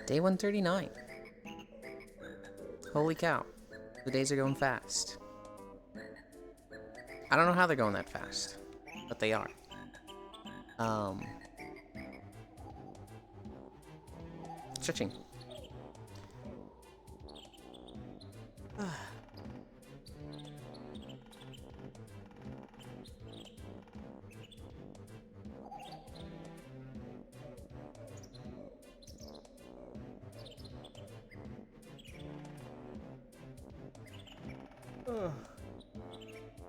Day 139. Holy cow. The days are going fast. I don't know how they're going that fast, but they are. Stretching.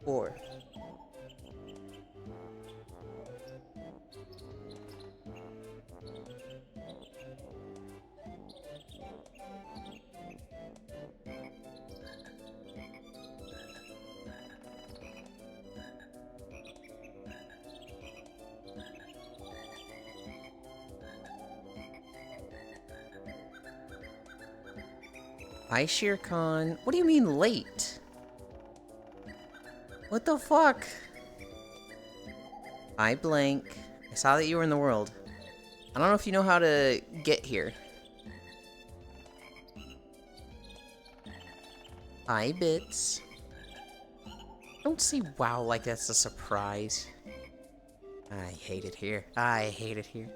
Four. Hi, Shere Khan. What do you mean late? What the fuck? Hi, Blank. I saw that you were in the world. I don't know if you know how to get here. Hi, Bits. Don't say wow like that's a surprise. I hate it here. I hate it here.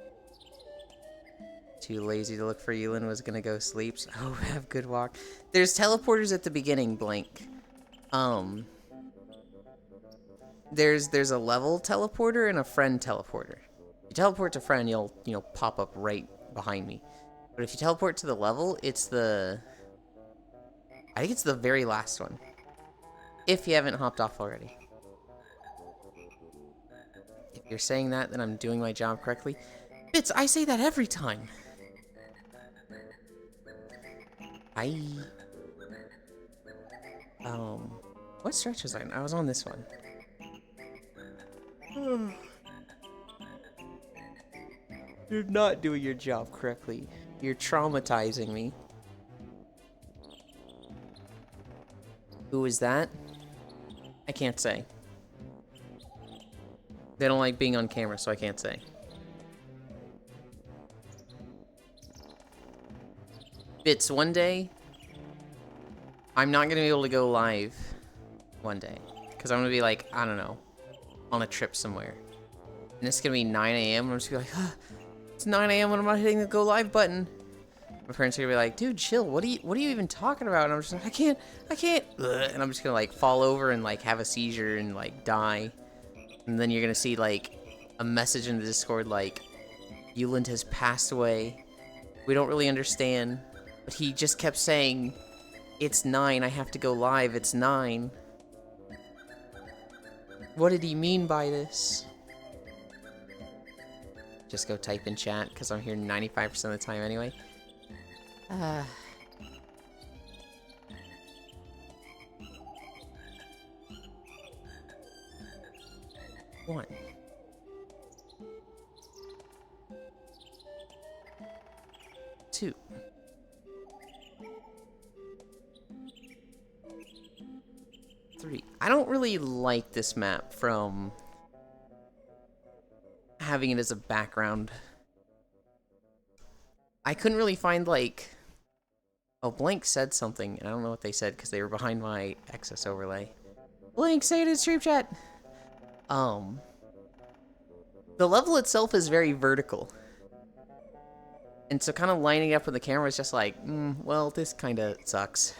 Too lazy to look for Yulin, was gonna go sleep. Oh, have good walk. There's teleporters at the beginning, Blank. There's a level teleporter and a friend teleporter. If you teleport to friend, you'll pop up right behind me. But if you teleport to the level, it's I think it's the very last one. If you haven't hopped off already. If you're saying that, then I'm doing my job correctly. Bits, I say that every time. What stretch was I on? I was on this one. You're not doing your job correctly. You're traumatizing me. Who is that? I can't say. They don't like being on camera, so I can't say. Bits, one day, I'm not gonna be able to go live one day. Because I'm gonna be like, I don't know, on a trip somewhere. And it's gonna be 9 a.m. and I'm just gonna be like, ah, it's 9 a.m. when I'm not hitting the go live button. My parents are gonna be like, dude, chill, what are you even talking about? And I'm just like, I can't. Ugh. And I'm just gonna like fall over and like have a seizure and like die. And then you're gonna see like a message in the Discord like, Yuland has passed away. We don't really understand. But he just kept saying, it's 9, I have to go live, it's 9. What did he mean by this? Just go type in chat, because I'm here 95% of the time anyway. One. 2. 3. I don't really like this map from having it as a background. I couldn't really find like... Oh, Blank said something, and I don't know what they said because they were behind my excess overlay. Blank, say it in stream chat! The level itself is very vertical. And so kind of lining up with the camera is just like, well, this kind of sucks.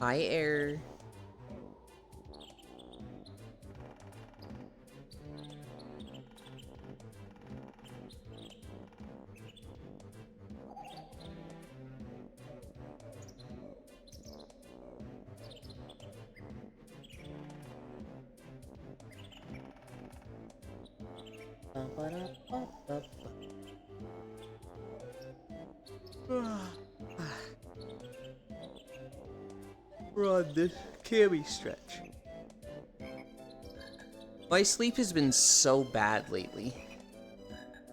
Hi, Air. We're on this cami stretch. My sleep has been so bad lately.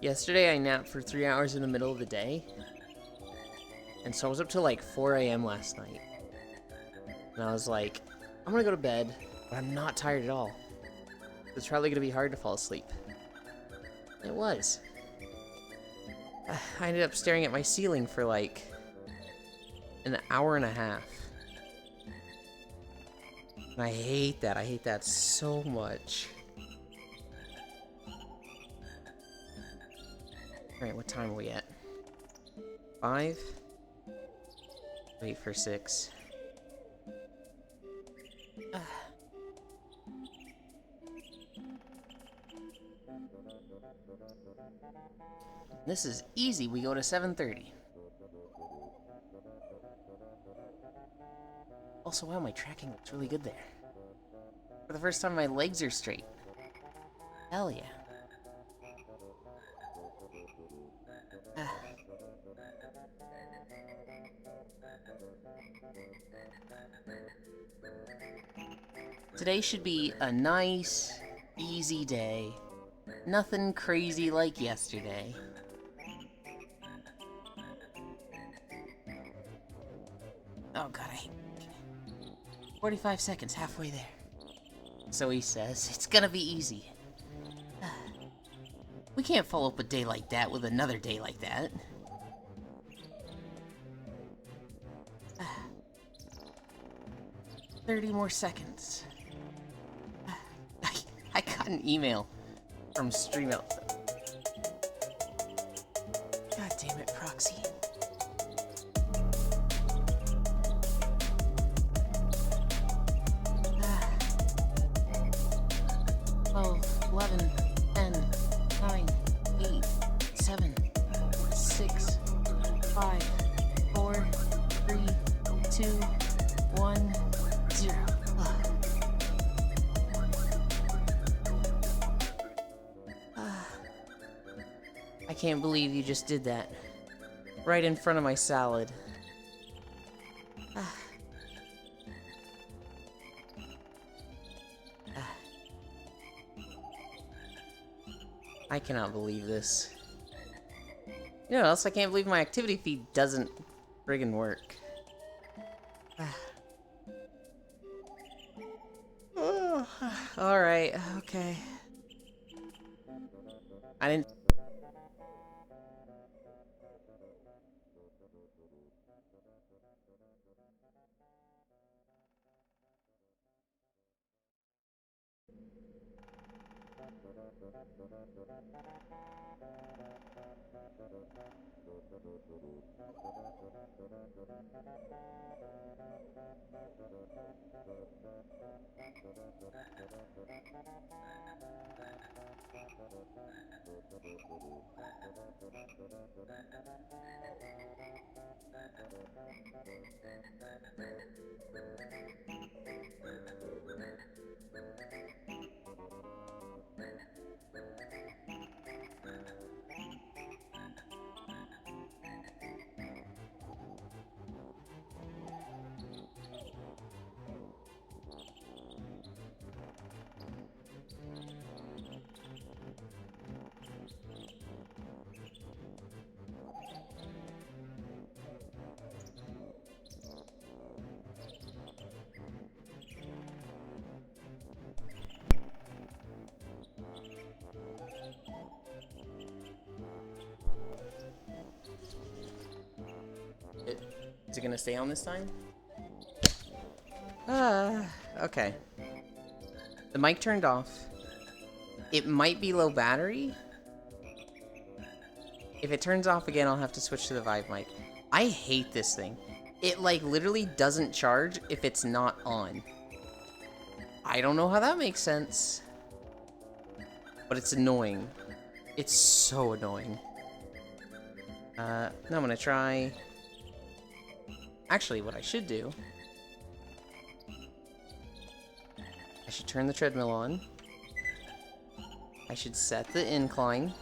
Yesterday I napped for 3 hours in the middle of the day. And so I was up till like 4 a.m. last night. And I was like, I'm gonna go to bed, but I'm not tired at all. It's probably gonna be hard to fall asleep. It was. I ended up staring at my ceiling for like an hour and a half. And I hate that. I hate that so much. Alright, what time are we at? 5? Wait for 6. This is easy. We go to 7:30. Also, wow, my tracking looks really good there. For the first time, my legs are straight. Hell yeah. Today should be a nice, easy day. Nothing crazy like yesterday. Oh god, I hate 45 seconds, halfway there. So he says, it's gonna be easy. We can't follow up a day like that with another day like that. 30 more seconds. I got an email from StreamYard. God damn it, Proxy. 12, 11, 10, 9, 8, 7, 6, 5, 4, 3, 2, 1, 0. I can't believe you just did that. Right in front of my salad. I cannot believe this. You know what else? I can't believe my activity feed doesn't friggin' work. Alright, okay. I didn't... Is it gonna stay on this time? Okay. The mic turned off. It might be low battery. If it turns off again, I'll have to switch to the Vive mic. I hate this thing. It, like, literally doesn't charge if it's not on. I don't know how that makes sense. But it's annoying. It's so annoying. Now I'm gonna try... Actually, what I should do... I should turn the treadmill on. I should set the incline.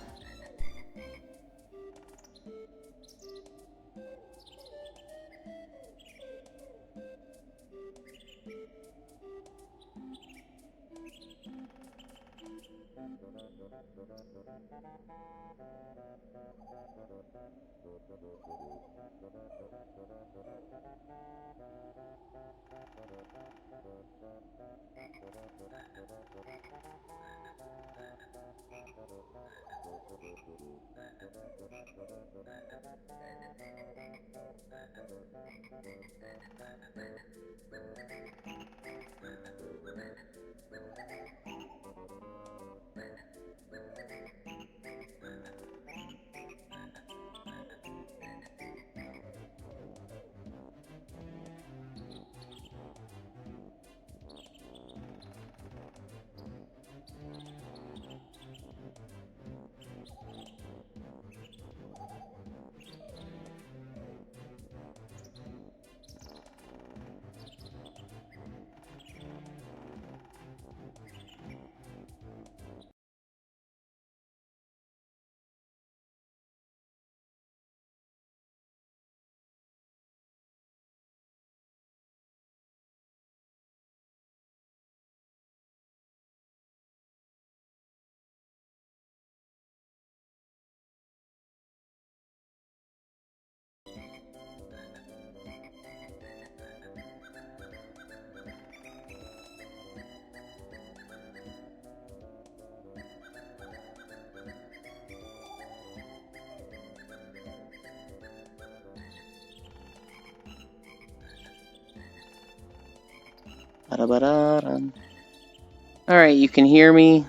Alright, you can hear me.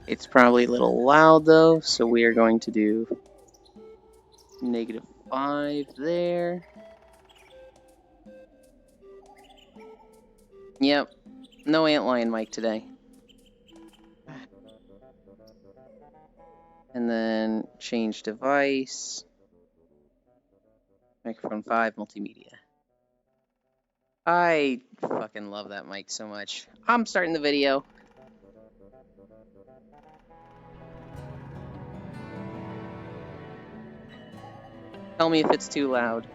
It's probably a little loud though, so we are going to do -5 there. Yep, no antlion mic today. And then change device. Microphone 5, multimedia. I fucking love that mic so much. I'm starting the video. Tell me if it's too loud.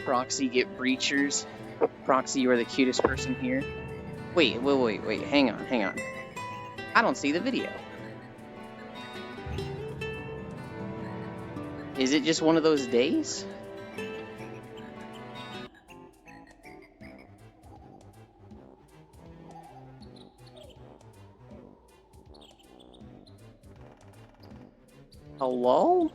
Proxy, get breachers. Proxy, you are the cutest person here. Wait, hang on. I don't see the video. Is it just one of those days? Hello?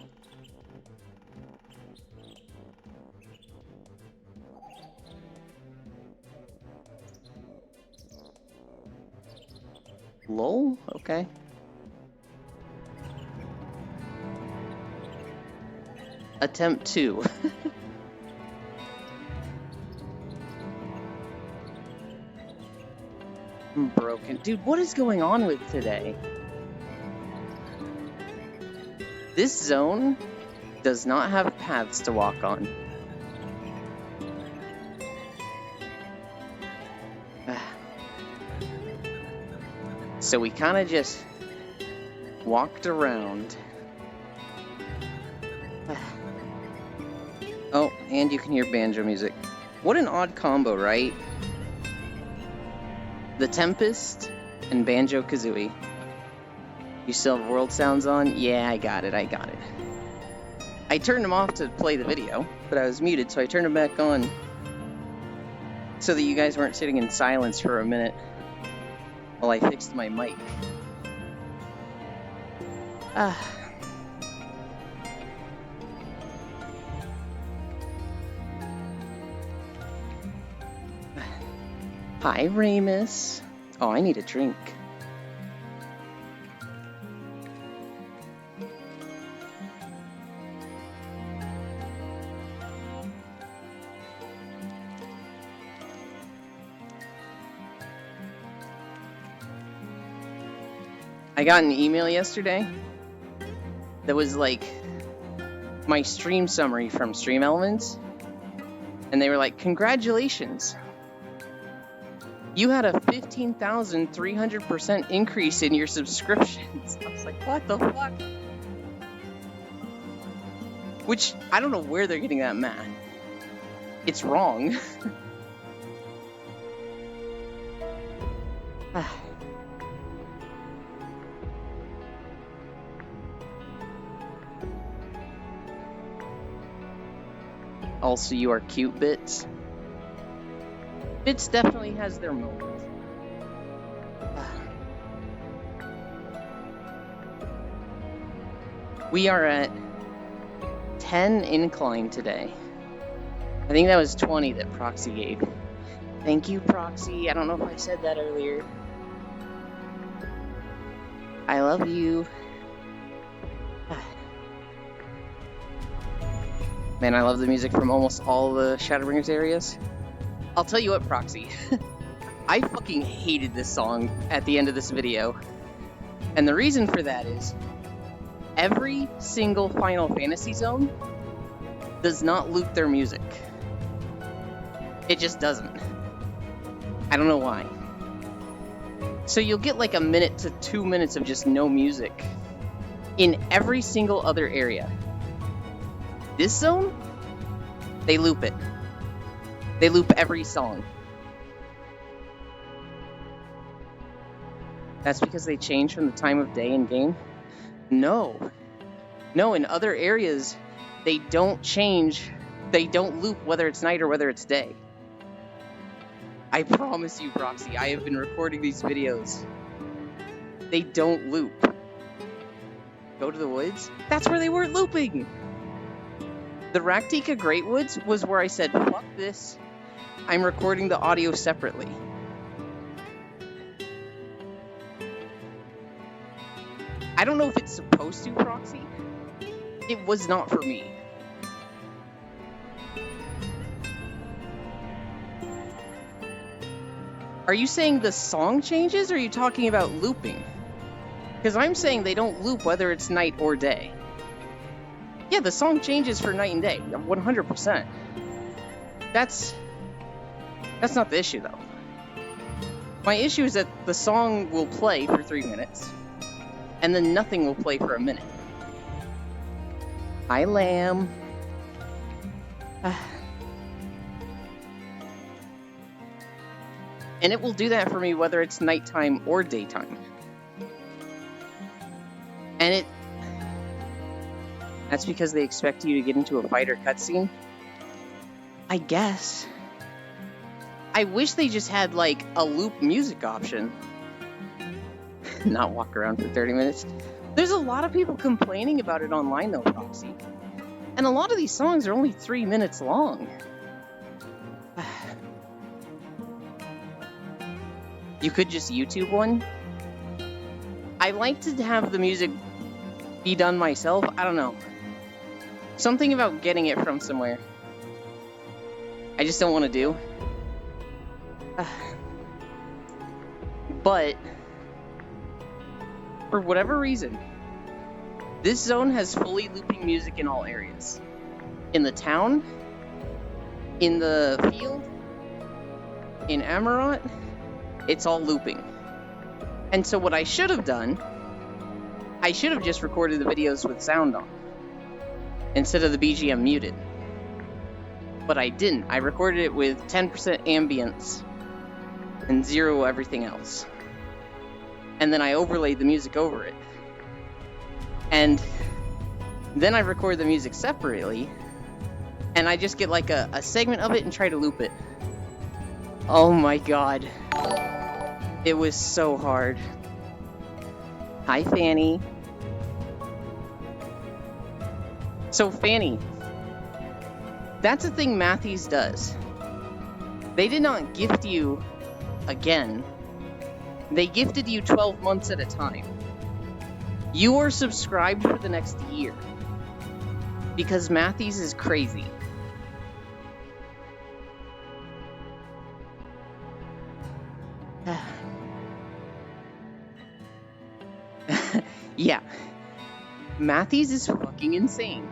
Lol? Okay. Attempt 2. I'm broken. Dude, what is going on with today? This zone does not have paths to walk on. So we kind of just walked around. Oh, and you can hear banjo music. What an odd combo, right? The Tempest and Banjo-Kazooie. You still have world sounds on? Yeah, I got it. I turned them off to play the video, but I was muted, so I turned them back on so that you guys weren't sitting in silence for a minute while I fixed my mic. Hi, Ramus. Oh, I need a drink. I got an email yesterday that was like, my stream summary from Stream Elements, and they were like, "Congratulations. You had a 15,300% increase in your subscriptions." I was like, what the fuck? Which, I don't know where they're getting that math. It's wrong. Also, you are cute, Bits. Bits definitely has their moment. We are at 10 incline today. I think that was 20 that Proxy gave. Thank you, Proxy. I don't know if I said that earlier. I love you. Man, I love the music from almost all the Shadowbringers areas. I'll tell you what, Proxy. I fucking hated this song at the end of this video. And the reason for that is, every single Final Fantasy zone does not loop their music. It just doesn't. I don't know why. So you'll get like a minute to 2 minutes of just no music in every single other area. This zone, they loop it. They loop every song. That's because they change from the time of day in game? No. No, in other areas, they don't change. They don't loop whether it's night or whether it's day. I promise you, Proxy, I have been recording these videos. They don't loop. Go to the woods? That's where they weren't looping! The Raktika Great Woods was where I said, fuck this, I'm recording the audio separately. I don't know if it's supposed to, Proxy. It was not for me. Are you saying the song changes, or are you talking about looping? Because I'm saying they don't loop whether it's night or day. Yeah, the song changes for night and day, 100%. That's not the issue, though. My issue is that the song will play for 3 minutes, and then nothing will play for a minute. Hi, Lamb. And it will do that for me whether it's nighttime or daytime. And that's because they expect you to get into a fighter cutscene? I guess. I wish they just had, like, a loop music option. Not walk around for 30 minutes. There's a lot of people complaining about it online, though, Proxy. And a lot of these songs are only 3 minutes long. You could just YouTube one. I like to have the music be done myself. I don't know. Something about getting it from somewhere. I just don't want to do. But for whatever reason, this zone has fully looping music in all areas. In the town, in the field, in Amaurot, it's all looping. And so what I should have done, I should have just recorded the videos with sound on, instead of the BGM muted. But I didn't. I recorded it with 10% ambience and 0 everything else. And then I overlaid the music over it. And then I record the music separately, and I just get like a segment of it and try to loop it. Oh my god. It was so hard. Hi, Fanny. So, Fanny, that's the thing Matthews does. They did not gift you again. They gifted you 12 months at a time. You are subscribed for the next year. Because Matthews is crazy. Yeah. Matthews is fucking insane.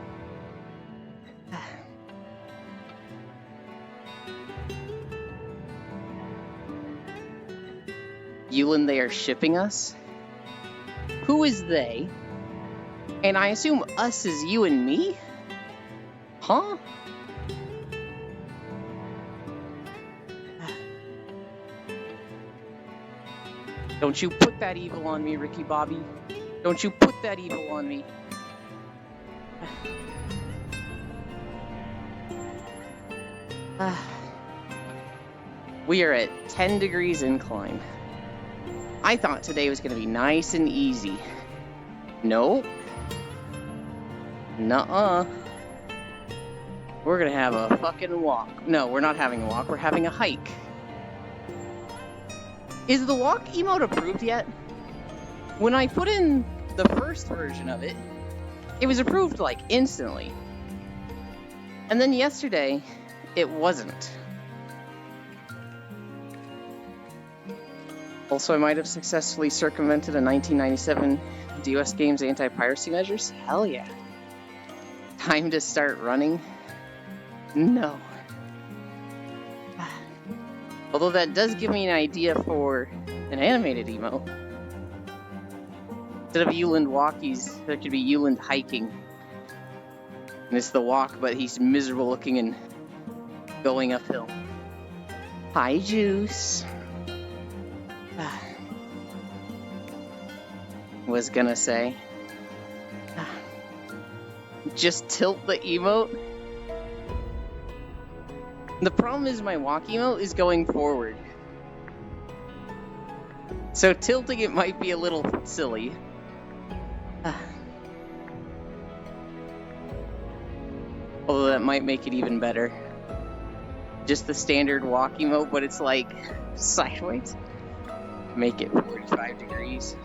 Yulin, they are shipping us. Who is they? And I assume us is you and me? Huh? Don't you put that evil on me, Ricky Bobby. Don't you put that evil on me. We are at 10 degrees incline. I thought today was going to be nice and easy. Nope. Nuh-uh. We're going to have a fucking walk. No, we're not having a walk. We're having a hike. Is the walk emote approved yet? When I put in the first version of it, it was approved like instantly. And then yesterday, it wasn't. Also, I might have successfully circumvented a 1997 DOS Games anti-piracy measures. Hell yeah. Time to start running? No. Although that does give me an idea for an animated emote. Instead of Yuland walkies, there could be Yuland hiking. And it's the walk, but he's miserable looking and going uphill. Hi, Juice. Was gonna say. Just tilt the emote. The problem is my walk emote is going forward. So tilting it might be a little silly. Although that might make it even better. Just the standard walk emote, but it's like sideways. Make it 45 degrees.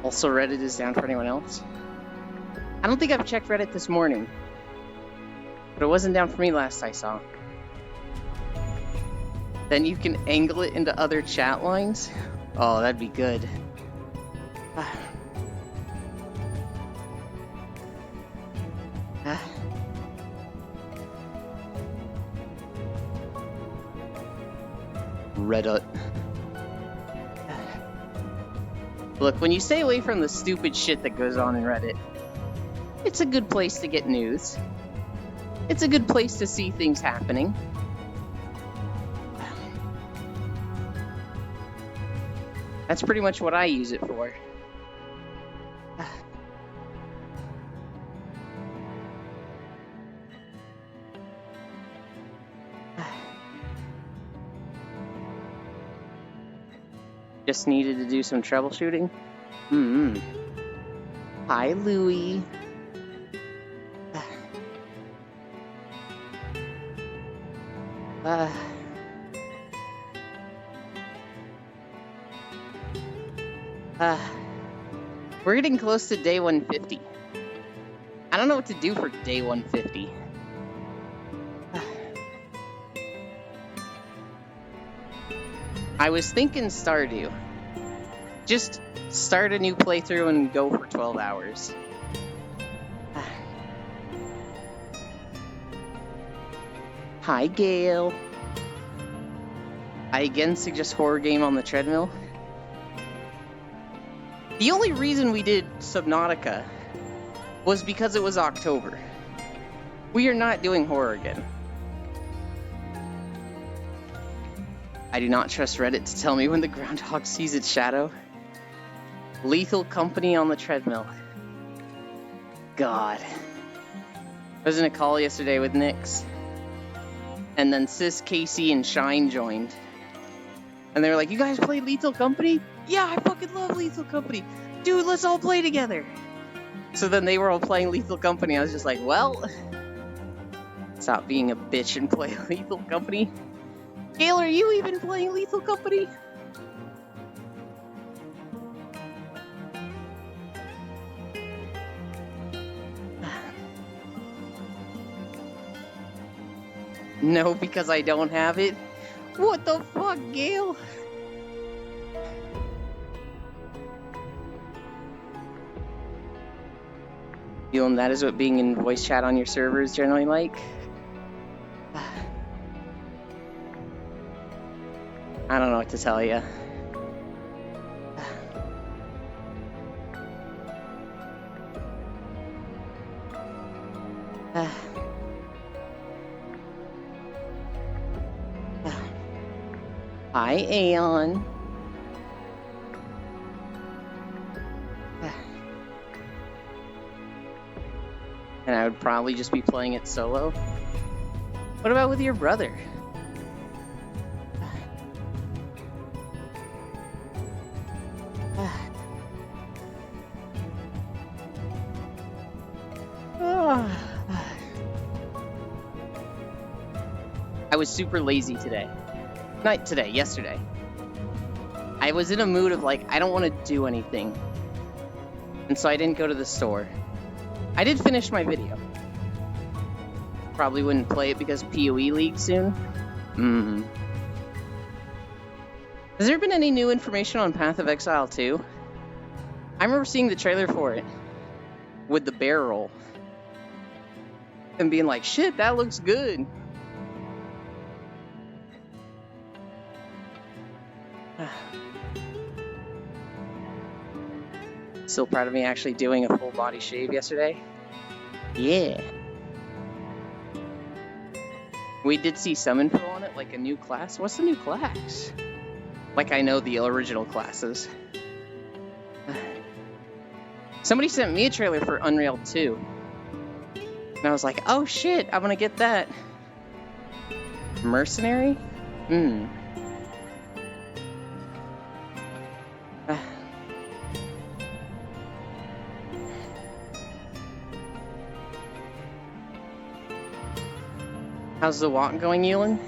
Also, Reddit is down for anyone else. I don't think I've checked Reddit this morning. But it wasn't down for me last I saw. Then you can angle it into other chat lines. Oh, that'd be good. Reddit. Look, when you stay away from the stupid shit that goes on in Reddit, it's a good place to get news. It's a good place to see things happening. That's pretty much what I use it for. Just needed to do some troubleshooting. Hi, Louie. We're getting close to day 150. I don't know what to do for day 150. I was thinking Stardew. Just start a new playthrough and go for 12 hours. Hi, Gail. I again suggest horror game on the treadmill. The only reason we did Subnautica was because it was October. We are not doing horror again. I do not trust Reddit to tell me when the groundhog sees its shadow. Lethal Company on the treadmill. God. I was in a call yesterday with Nyx. And then Sis, Casey, and Shine joined. And they were like, you guys play Lethal Company? Yeah, I fucking love Lethal Company. Dude, let's all play together. So then they were all playing Lethal Company. I was just like, well, stop being a bitch and play Lethal Company. Gail, are you even playing Lethal Company? No, because I don't have it. What the fuck, Gail? And that is what being in voice chat on your server is generally like. I don't know what to tell you. Hi, Aeon. And I would probably just be playing it solo. What about with your brother? I was super lazy today. Not today, yesterday. I was in a mood of like, I don't want to do anything. And so I didn't go to the store. I did finish my video. Probably wouldn't play it because PoE league soon. Has there been any new information on Path of Exile 2? I remember seeing the trailer for it with the bear roll and being like, shit, that looks good. Still proud of me actually doing a full body shave yesterday. Yeah. We did see some info on it, like a new class. What's the new class? Like I know the original classes. Somebody sent me a trailer for Unreal 2. And I was like, oh shit, I'm gonna get that. Mercenary? How's the walk going, Ewan?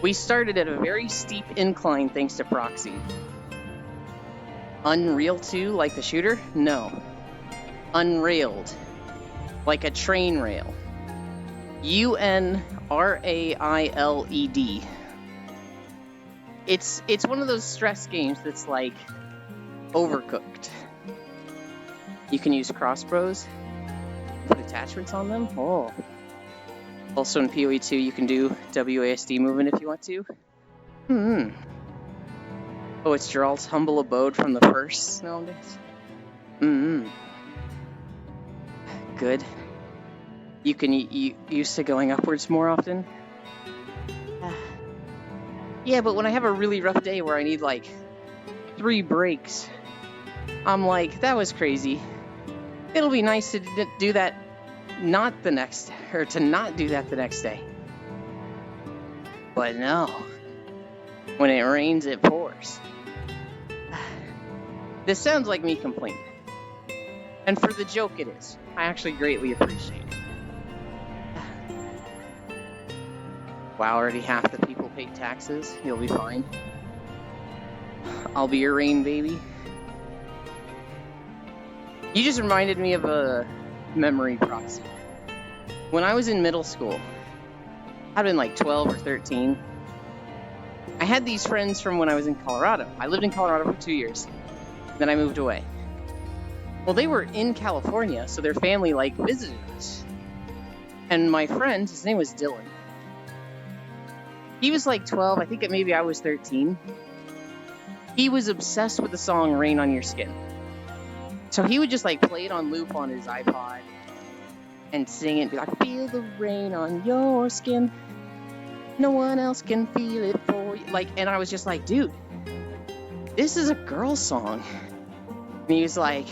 We started at a very steep incline thanks to Proxy. Unreal 2, like the shooter? No. Unrailed. Like a train rail. UNRAILED. It's one of those stress games that's like Overcooked. You can use crossbows, put attachments on them. Oh. Also in PoE 2, you can do WASD movement if you want to. Oh, it's Gerald's humble abode from the first Snow Days. Good. You can used to going upwards more often. Yeah, but when I have a really rough day where I need like 3 breaks, I'm like, that was crazy. It'll be nice to do that. To not do that the next day. But no. When it rains, it pours. This sounds like me complaining. And for the joke it is. I actually greatly appreciate it. Wow, already half the people paid taxes. You'll be fine. I'll be your rain baby. You just reminded me of a memory, Proxy. When I was in middle school, I'd been like 12 or 13. I had these friends from when I was in Colorado. I lived in Colorado for 2 years. Then I moved away. Well, they were in California, so their family like visited us. And my friend, his name was Dylan. He was like 12. I think maybe I was 13. He was obsessed with the song Rain on Your Skin. So he would just like play it on loop on his iPod and sing it and be like, feel the rain on your skin. No one else can feel it for you. Like, and I was just like, dude, this is a girl song. And he was like,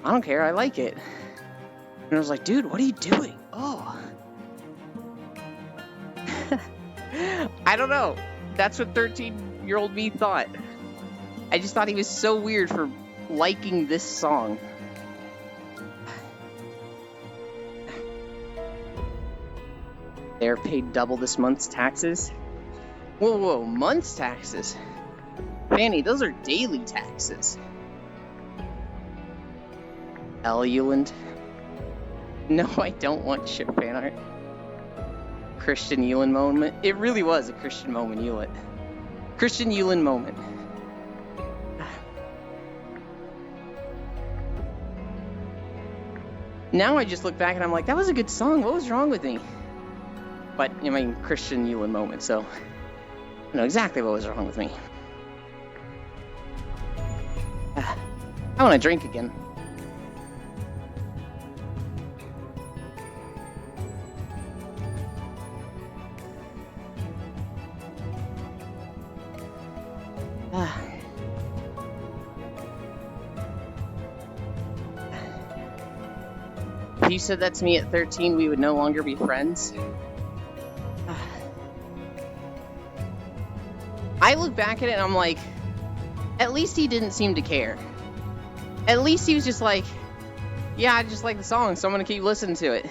I don't care, I like it. And I was like, dude, what are you doing? Oh. I don't know. That's what 13-year-old me thought. I just thought he was so weird for liking this song. They're paid double this month's taxes. Whoa, month's taxes? Fanny, those are daily taxes. L. Euland. No, I don't want ship fan art. Christian Euland moment. It really was a Christian moment, Euland. Christian Euland moment. Now I just look back and I'm like, that was a good song. What was wrong with me? But, I mean, Christian Euland moment, so. I know exactly what was wrong with me. I want to drink again. If you said that to me at 13, we would no longer be friends. I look back at it and I'm like, at least he didn't seem to care. At least he was just like, yeah, I just like the song, so I'm gonna keep listening to it.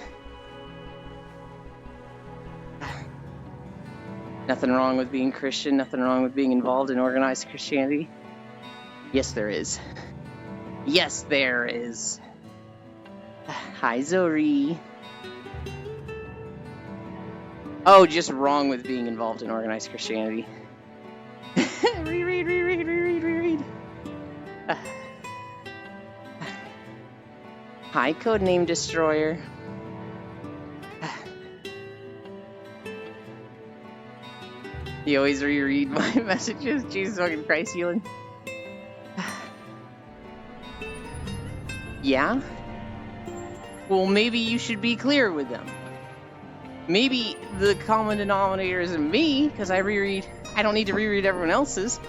Nothing wrong with being Christian, nothing wrong with being involved in organized Christianity. Yes, there is. Yes, there is. Hi, Zori. Oh, just wrong with being involved in organized Christianity. Reread. Hi, Codename Destroyer. You always reread my messages. Jesus fucking Christ, Healing. Yeah? Well, maybe you should be clear with them. Maybe the common denominator isn't me, because I reread. I don't need to reread everyone else's.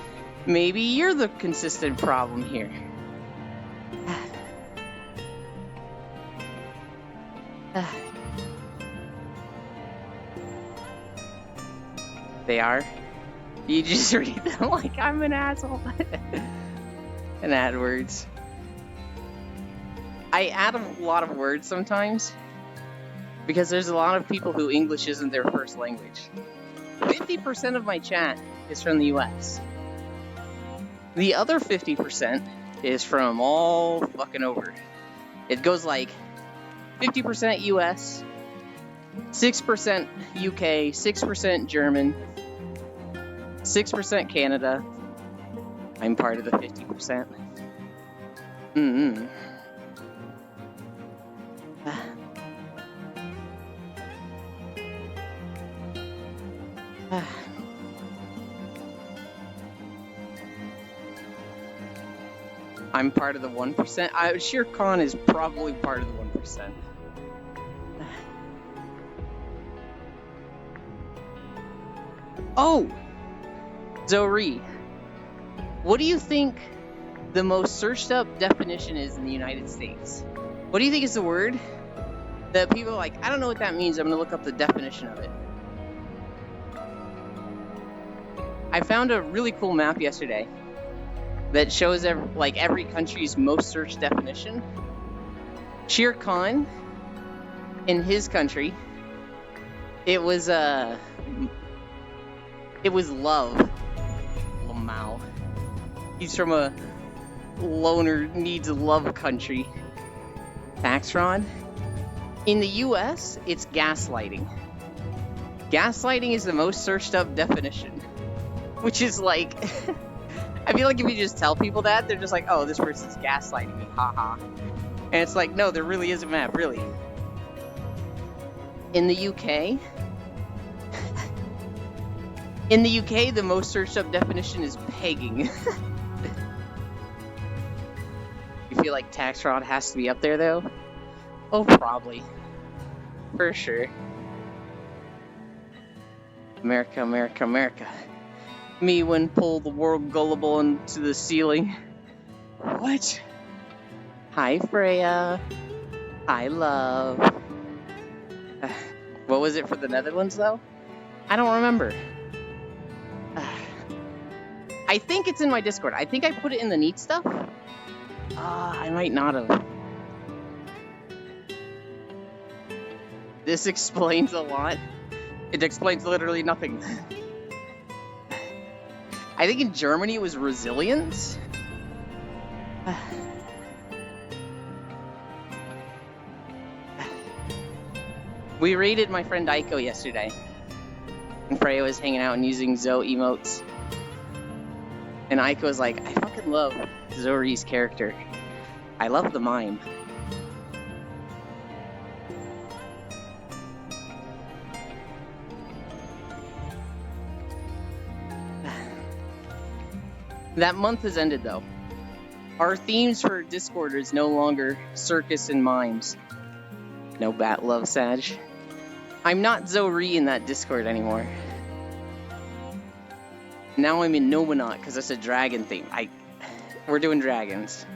Maybe you're the consistent problem here. They are? You just read them like I'm an asshole. And add words. I add a lot of words sometimes because there's a lot of people who English isn't their first language. 50% of my chat is from the US. The other 50% is from all fucking over. It goes like 50% US, 6% UK, 6% German, 6% Canada. I'm part of the 50%. I'm part of the 1%. Shere Khan is probably part of the 1%. Oh! Zori, what do you think the most searched up definition is in the United States? What do you think is the word that people are like, I don't know what that means, I'm going to look up the definition of it? I found a really cool map yesterday that shows every country's most searched definition. Shere Khan, in his country, it was love. Lamau. He's from a loner needs love country. Tax fraud. In the US, it's gaslighting. Gaslighting is the most searched up definition. Which is like, I feel like if you just tell people that, they're just like, oh, this person's gaslighting me, haha. And it's like, no, there really is a map, really. In the UK, the most searched up definition is pegging. You feel like tax fraud has to be up there, though? Oh, probably. For sure. America, America, America. Me when pull the world gullible into the ceiling. What? Hi, Freya. Hi, love. What was it for the Netherlands, though? I don't remember. I think it's in my Discord. I think I put it in the neat stuff. I might not have. This explains a lot. It explains literally nothing. I think in Germany it was resilience. We raided my friend Aiko yesterday. And Freya was hanging out and using Zoe emotes. And Aiko was like, I fucking love Zori's character. I love the mime. That month has ended, though. Our themes for Discord is no longer circus and mimes. No bat love, Sag. I'm not Zoe in that Discord anymore. Now I'm in Nominaut because it's a dragon theme. We're doing dragons.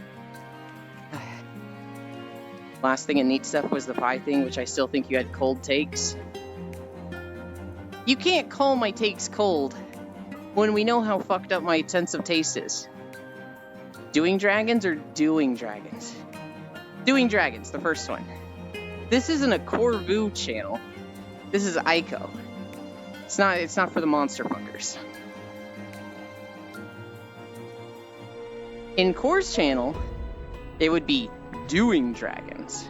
Last thing in Neat Stuff was the pie thing, which I still think you had cold takes. You can't call my takes cold when we know how fucked up my sense of taste is. Doing dragons or doing dragons? Doing dragons, the first one. This isn't a Corvu channel. This is Ico. It's not for the monster fuckers. In Core's channel, it would be doing dragons.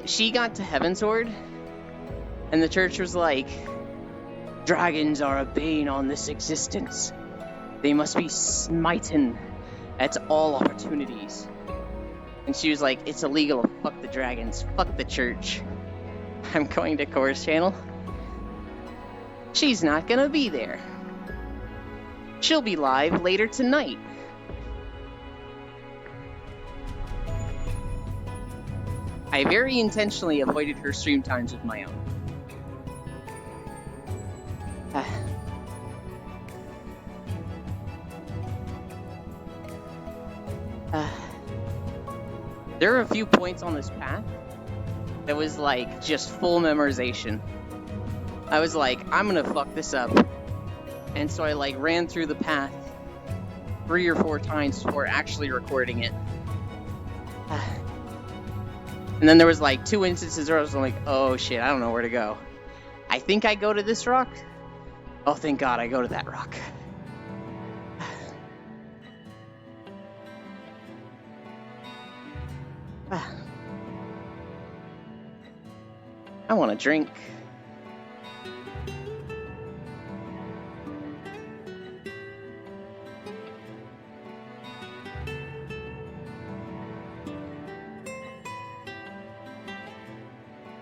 She got to Heavensward, and the church was like, dragons are a bane on this existence. They must be smitten at all opportunities. And she was like, it's illegal to fuck the dragons, fuck the church. I'm going to Core's channel. She's not gonna be there. She'll be live later tonight. I very intentionally avoided her stream times with my own. There are a few points on this path that was like just full memorization. I was like, I'm gonna fuck this up. And so I like ran through the path 3 or 4 times before actually recording it. And then there was like 2 instances where I was like, oh shit, I don't know where to go. I think I go to this rock. Oh, thank God I go to that rock. I want a drink.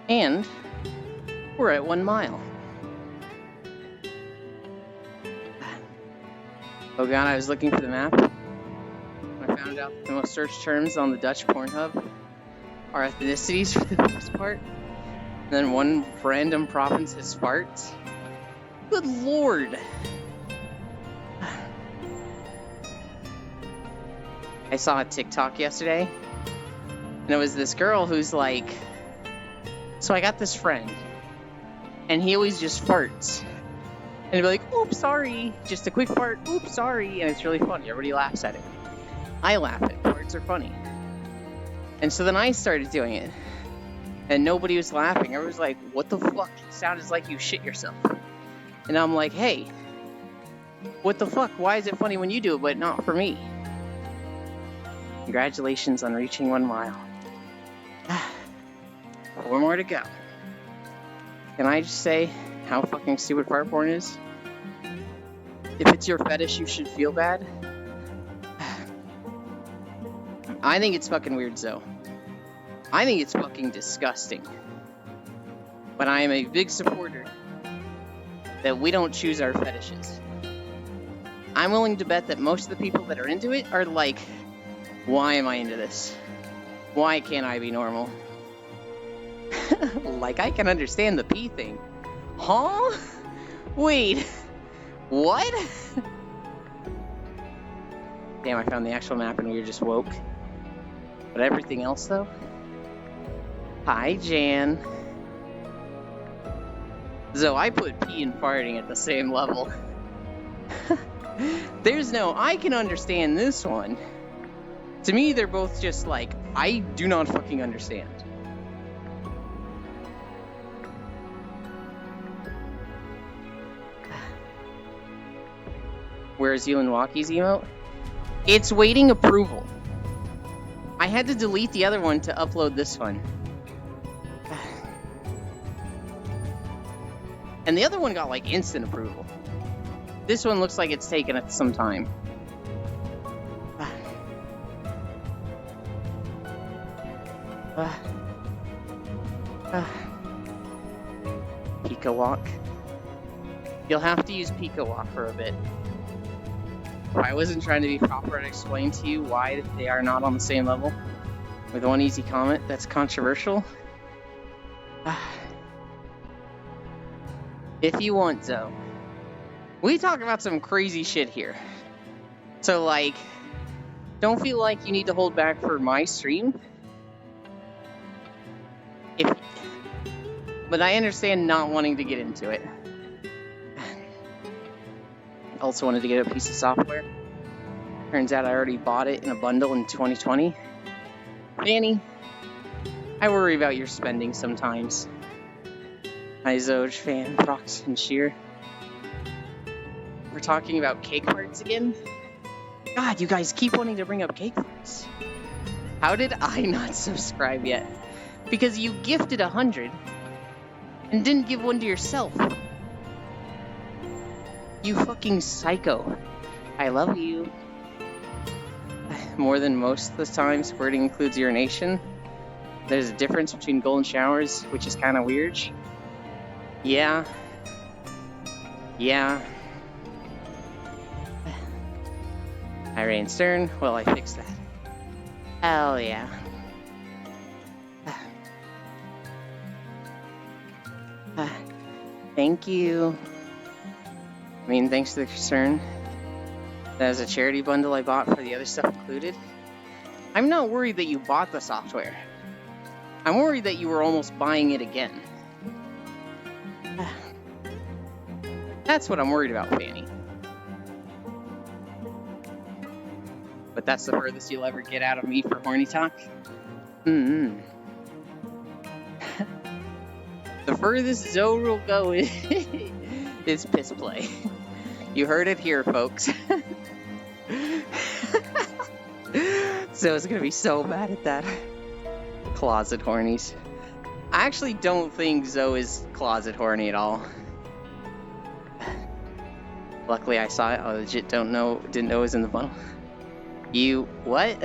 And we're at 1 mile. Oh god, I was looking for the map. I found out the most searched terms on the Dutch Pornhub are ethnicities for the most part. And then one random province has farts. Good lord. I saw a TikTok yesterday, and it was this girl who's like, so I got this friend, and he always just farts. And he'd be like, oops, sorry. Just a quick fart, oops, sorry. And it's really funny. Everybody laughs at it. I laugh at it. Farts are funny. And so then I started doing it. And nobody was laughing. Everybody was like, what the fuck? It sounded like you shit yourself. And I'm like, hey, what the fuck? Why is it funny when you do it, but not for me? Congratulations on reaching 1 mile. 4 more to go. Can I just say how fucking stupid fart porn is? If it's your fetish, you should feel bad. I think it's fucking weird, Zoe. I think it's fucking disgusting. But I am a big supporter that we don't choose our fetishes. I'm willing to bet that most of the people that are into it are like, why am I into this? Why can't I be normal? Like, I can understand the pee thing. Huh? Wait. What? Damn, I found the actual map and we were just woke. But everything else, though? Hi, Jan. So I put pee and farting at the same level. There's no, I can understand this one. To me, they're both just like, I do not fucking understand. Where's Yulin Walkie's emote? It's waiting approval. I had to delete the other one to upload this one. And the other one got like instant approval. This one looks like it's taken some time. Pika Walk. You'll have to use Pika Walk for a bit. If I wasn't trying to be proper and explain to you why they are not on the same level, with one easy comment that's controversial. If you want, though, we talk about some crazy shit here. So, like, don't feel like you need to hold back for my stream. But I understand not wanting to get into it. Also wanted to get a piece of software. Turns out I already bought it in a bundle in 2020. Fanny, I worry about your spending sometimes. Hi, Zoj, Fan, Prox, and Sheer. We're talking about cake farts again? God, you guys keep wanting to bring up cake farts. How did I not subscribe yet? Because you gifted 100 and didn't give one to yourself. You fucking psycho. I love you. More than most of the time, squirting includes urination. There's a difference between golden showers, which is kind of weird. Yeah. Irene Stern, well, I fixed that. Hell yeah. Thank you. I mean, thanks to the concern. That is a charity bundle I bought for the other stuff included. I'm not worried that you bought the software. I'm worried that you were almost buying it again. That's what I'm worried about, Fanny. But that's the furthest you'll ever get out of me for horny talk? The furthest Zoe will go is piss play. You heard it here, folks. Zoe's gonna be so mad at that. Closet hornies. I actually don't think Zoe is closet horny at all. Luckily I saw it. I legit didn't know it was in the funnel. You what?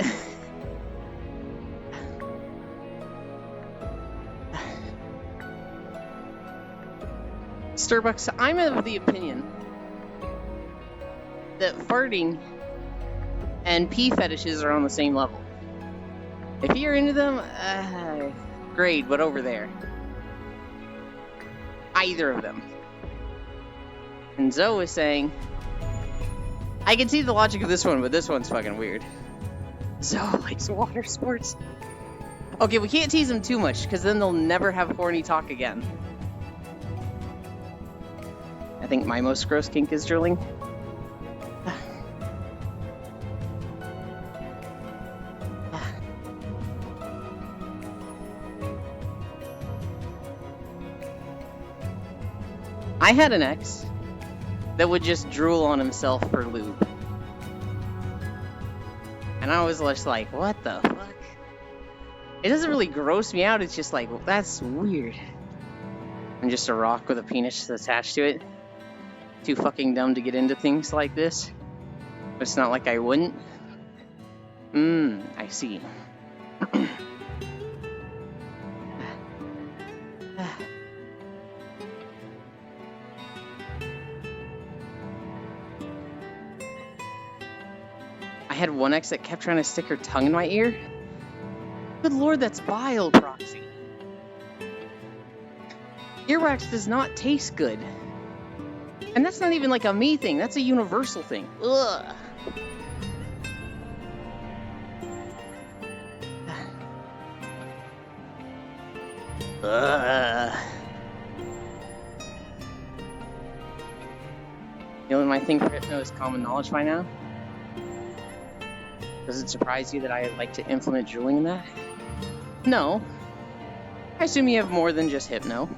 Starbucks, I'm of the opinion that farting and pee fetishes are on the same level. If you're into them, great, but over there. Either of them. And Zoe is saying, I can see the logic of this one, but this one's fucking weird. Zoe likes water sports. Okay, we can't tease them too much, because then they'll never have horny talk again. I think my most gross kink is drilling. I had an ex that would just drool on himself for lube. And I was just like, what the fuck? It doesn't really gross me out, it's just like, well, that's weird. I'm just a rock with a penis attached to it. Too fucking dumb to get into things like this. But it's not like I wouldn't. I see. I had one ex that kept trying to stick her tongue in my ear. Good lord, that's bile, Proxy. Earwax does not taste good. And that's not even like a me thing, that's a universal thing. Ugh. You know, my thing for hypno is common knowledge by now. Does it surprise you that I like to implement drooling in that? No. I assume you have more than just hypno.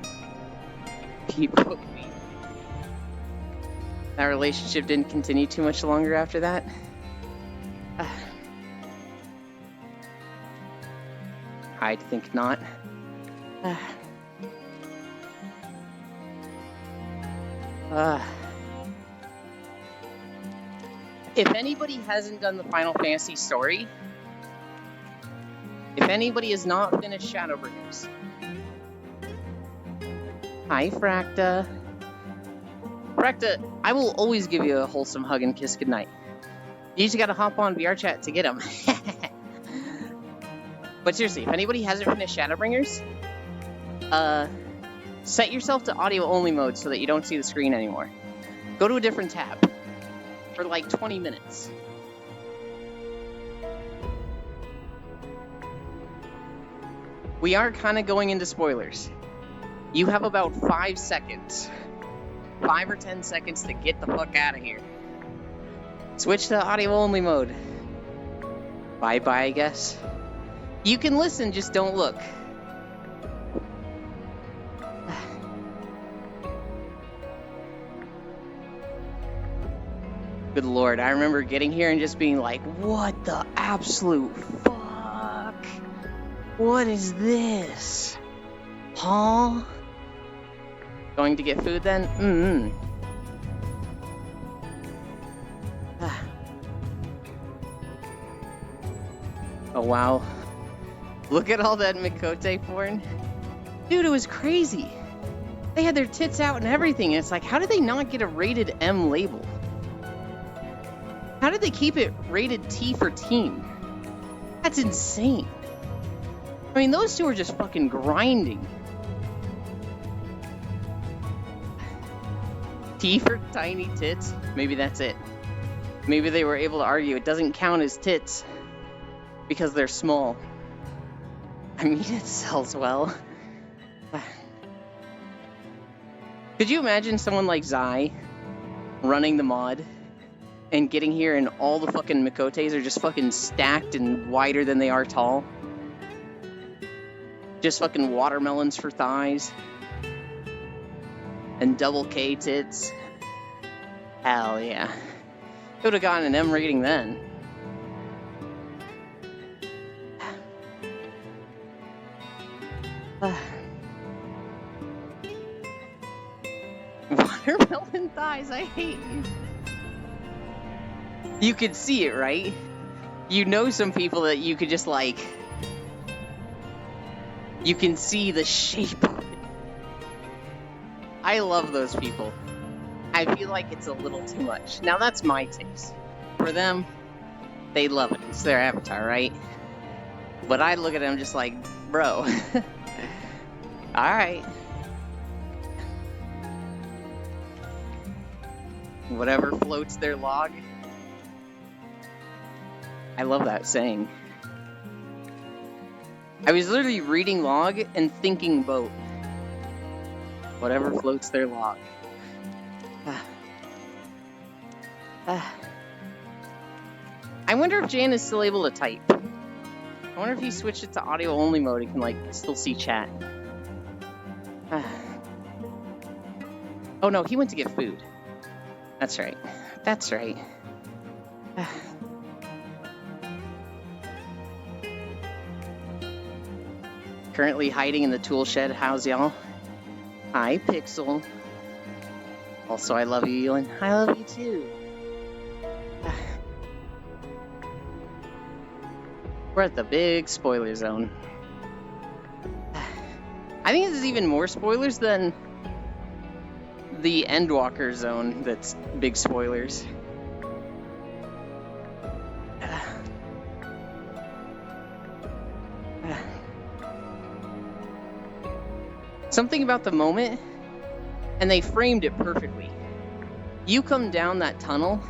Keep poking me. That relationship didn't continue too much longer after that. I'd think not. If anybody hasn't done the Final Fantasy story, if anybody has not finished Shadowbringers, Hi, Fracta. Fracta, I will always give you a wholesome hug and kiss goodnight. You just gotta hop on VR chat to get them. But seriously, if anybody hasn't finished Shadowbringers, set yourself to audio-only mode so that you don't see the screen anymore. Go to a different tab for like 20 minutes. We are kind of going into spoilers. You have about 5 seconds. 5 or 10 seconds to get the fuck out of here. Switch to audio-only mode. Bye-bye, I guess. You can listen, just don't look. Good lord, I remember getting here and just being like, what the absolute fuck? What is this? Huh? Going to get food then? Oh wow. Look at all that Mikote porn. Dude, it was crazy. They had their tits out and everything, and it's like, how did they not get a rated M label? How did they keep it rated T for teen? That's insane. I mean, those two are just fucking grinding. T for tiny tits? Maybe that's it. Maybe they were able to argue it doesn't count as tits because they're small. I mean, it sells well. Could you imagine someone like Zai running the mod and getting here and all the fucking Mikotes are just fucking stacked and wider than they are tall? Just fucking watermelons for thighs. And double K tits. Hell yeah. It would have gotten an M rating then. Watermelon thighs, I hate you. You could see it, right? You know some people that you could just like... You can see the shape of it. I love those people. I feel like it's a little too much. Now that's my taste. For them, they love it. It's their avatar, right? But I look at them just like, bro. Alright. Whatever floats their log. I love that saying. I was literally reading log and thinking boat. Whatever floats their log. I wonder if Jan is still able to type. I wonder if he switched it to audio only mode, he can like still see chat. Oh no, he went to get food. That's right. That's right. Currently hiding in the tool shed. How's y'all? Hi, Pixel. Also, I love you, Elin. I love you too. We're at the big spoiler zone. I think this is even more spoilers than the Endwalker zone that's big spoilers. Something about the moment, and they framed it perfectly. You come down that tunnel,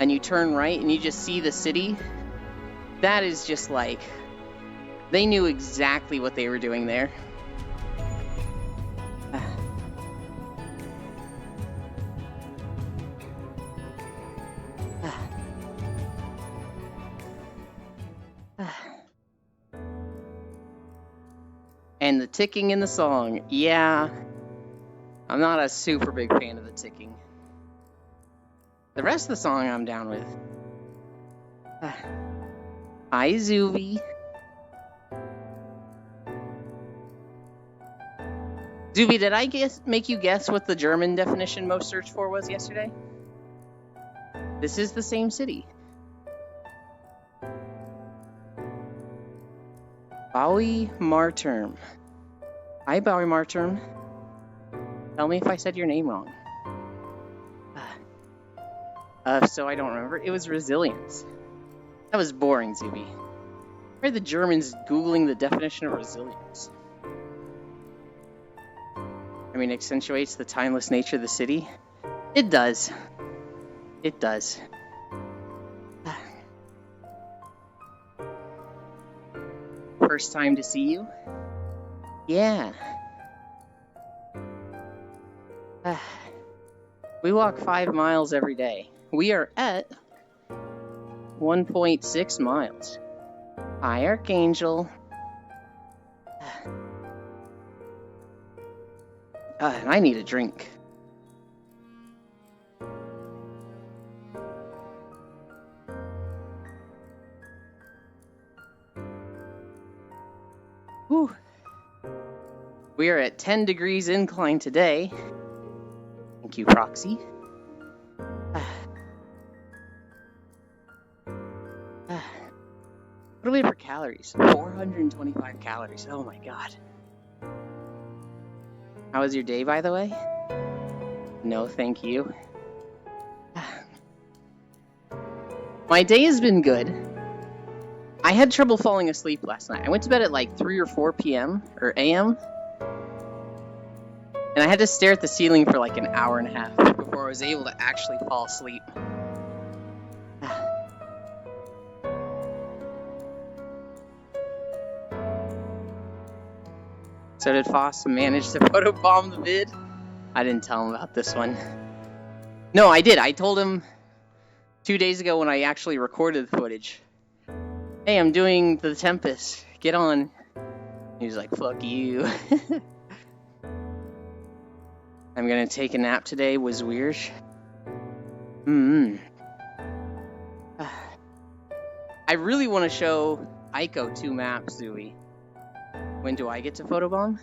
and you turn right, and you just see the city. That is just like, they knew exactly what they were doing there. And the ticking in the song. Yeah, I'm not a super big fan of the ticking. The rest of the song I'm down with. Hi, Zuvi. Zuvi, did I make you guess what the German definition most searched for was yesterday? This is the same city. Bowie Marterm. Hi, Bowie Marterm. Tell me if I said your name wrong. So I don't remember. It was resilience. That was boring, Zuby. Why are the Germans Googling the definition of resilience? I mean, accentuates the timeless nature of the city? It does. It does. First time to see you? Yeah. We walk 5 miles every day. We are at 1.6 miles. Hi, Archangel. And I need a drink. Whew. We are at 10 degrees incline today. Thank you, Proxy. What do we have for calories? 425 calories. Oh my god. How was your day, by the way? No, thank you. My day has been good. I had trouble falling asleep last night. I went to bed at like 3 or 4 p.m. or a.m. And I had to stare at the ceiling for like an hour and a half before I was able to actually fall asleep. So did Foss manage to photobomb the vid? I didn't tell him about this one. No, I did. I told him 2 days ago when I actually recorded the footage. Hey, I'm doing the Tempest. Get on. He was like, fuck you. I'm gonna take a nap today was weird. I really want to show Aiko 2 maps, Zooey. When do I get to photobomb?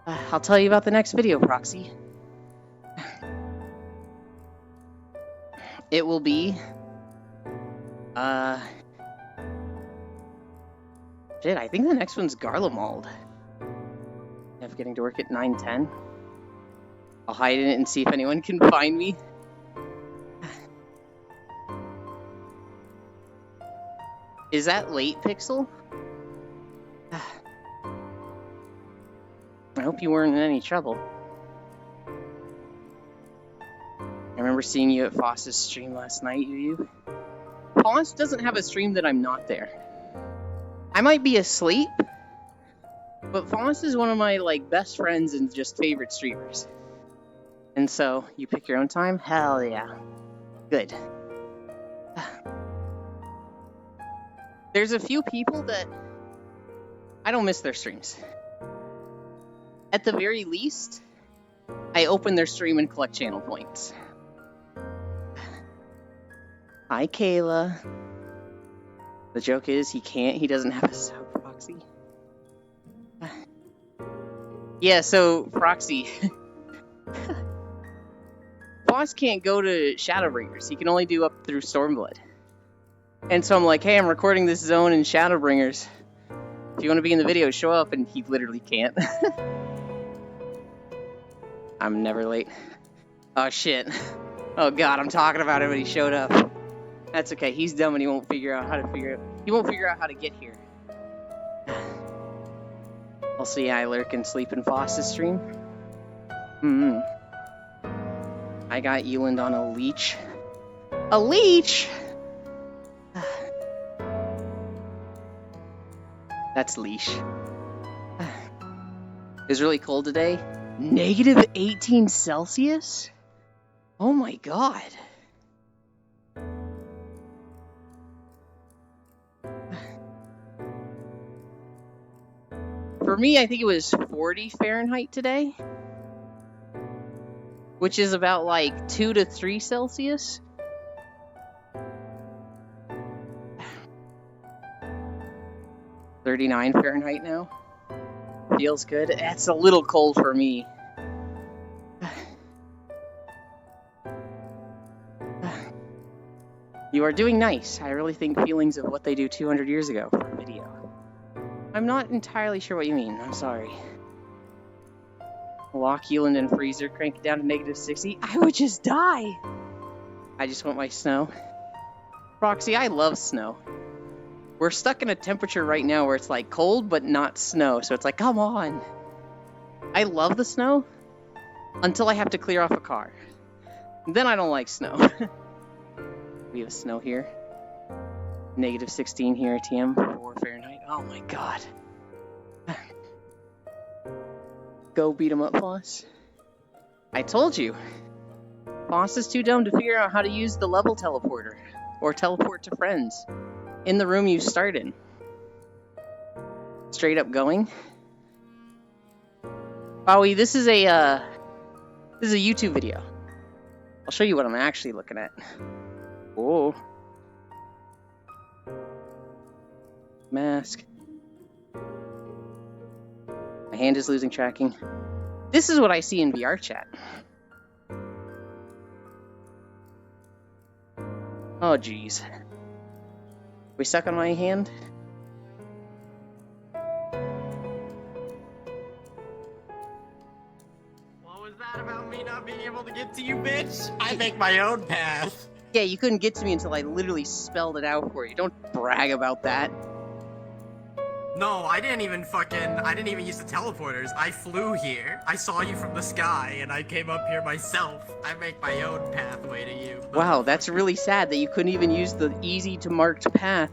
I'll tell you about the next video, Proxy. It will be... Shit, I think the next one's Garlemald. I'm getting to work at 9:10. I'll hide in it and see if anyone can find me. Is that late, Pixel? I hope you weren't in any trouble. I remember seeing you at Foss's stream last night, you. Foss doesn't have a stream that I'm not there. I might be asleep, but Foss is one of my best friends and just favorite streamers. And so, you pick your own time? Hell yeah. Good. There's a few people that I don't miss their streams. At the very least, I open their stream and collect channel points. Hi, Kayla. The joke is he doesn't have a sub, Proxy. Yeah, so, Proxy. Foss can't go to Shadowbringers. He can only do up through Stormblood. And so I'm like, hey, I'm recording this zone in Shadowbringers. If you want to be in the video, show up, and he literally can't. I'm never late. Oh, shit. Oh, God, I'm talking about it when he showed up. That's okay. He's dumb and he won't figure out how to get here. Also, yeah, I lurk and sleep in Foss's stream. I got Euland on a leech. A leech? That's leash. It was really cold today. Negative 18 Celsius? Oh my god. For me, I think it was 40 Fahrenheit today. Which is about 2 to 3 Celsius. $39 Fahrenheit now. Feels good. It's a little cold for me. You are doing nice. I really think feelings of what they do 200 years ago for a video. I'm not entirely sure what you mean. I'm sorry. Lock Hewland and Freezer, crank it down to -60. I would just die. I just want my snow. Roxy, I love snow. We're stuck in a temperature right now where it's like cold but not snow, so it's like, come on. I love the snow until I have to clear off a car. Then I don't like snow. We have snow here. -16 here at TM, 4 Fahrenheit. Oh my god. Go beat him up, Foss. I told you. Foss is too dumb to figure out how to use the level teleporter. Or teleport to friends. In the room you start in. Straight up going. Bowie, this is a YouTube video. I'll show you what I'm actually looking at. Whoa. Mask. My hand is losing tracking. This is what I see in VR chat. Oh, jeez. We stuck on my hand? What was that about me not being able to get to you, bitch? I make my own path. Yeah, you couldn't get to me until I literally spelled it out for you. Don't brag about that. No, I didn't even use the teleporters. I flew here. I saw you from the sky, and I came up here myself. I make my own pathway to you. Wow, that's really sad that you couldn't even use the easy to marked path.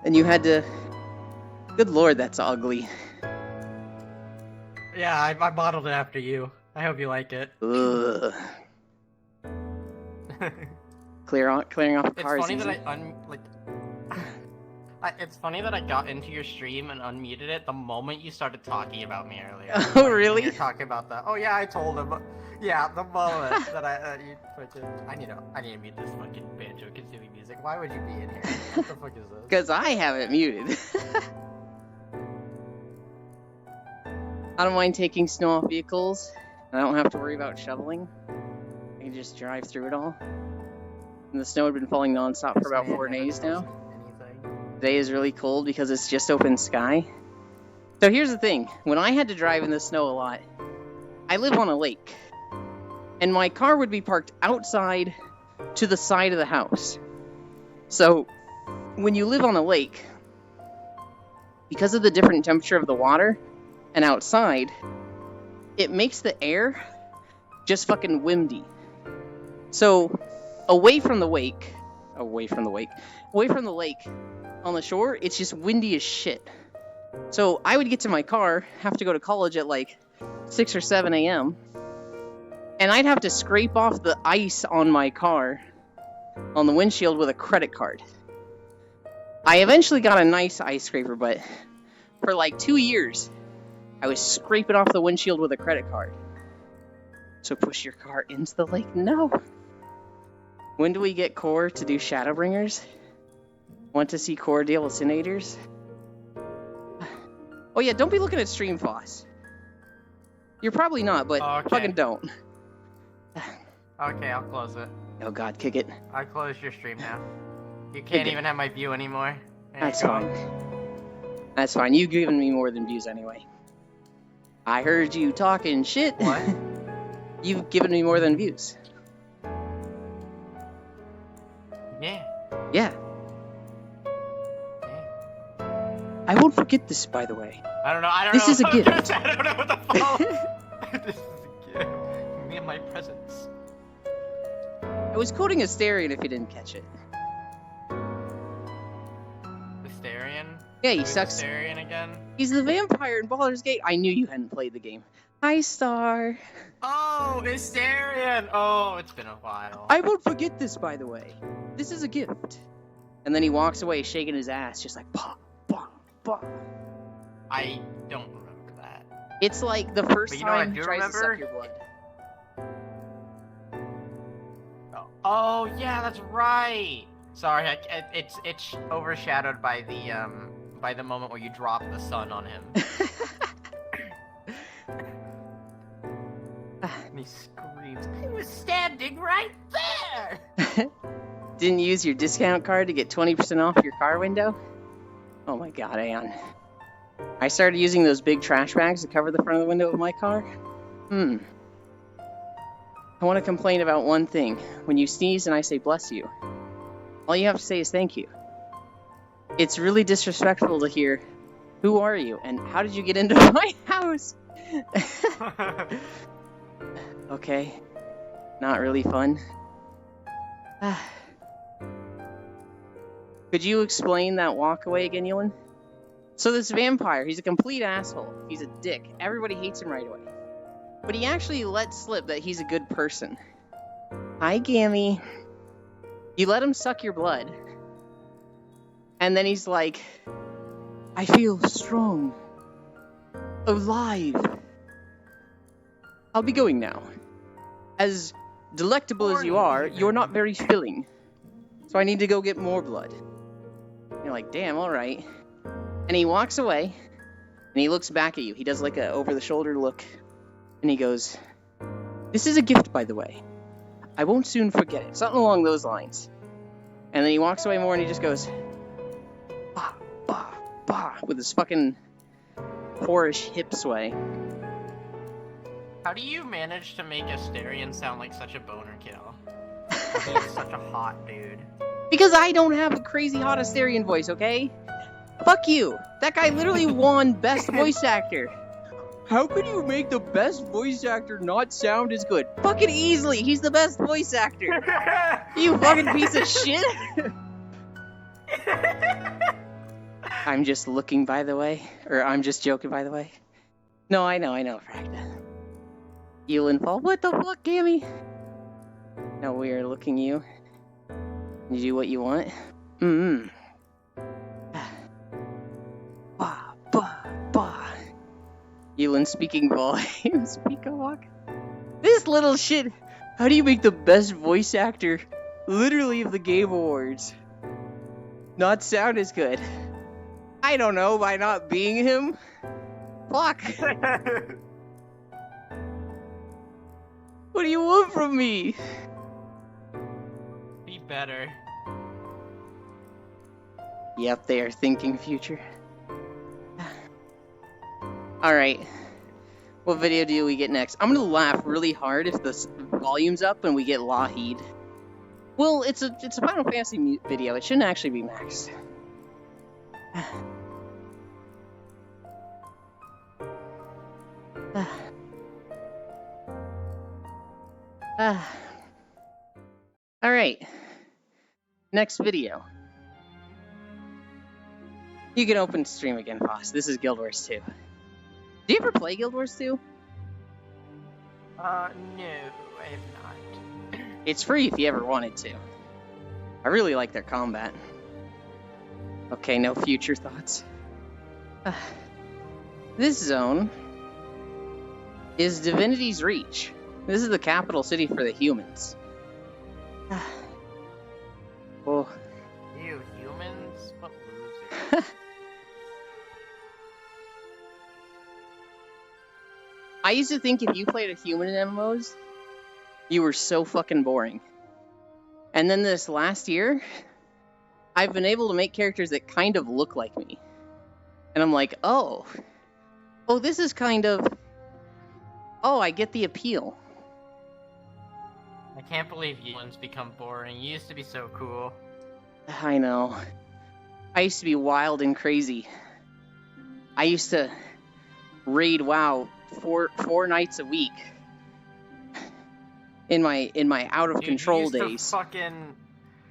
And you had to... Good lord, that's ugly. Yeah, I modeled it after you. I hope you like it. Ugh. Clearing off the car is It's funny easy. that it's funny that I got into your stream and unmuted it the moment you started talking about me earlier. Oh, really? You're talking about that. Oh yeah, I told him. Yeah, the moment that you fucking... I need to mute this fucking banjo-consuming music. Why would you be in here? What the fuck is this? Because I have it muted. I don't mind taking snow off vehicles. I don't have to worry about shoveling. I can just drive through it all. And the snow had been falling non-stop for about 4 days now. Today is really cold because it's just open sky. So here's the thing. When I had to drive in the snow a lot, I live on a lake. And my car would be parked outside to the side of the house. So when you live on a lake, because of the different temperature of the water and outside, it makes the air just fucking windy. So away from the lake, on the shore, it's just windy as shit. So I would get to my car, have to go to college at like 6 or 7 a.m., and I'd have to scrape off the ice on my car, on the windshield, with a credit card. I eventually got a nice ice scraper, but for like 2 years, I was scraping off the windshield with a credit card. So push your car into the lake? No. When do we get Core to do Shadowbringers? Want to see Core deal with Cinators? Oh yeah, don't be looking at Stream Foss. You're probably not, but Okay. fucking don't. Okay, I'll close it. Oh god, kick it. I closed your stream now. You can't even have my view anymore. There That's you go. fine. That's fine. You've given me more than views anyway. I heard you talking shit. What? You've given me more than views. Yeah. Yeah. Yeah. I won't forget this, by the way. I don't know. This is a gift. I don't know what the fuck. This is a gift. Me and my presents. I was quoting Asterion if you didn't catch it. Asterion? Yeah, he Who's sucks. Asterion again? He's the vampire in Baldur's Gate. I knew you hadn't played the game. Hi, Star. Oh, Asterion! Oh, it's been a while. I won't forget this, by the way. This is a gift. And then he walks away shaking his ass, just like, bah, bah, bah. I don't remember that. It's like the first But you know what I time he do tries to remember? suck your blood. Oh, yeah, that's right. Sorry, it's overshadowed by the moment where you drop the sun on him. And he screams, "I was standing right there!" Didn't use your discount card to get 20% off your car window? Oh my god, Aeon. I started using those big trash bags to cover the front of the window of my car. I want to complain about one thing. When you sneeze and I say bless you, all you have to say is thank you. It's really disrespectful to hear, who are you and how did you get into my house? Okay, not really fun. Could you explain that walkaway again, Yulin? So this vampire, he's a complete asshole. He's a dick. Everybody hates him right away. But he actually let slip that he's a good person. Hi, Gammy. You let him suck your blood. And then he's like, I feel strong. Alive. I'll be going now. As delectable as you are, you're not very filling. So I need to go get more blood. You're like, damn, alright. And he walks away, and he looks back at you. He does like a over-the-shoulder look, and he goes, this is a gift, by the way. I won't soon forget it. Something along those lines. And then he walks away more, and he just goes, bah, bah, bah, with his fucking whorish hip sway. How do you manage to make Asterion sound like such a boner kill? He's such a hot dude. Because I don't have a crazy hot Asterion voice, okay? Fuck you! That guy literally won Best Voice Actor. How could you make the best voice actor not sound as good? Fucking easily! He's the best voice actor! You fucking piece of shit! I'm just looking, by the way. Or I'm just joking, by the way. No, I know, Fragda. Yulin Fall. What the fuck, Gammy? No, we are looking you. You do what you want? Bah, bah, bah. Yulin speaking volume. Speak a walk. This little shit. How do you make the best voice actor, literally, of the Game Awards not sound as good? I don't know, by not being him? Fuck. What do you want from me? Be better. Yep, they are thinking future. Alright. What video do we get next? I'm gonna laugh really hard if the volume's up and we get Lougheed. Well, it's a Final Fantasy video. It shouldn't actually be maxed. Alright. Next video. You can open stream again, Foss. This is Guild Wars 2. Do you ever play Guild Wars 2? No, I have not. It's free if you ever wanted to. I really like their combat. Okay, no future thoughts. This zone is Divinity's Reach. This is the capital city for the humans. Oh. You humans? What losers? I used to think if you played a human in MMOs, you were so fucking boring. And then this last year, I've been able to make characters that kind of look like me. And I'm like, oh, this is kind of... Oh, I get the appeal. I can't believe humans become boring. You used to be so cool. I know. I used to be wild and crazy. I used to raid WoW four nights a week. In my out of control days.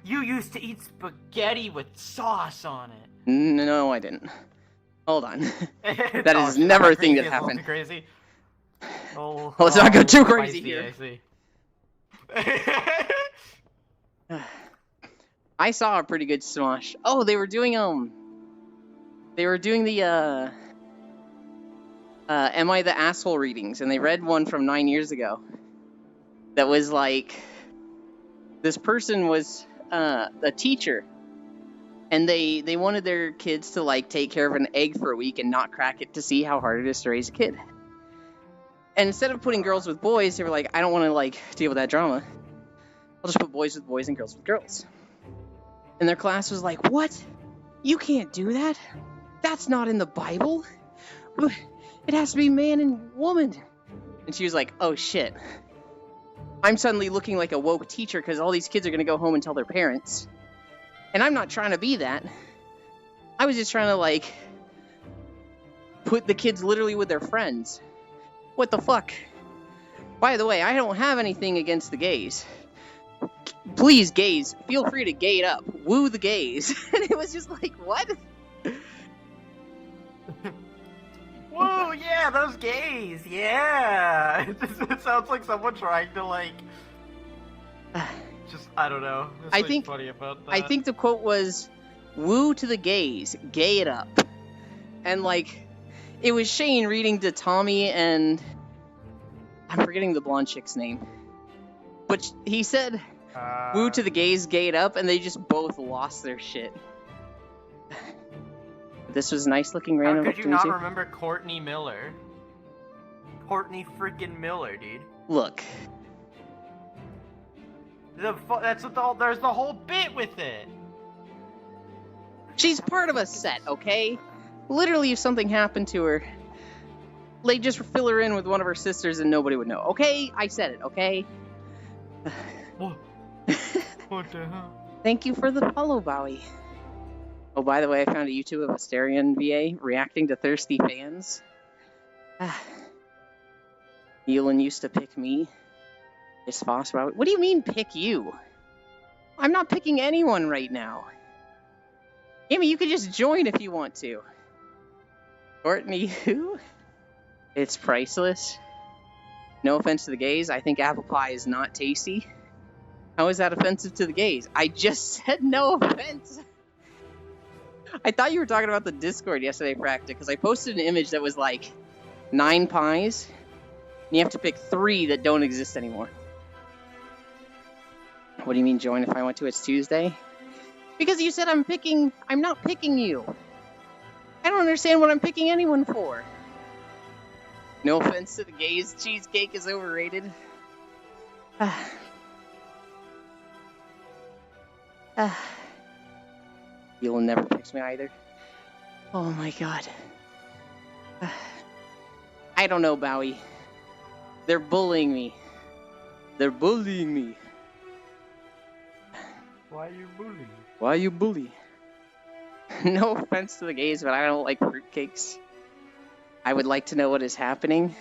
You used to eat spaghetti with sauce on it. No, I didn't. Hold on. That is never a thing that happened. Crazy. Oh, let's not go too crazy here. I saw a pretty good smosh. Oh, they were doing the Am I the Asshole readings, and they read one from 9 years ago. That was like, this person was a teacher, and they wanted their kids to like take care of an egg for a week and not crack it to see how hard it is to raise a kid. And instead of putting girls with boys, they were like, I don't want to like deal with that drama. I'll just put boys with boys and girls with girls. And their class was like, what? You can't do that. That's not in the Bible. It has to be man and woman. And she was like, oh shit. I'm suddenly looking like a woke teacher because all these kids are going to go home and tell their parents. And I'm not trying to be that. I was just trying to, like, put the kids literally with their friends. What the fuck? By the way, I don't have anything against the gays. Please, gays, feel free to gay it up. Woo the gays. And it was just like, what? Whoa, yeah, those gays, yeah. It sounds like someone trying to, like, just, I don't know. I think funny about that. I think the quote was, woo to the gays, gay it up. And, like, it was Shane reading to Tommy and... I'm forgetting the blonde chick's name. But he said, woo to the gays, gay it up, and they just both lost their shit. This was nice looking random. How could you not remember Courtney Miller? Courtney freaking Miller, dude. Look. That's what there's the whole bit with it. She's part of a set, okay? Literally, if something happened to her, they'd just fill her in with one of her sisters and nobody would know. Okay? I said it, okay? What? What the hell? Thank you for the follow, Bowie. Oh, by the way, I found a YouTube of Asterion VA reacting to thirsty fans. Elin used to pick me. It's possible. What do you mean, pick you? I'm not picking anyone right now. Amy, you could just join if you want to. Courtney, who? It's priceless. No offense to the gays, I think apple pie is not tasty. How is that offensive to the gays? I just said no offense. I thought you were talking about the Discord yesterday, Practic, because I posted an image that was like 9 pies, and you have to pick 3 that don't exist anymore. What do you mean join if I want to? It's Tuesday? Because you said I'm not picking you. I don't understand what I'm picking anyone for. No offense to the gays, cheesecake is overrated. You'll never pick me either. Oh my god. I don't know, Bowie. They're bullying me. They're bullying me. Why are you bullying? Why you bully? No offense to the gays, but I don't like fruitcakes. I would like to know what is happening.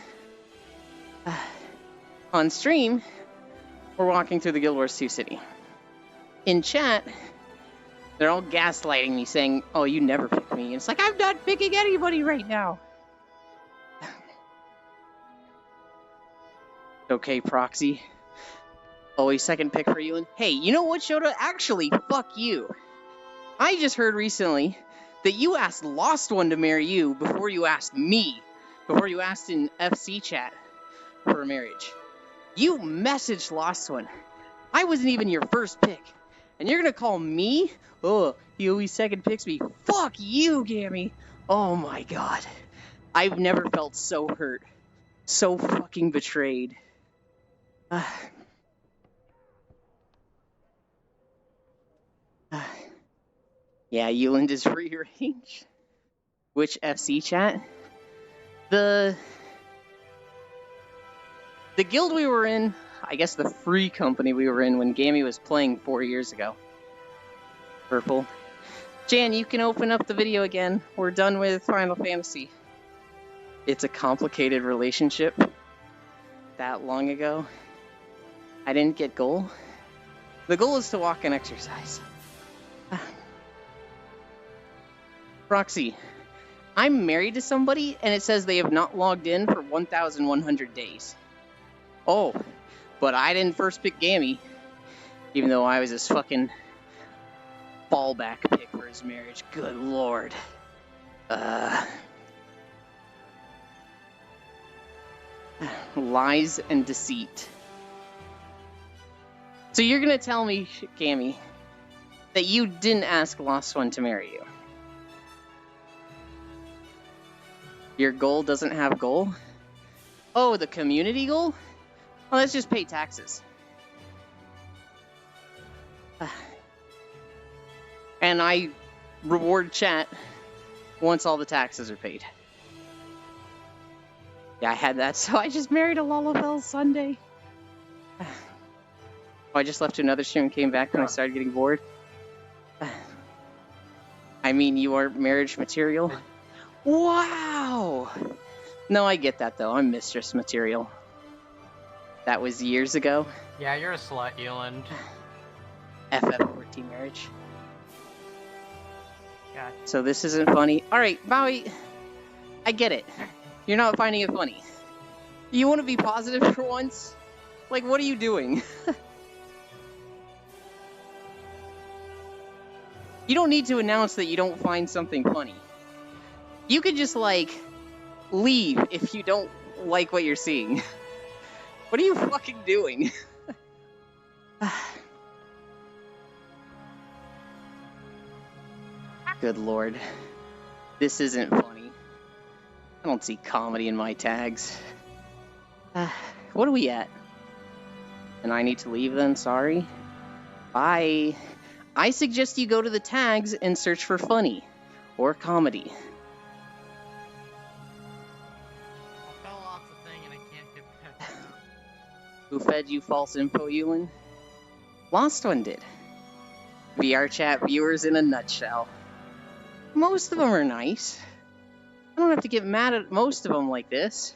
On stream, we're walking through the Guild Wars 2 city. In chat, they're all gaslighting me, saying, oh, you never pick me. And it's like, I'm not picking anybody right now. Okay, Proxy. Always second pick for you. And hey, you know what, Shota? Actually, fuck you. I just heard recently that you asked Lost One to marry you before you asked me. Before you asked in FC chat for a marriage. You messaged Lost One. I wasn't even your first pick. And you're gonna call me? Oh, he always second picks me. Fuck you, Gammy. Oh my god. I've never felt so hurt. So fucking betrayed. Yeah, Euland is free range. Which FC chat? The guild we were in, I guess the free company we were in when Gammy was playing 4 years ago. Purple. Jan, you can open up the video again. We're done with Final Fantasy. It's a complicated relationship. That long ago. I didn't get goal. The goal is to walk and exercise. Roxy, I'm married to somebody and it says they have not logged in for 1,100 days. Oh, but I didn't first pick Gammy, even though I was his fucking fallback pick for his marriage. Good lord. Lies and deceit. So you're gonna tell me, Gammy, that you didn't ask Lost One to marry you? Your goal doesn't have goal? Oh, the community goal? Well, let's just pay taxes. And I reward chat once all the taxes are paid. Yeah, I had that, so I just married a Lullabelle Sunday. Oh, I just left to another stream and came back when I started getting bored. I mean, you are marriage material? Wow! No, I get that, though. I'm mistress material. That was years ago. Yeah, you're a slut, Eland. FF14 marriage. God. So this isn't funny. Alright, Bowie, I get it. You're not finding it funny. You want to be positive for once? Like, what are you doing? You don't need to announce that you don't find something funny. You could just, like, leave if you don't like what you're seeing. What are you fucking doing? Good lord. This isn't funny. I don't see comedy in my tags. What are we at? And I need to leave then, sorry. Bye. I suggest you go to the tags and search for funny or comedy. I fell off the thing and I can't get back up. Who fed you false info, Ewan? Lost One did. VR chat viewers in a nutshell. Most of them are nice. I don't have to get mad at most of them like this.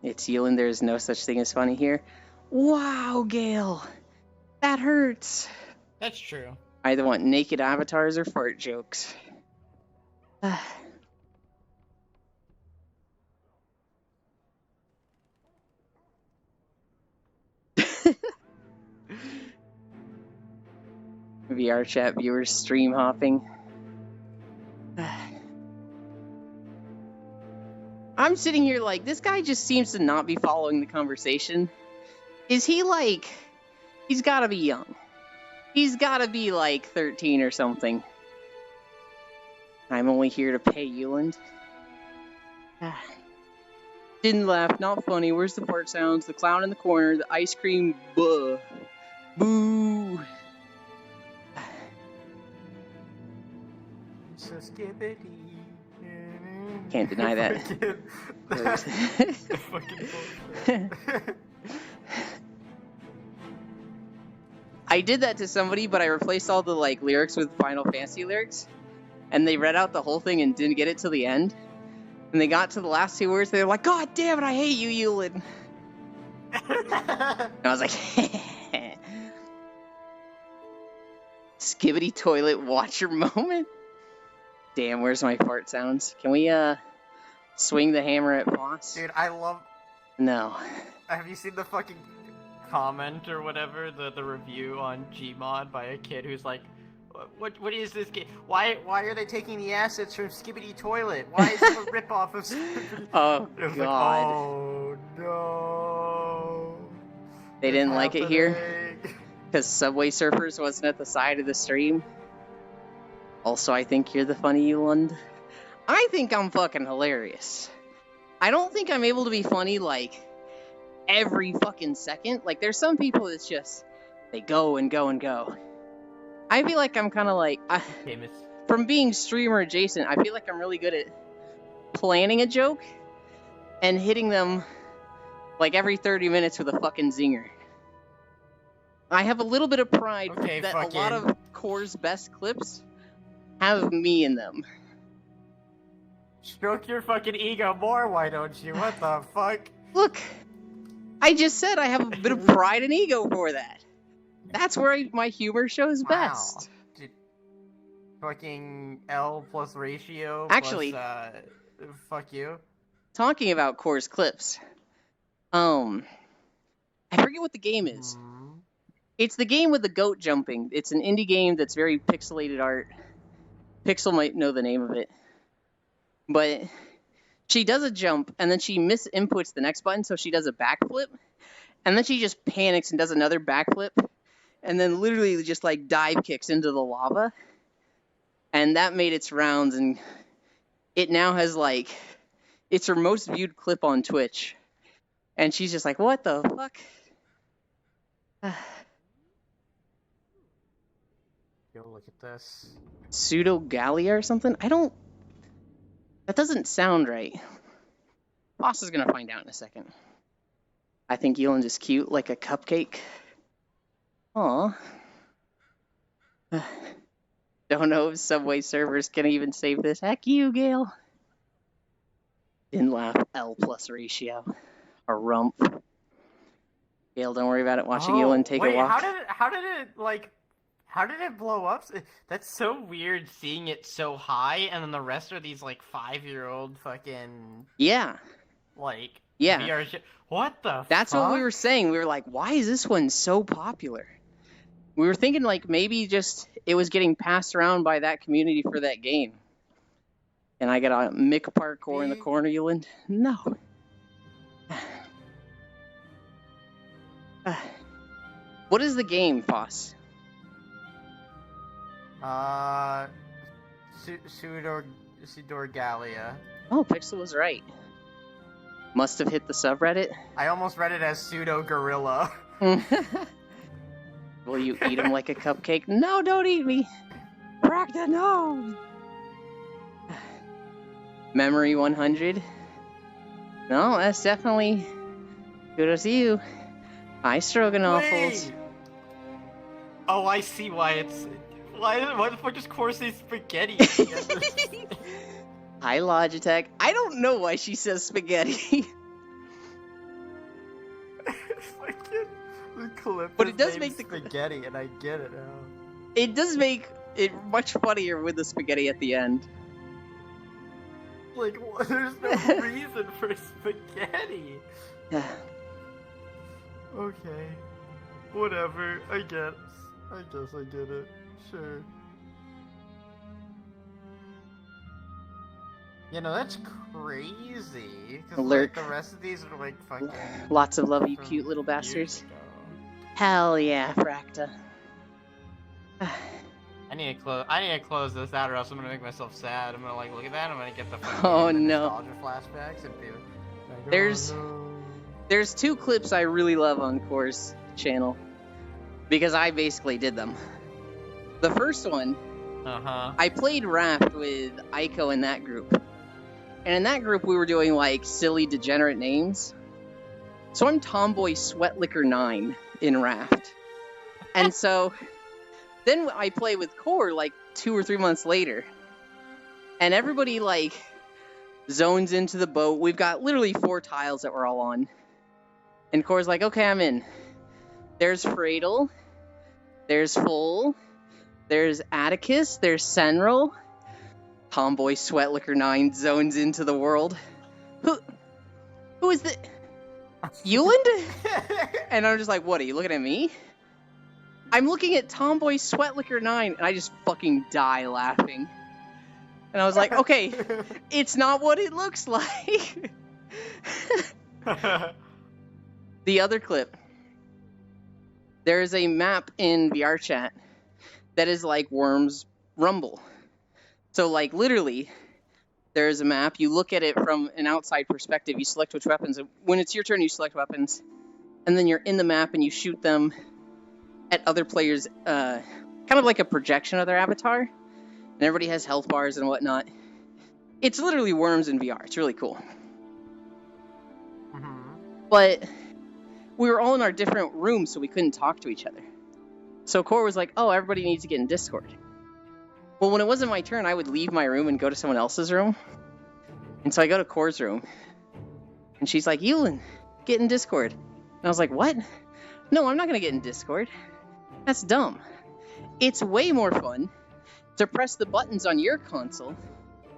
It's Ewan, there's no such thing as funny here. Wow, Gale. That hurts. That's true. I either want naked avatars or fart jokes. VR chat viewers stream hopping. I'm sitting here like, this guy just seems to not be following the conversation. Is he like... He's gotta be young. He's gotta be like 13 or something. I'm only here to pay Euland. Didn't laugh, not funny. Where's the fart sounds? The clown in the corner, the ice cream, buh. Boo. So skippity. Can't deny that. Fucking bullshit. I did that to somebody, but I replaced all the like lyrics with Final Fantasy lyrics, and they read out the whole thing and didn't get it till the end. And they got to the last two words, they were like, "God damn it, I hate you, Ewan." And I was like, "Skibbity toilet watcher moment." Damn, where's my fart sounds? Can we swing the hammer at Foss? Dude, I love... No. Have you seen the fucking comment or whatever, the review on Gmod by a kid who's like, what is this game? Why are they taking the assets from Skibbity Toilet? Why is it a ripoff of Skibbity? Oh It was god. Like, oh no. They didn't like it here Happening. because Subway Surfers wasn't at the side of the stream. Also, I think you're the funny Euland. I think I'm fucking hilarious. I don't think I'm able to be funny like every fucking second. Like there's some people that's just they go and go and go. I feel like I'm kind of like Famous. from being streamer adjacent, I feel like I'm really good at planning a joke and hitting them like every 30 minutes with a fucking zinger. I have a little bit of pride Okay, that a lot fucking- of Core's best clips have me in them. Stroke your fucking ego more, why don't you? What the fuck? Look, I just said I have a bit of pride and ego for that. That's where my humor shows best. Wow. Dude, fucking L plus ratio. Actually- plus, fuck you. Talking about Core's clips, I forget what the game is. Mm. It's the game with the goat jumping. It's an indie game that's very pixelated art. Pixel might know the name of it. But she does a jump, and then she misinputs the next button, so she does a backflip. And then she just panics and does another backflip. And then literally just, like, dive kicks into the lava. And that made its rounds, and it now has, like... It's her most viewed clip on Twitch. And she's just like, what the fuck? Yo, look at this. Pseudo Gallia or something? That doesn't sound right. Boss is gonna find out in a second. I think Euland is cute like a cupcake. Aw. Don't know if Subway servers can even save this. Heck you, Gale. Didn't laugh. L plus ratio. A rump. Gale, don't worry about it. Watching Euland take wait, a walk. how did it blow up? That's so weird seeing it so high, and then the rest are these like 5-year-old fucking Yeah. like Yeah. VR shit. What the? That's fuck? what we were saying. We were like, why is this one so popular? We were thinking like maybe just it was getting passed around by that community for that game. And I got a Mick parkour in the corner, Euland. No. What is the game, Foss? Pseudorgalia. Oh, Pixel was right. Must have hit the subreddit. I almost read it as pseudo gorilla. Will you eat him like a cupcake? No, don't eat me. Bragda, no. Memory 100. No, that's definitely kudos to you. Hi, Stroganoffles. Wait. Oh, I see why it's. Why the fuck does Core say spaghetti? Hi, Logitech. I don't know why she says spaghetti. The clip But is it does named make the spaghetti, and I get it now. It does make it much funnier with the spaghetti at the end. Like, there's no reason for spaghetti. Okay. Whatever. I guess I get it. Sure. You know, that's crazy. Cause Lurk. like, the rest of these are like fucking. Lots of love, you from cute little years bastards. ago. Hell yeah, Fracta. I need to close this out, or else I'm gonna make myself sad. I'm gonna like look at that. I'm gonna get the fucking Oh, the no. nostalgia flashbacks and be like, There's- oh, no. There's two clips I really love on Core's channel because I basically did them. The first one, Uh-huh. I played Raft with Aiko in that group. And in that group, we were doing like silly degenerate names. So I'm Tomboy Sweatlicker 9 in Raft. And so then I play with Core like 2 or 3 months later. And everybody like zones into the boat. We've got literally 4 tiles that we're all on. And Core's like, okay, I'm in. There's Fradel. There's Full. There's Atticus. There's Senro. Tomboy Sweatlicker 9 zones into the world. Who is the... Euland? And I'm just like, what, are you looking at me? I'm looking at Tomboy Sweatlicker 9, and I just fucking die laughing. And I was like, okay, it's not what it looks like. The other clip. There is a map in VRChat that is like Worms Rumble. So like literally, there is a map. You look at it from an outside perspective. You select which weapons. When it's your turn, you select weapons. And then you're in the map and you shoot them at other players, kind of like a projection of their avatar. And everybody has health bars and whatnot. It's literally Worms in VR. It's really cool. But we were all in our different rooms, so we couldn't talk to each other. So Core was like, oh, everybody needs to get in Discord. Well, when it wasn't my turn, I would leave my room and go to someone else's room. And so I go to Core's room. And she's like, Euland, get in Discord. And I was like, what? No, I'm not going to get in Discord. That's dumb. It's way more fun to press the buttons on your console.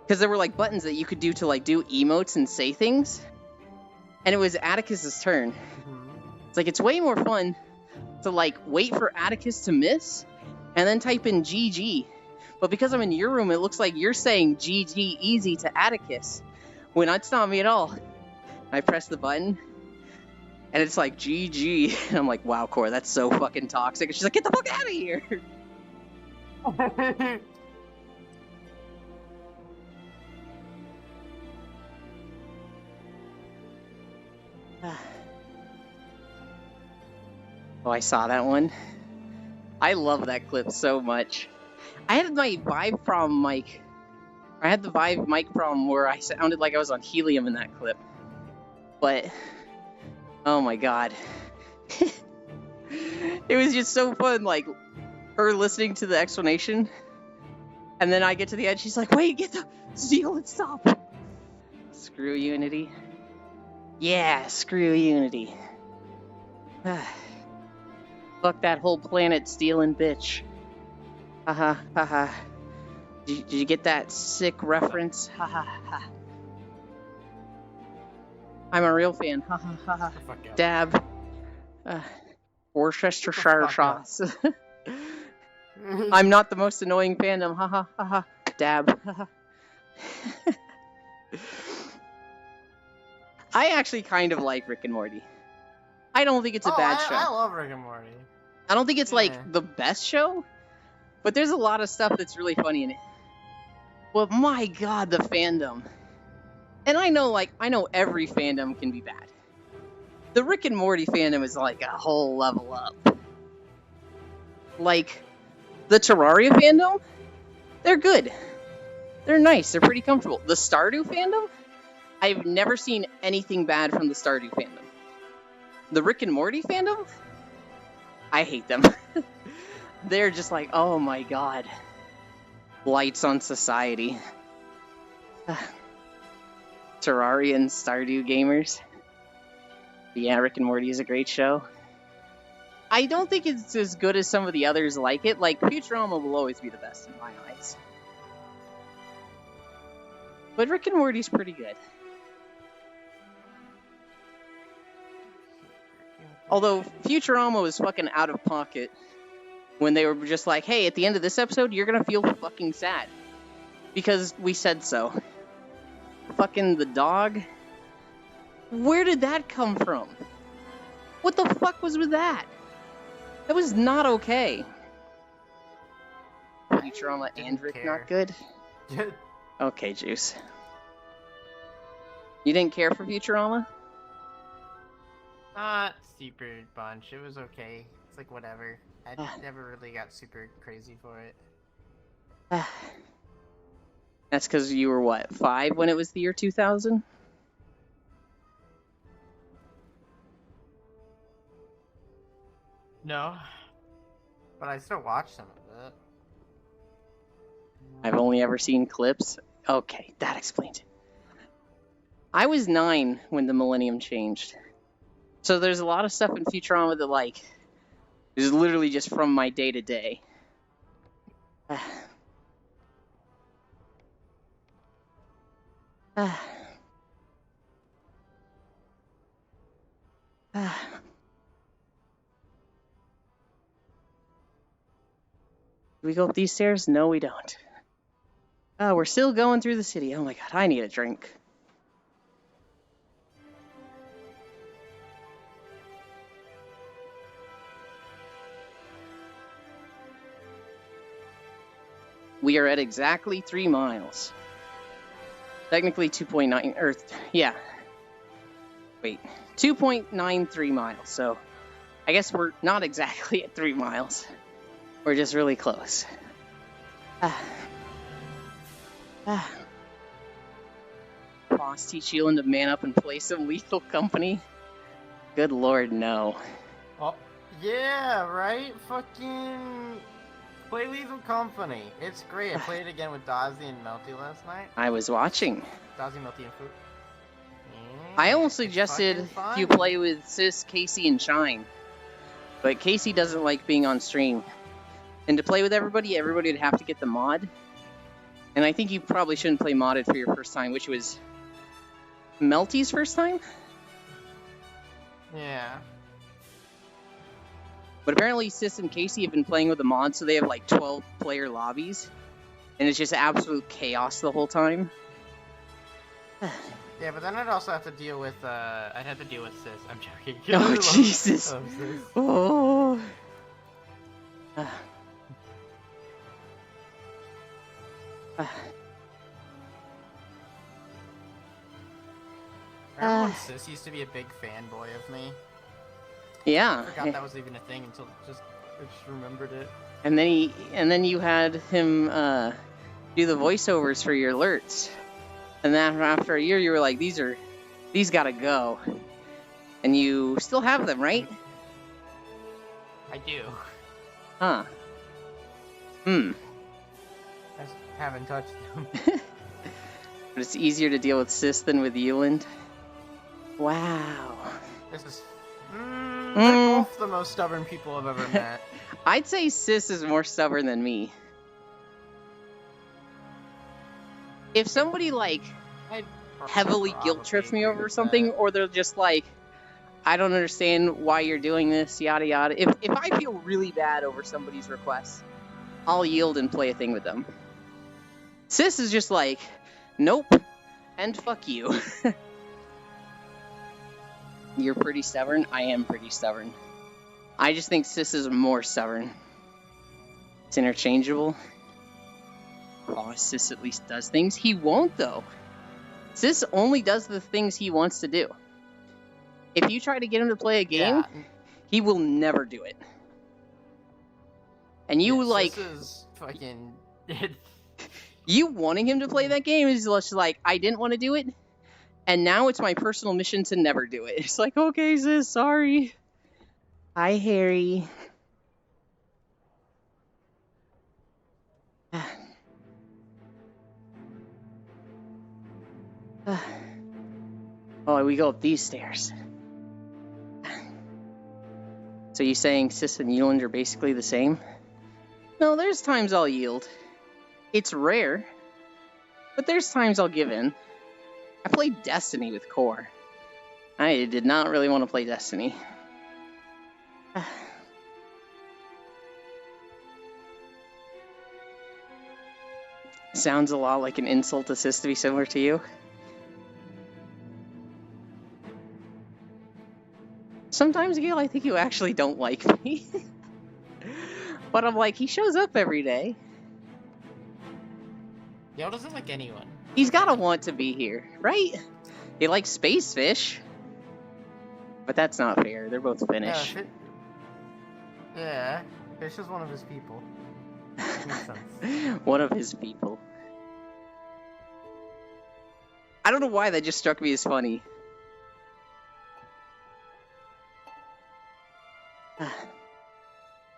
Because there were like buttons that you could do to like do emotes and say things. And it was Atticus's turn. It's like, it's way more fun to like wait for Atticus to miss and then type in GG. But because I'm in your room, it looks like you're saying GG easy to Atticus when it's not me at all. I press the button and it's like GG. And I'm like, wow, Core, that's so fucking toxic. And she's like, get the fuck out of here. Oh, I saw that one. I love that clip so much. I had my Vibe from mic I had the Vive mic problem where I sounded like I was on helium in that clip. But, oh my god. It was just so fun, like, her listening to the explanation. And then I get to the end, she's like, wait, get the seal and stop. Screw Unity. Yeah, screw Unity. Fuck that whole planet stealing bitch. Haha, haha. Did you get that sick reference? Haha, ha. I'm a real fan. Haha, haha. Fuck yeah. Dab. Worcestershire sauce. I'm not the most annoying fandom. Haha, haha. Dab. I actually kind of like Rick and Morty. I don't think it's a bad show. I love Rick and Morty. I don't think it's Yeah. like the best show, but there's a lot of stuff that's really funny in it. Well, my god, the fandom. And I know every fandom can be bad. The Rick and Morty fandom is like a whole level up. Like, the Terraria fandom, they're good. They're nice, they're pretty comfortable. The Stardew fandom, I've never seen anything bad from the Stardew fandom. The Rick and Morty fandom, I hate them. They're just like, oh my god. Lights on society. Terraria and Stardew gamers. Yeah, Rick and Morty is a great show. I don't think it's as good as some of the others like it. Like, Futurama will always be the best in my eyes. But Rick and Morty's pretty good. Although, Futurama was fucking out of pocket when they were just like, hey, at the end of this episode, you're gonna feel fucking sad. Because we said so. Fucking the dog. Where did that come from? What the fuck was with that? That was not okay. Futurama and Rick care. not good? Okay, Juice. You didn't care for Futurama? Not super bunch. It was okay. It's like whatever. I never really got super crazy for it. That's because you were, what, 5 when it was the year 2000? No. But I still watch some of it. I've only ever seen clips. Okay, that explains it. I was 9 when the millennium changed. So there's a lot of stuff in Futurama that, like, is literally just from my day-to-day. Do we go up these stairs? No, we don't. Oh, we're still going through the city. Oh my god, I need a drink. We are at exactly 3 miles. Technically 2.9, or, yeah. Wait, 2.93 miles, so I guess we're not exactly at 3 miles. We're just really close. Boss teach Elon to man up and play some Lethal Company? Good lord, no. Oh, yeah, right? Fucking play Lethal Company. It's great. I played it again with Dazzy and Melty last night. I was watching. Dazzy, Melty, and Fruit. I almost It's suggested fucking fun. you play with Sis, Casey, and Shine. But Casey doesn't like being on stream. And to play with everybody would have to get the mod. And I think you probably shouldn't play modded for your first time, which was Melty's first time? Yeah. But apparently Sis and Casey have been playing with the mod, so they have like 12-player lobbies. And it's just absolute chaos the whole time. Yeah, but then I'd also have to deal with, I'd have to deal with Sis. I'm joking. Oh, Jesus. Love Sis. Oh. Remember when Sis used to be a big fanboy of me? Yeah. I forgot that was even a thing until I just remembered it. And then you had him do the voiceovers for your alerts. And then after a year, you were like, these gotta go. And you still have them, right? I do. Huh. I just haven't touched them. But it's easier to deal with Sis than with Euland. Wow. This is... they're both the most stubborn people I've ever met. I'd say Sis is more stubborn than me. If somebody, like, I'd heavily guilt trips me probably over agree with something, that. or they're just like, I don't understand why you're doing this, yada yada. If I feel really bad over somebody's request, I'll yield and play a thing with them. Sis is just like, nope, and fuck you. You're pretty stubborn. I am pretty stubborn. I just think Sis is more stubborn. It's interchangeable. Oh, Sis at least does things. He won't, though. Sis only does the things he wants to do. If you try to get him to play a game, Yeah. he will never do it. And you, Yes, like, This is fucking... you wanting him to play that game is just like, I didn't want to do it, and now it's my personal mission to never do it. It's like, okay, Sis, sorry. Hi, Harry. Oh, we go up these stairs. So you saying Sis and Euland are basically the same? No, there's times I'll yield. It's rare, but there's times I'll give in. I played Destiny with Core. I did not really want to play Destiny. Sounds a lot like an insult to Sis to be similar to you. Sometimes, Gail, I think you actually don't like me. But I'm like, he shows up every day. Yo doesn't like anyone. He's gotta want to be here, right? He likes space fish. But that's not fair. They're both Finnish. Yeah, Fish is one of his people. Makes sense. One of his people. I don't know why that just struck me as funny.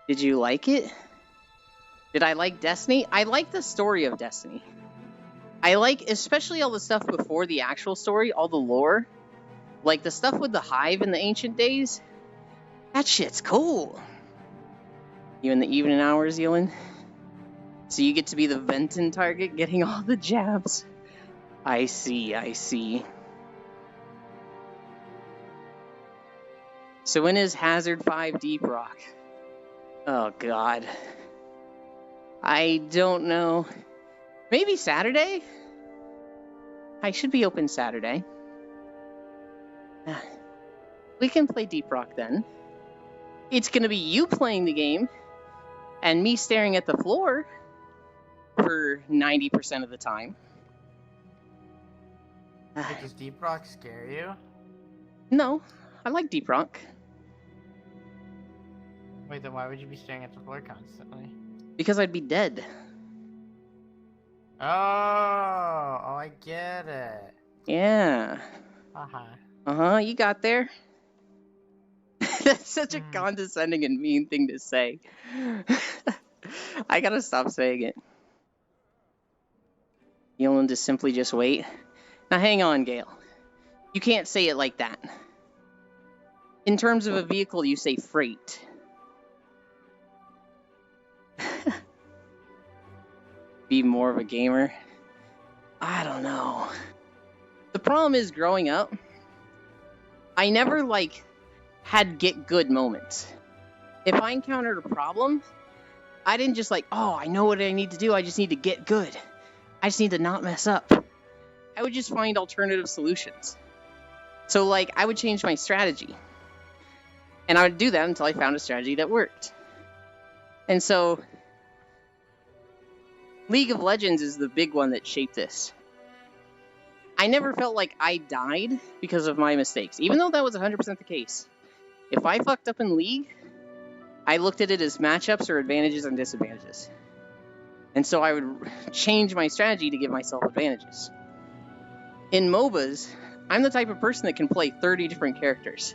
Did you like it? Did I like Destiny? I like the story of Destiny. I like especially all the stuff before the actual story, all the lore. Like the stuff with the Hive in the ancient days. That shit's cool. You in the evening hours, Yelin? So you get to be the Venton target getting all the jabs. I see, I see. So when is Hazard 5 Deep Rock? Oh god. I don't know. Maybe Saturday? I should be open Saturday. We can play Deep Rock then. It's gonna be you playing the game, and me staring at the floor for 90% of the time. Wait, does Deep Rock scare you? No, I like Deep Rock. Wait, then why would you be staring at the floor constantly? Because I'd be dead. Oh, I get it. Yeah. Uh-huh. You got there. That's such a condescending and mean thing to say. I gotta stop saying it. You'll just simply just wait. Now hang on, Gale. You can't say it like that. In terms of a vehicle, you say freight. Be more of a gamer? I don't know. The problem is, growing up, I never, had get good moments. If I encountered a problem, I didn't just oh, I know what I need to do, I just need to get good. I just need to not mess up. I would just find alternative solutions. So, I would change my strategy. And I would do that until I found a strategy that worked. And so, League of Legends is the big one that shaped this. I never felt like I died because of my mistakes, even though that was 100% the case. If I fucked up in League, I looked at it as matchups or advantages and disadvantages. And so I would change my strategy to give myself advantages. In MOBAs, I'm the type of person that can play 30 different characters.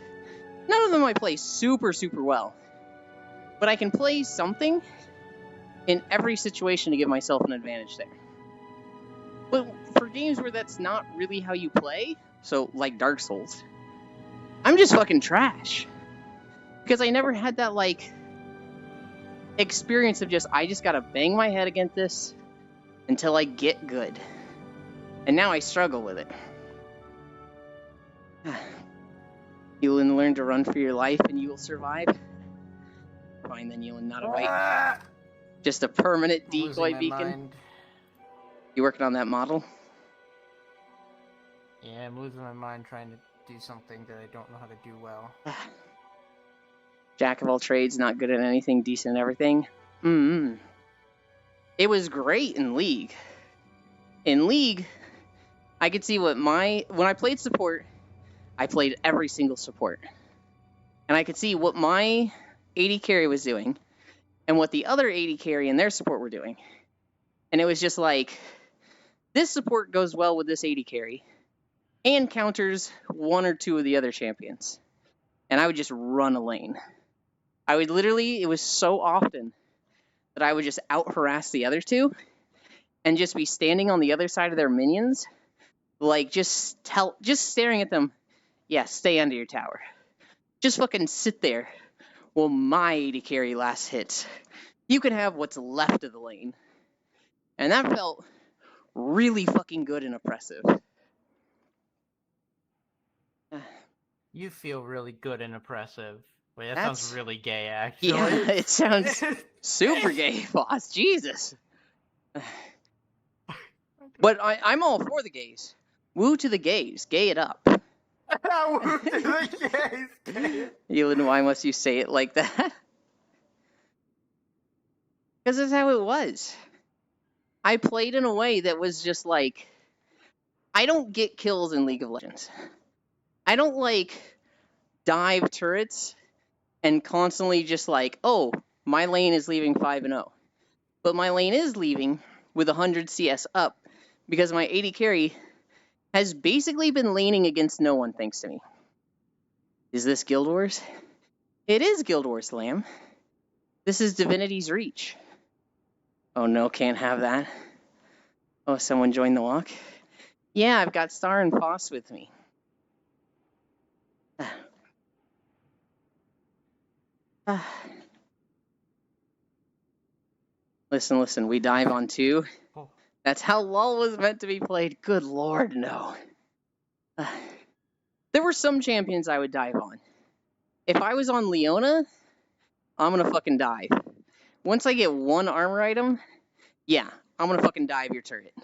None of them I play super, super well. But I can play something in every situation to give myself an advantage there. But for games where that's not really how you play, so like Dark Souls, I'm just fucking trash. Because I never had that, like, experience of just, I just gotta bang my head against this until I get good. And now I struggle with it. You'll learn to run for your life and you will survive. Fine then, Ewan, not a right. Just a permanent decoy beacon. Mind. You working on that model? Yeah, I'm losing my mind trying to do something that I don't know how to do well. Jack of all trades, not good at anything, decent at everything. It was great in League. In League, I could see what when I played support, I played every single support. And I could see what my AD carry was doing and what the other AD carry and their support were doing. And it was just like, this support goes well with this AD carry and counters one or two of the other champions. And I would just run a lane. I would literally, it was so often that I would just out-harass the other two and just be standing on the other side of their minions, like just staring at them. Yeah, stay under your tower. Just fucking sit there while my AD carry last hits. You can have what's left of the lane. And that felt really fucking good and oppressive. You feel really good and oppressive. Wait, that That's- sounds really gay, actually. Yeah, it sounds super gay, boss. Jesus. But I'm all for the gays. Woo to the gays. Gay it up. Woo to the gays. Ewan, why must you say it like that? Because that's how it was. I played in a way that was just like, I don't get kills in League of Legends. I don't like dive turrets and constantly just like, oh, my lane is leaving 5-0. But my lane is leaving with 100 CS up because my AD carry has basically been laning against no one thanks to me. Is this Guild Wars? It is Guild Wars, Lamb. This is Divinity's Reach. Oh no, can't have that. Oh, someone joined the walk? Yeah, I've got Star and Foss with me. Listen, we dive on 2. Oh. That's how LoL was meant to be played. Good lord, no. There were some champions I would dive on. If I was on Leona, I'm gonna fucking dive. Once I get one armor item, yeah, I'm gonna fucking dive your turret.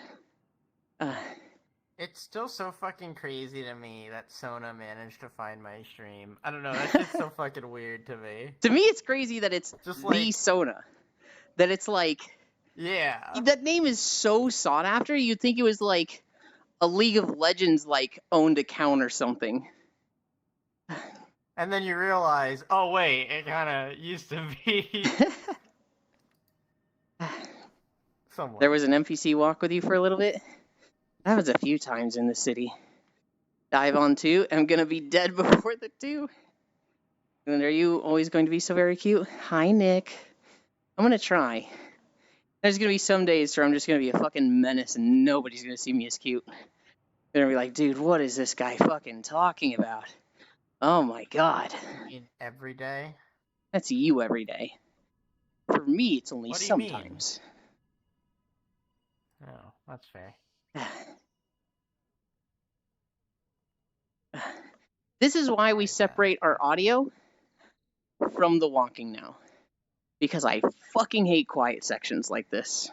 It's still so fucking crazy to me that Sona managed to find my stream. I don't know, that's just so fucking weird to me. To me, it's crazy that it's Just the like- Sona. That it's like, Yeah. that name is so sought after, you'd think it was like a League of Legends, like, owned account or something. And then you realize, oh wait, it kinda used to be someone. There was an NPC walk with you for a little bit? That was a few times in the city. Dive on 2, I'm gonna be dead before the 2. And are you always going to be so very cute? Hi, Nick. I'm gonna try. There's gonna be some days where I'm just gonna be a fucking menace and nobody's gonna see me as cute. They're gonna be like, dude, what is this guy fucking talking about? Oh my god. In every day? That's you every day. For me, it's only What do you mean? sometimes. Oh, that's fair. This is why we separate our audio from the walking now. Because I fucking hate quiet sections like this.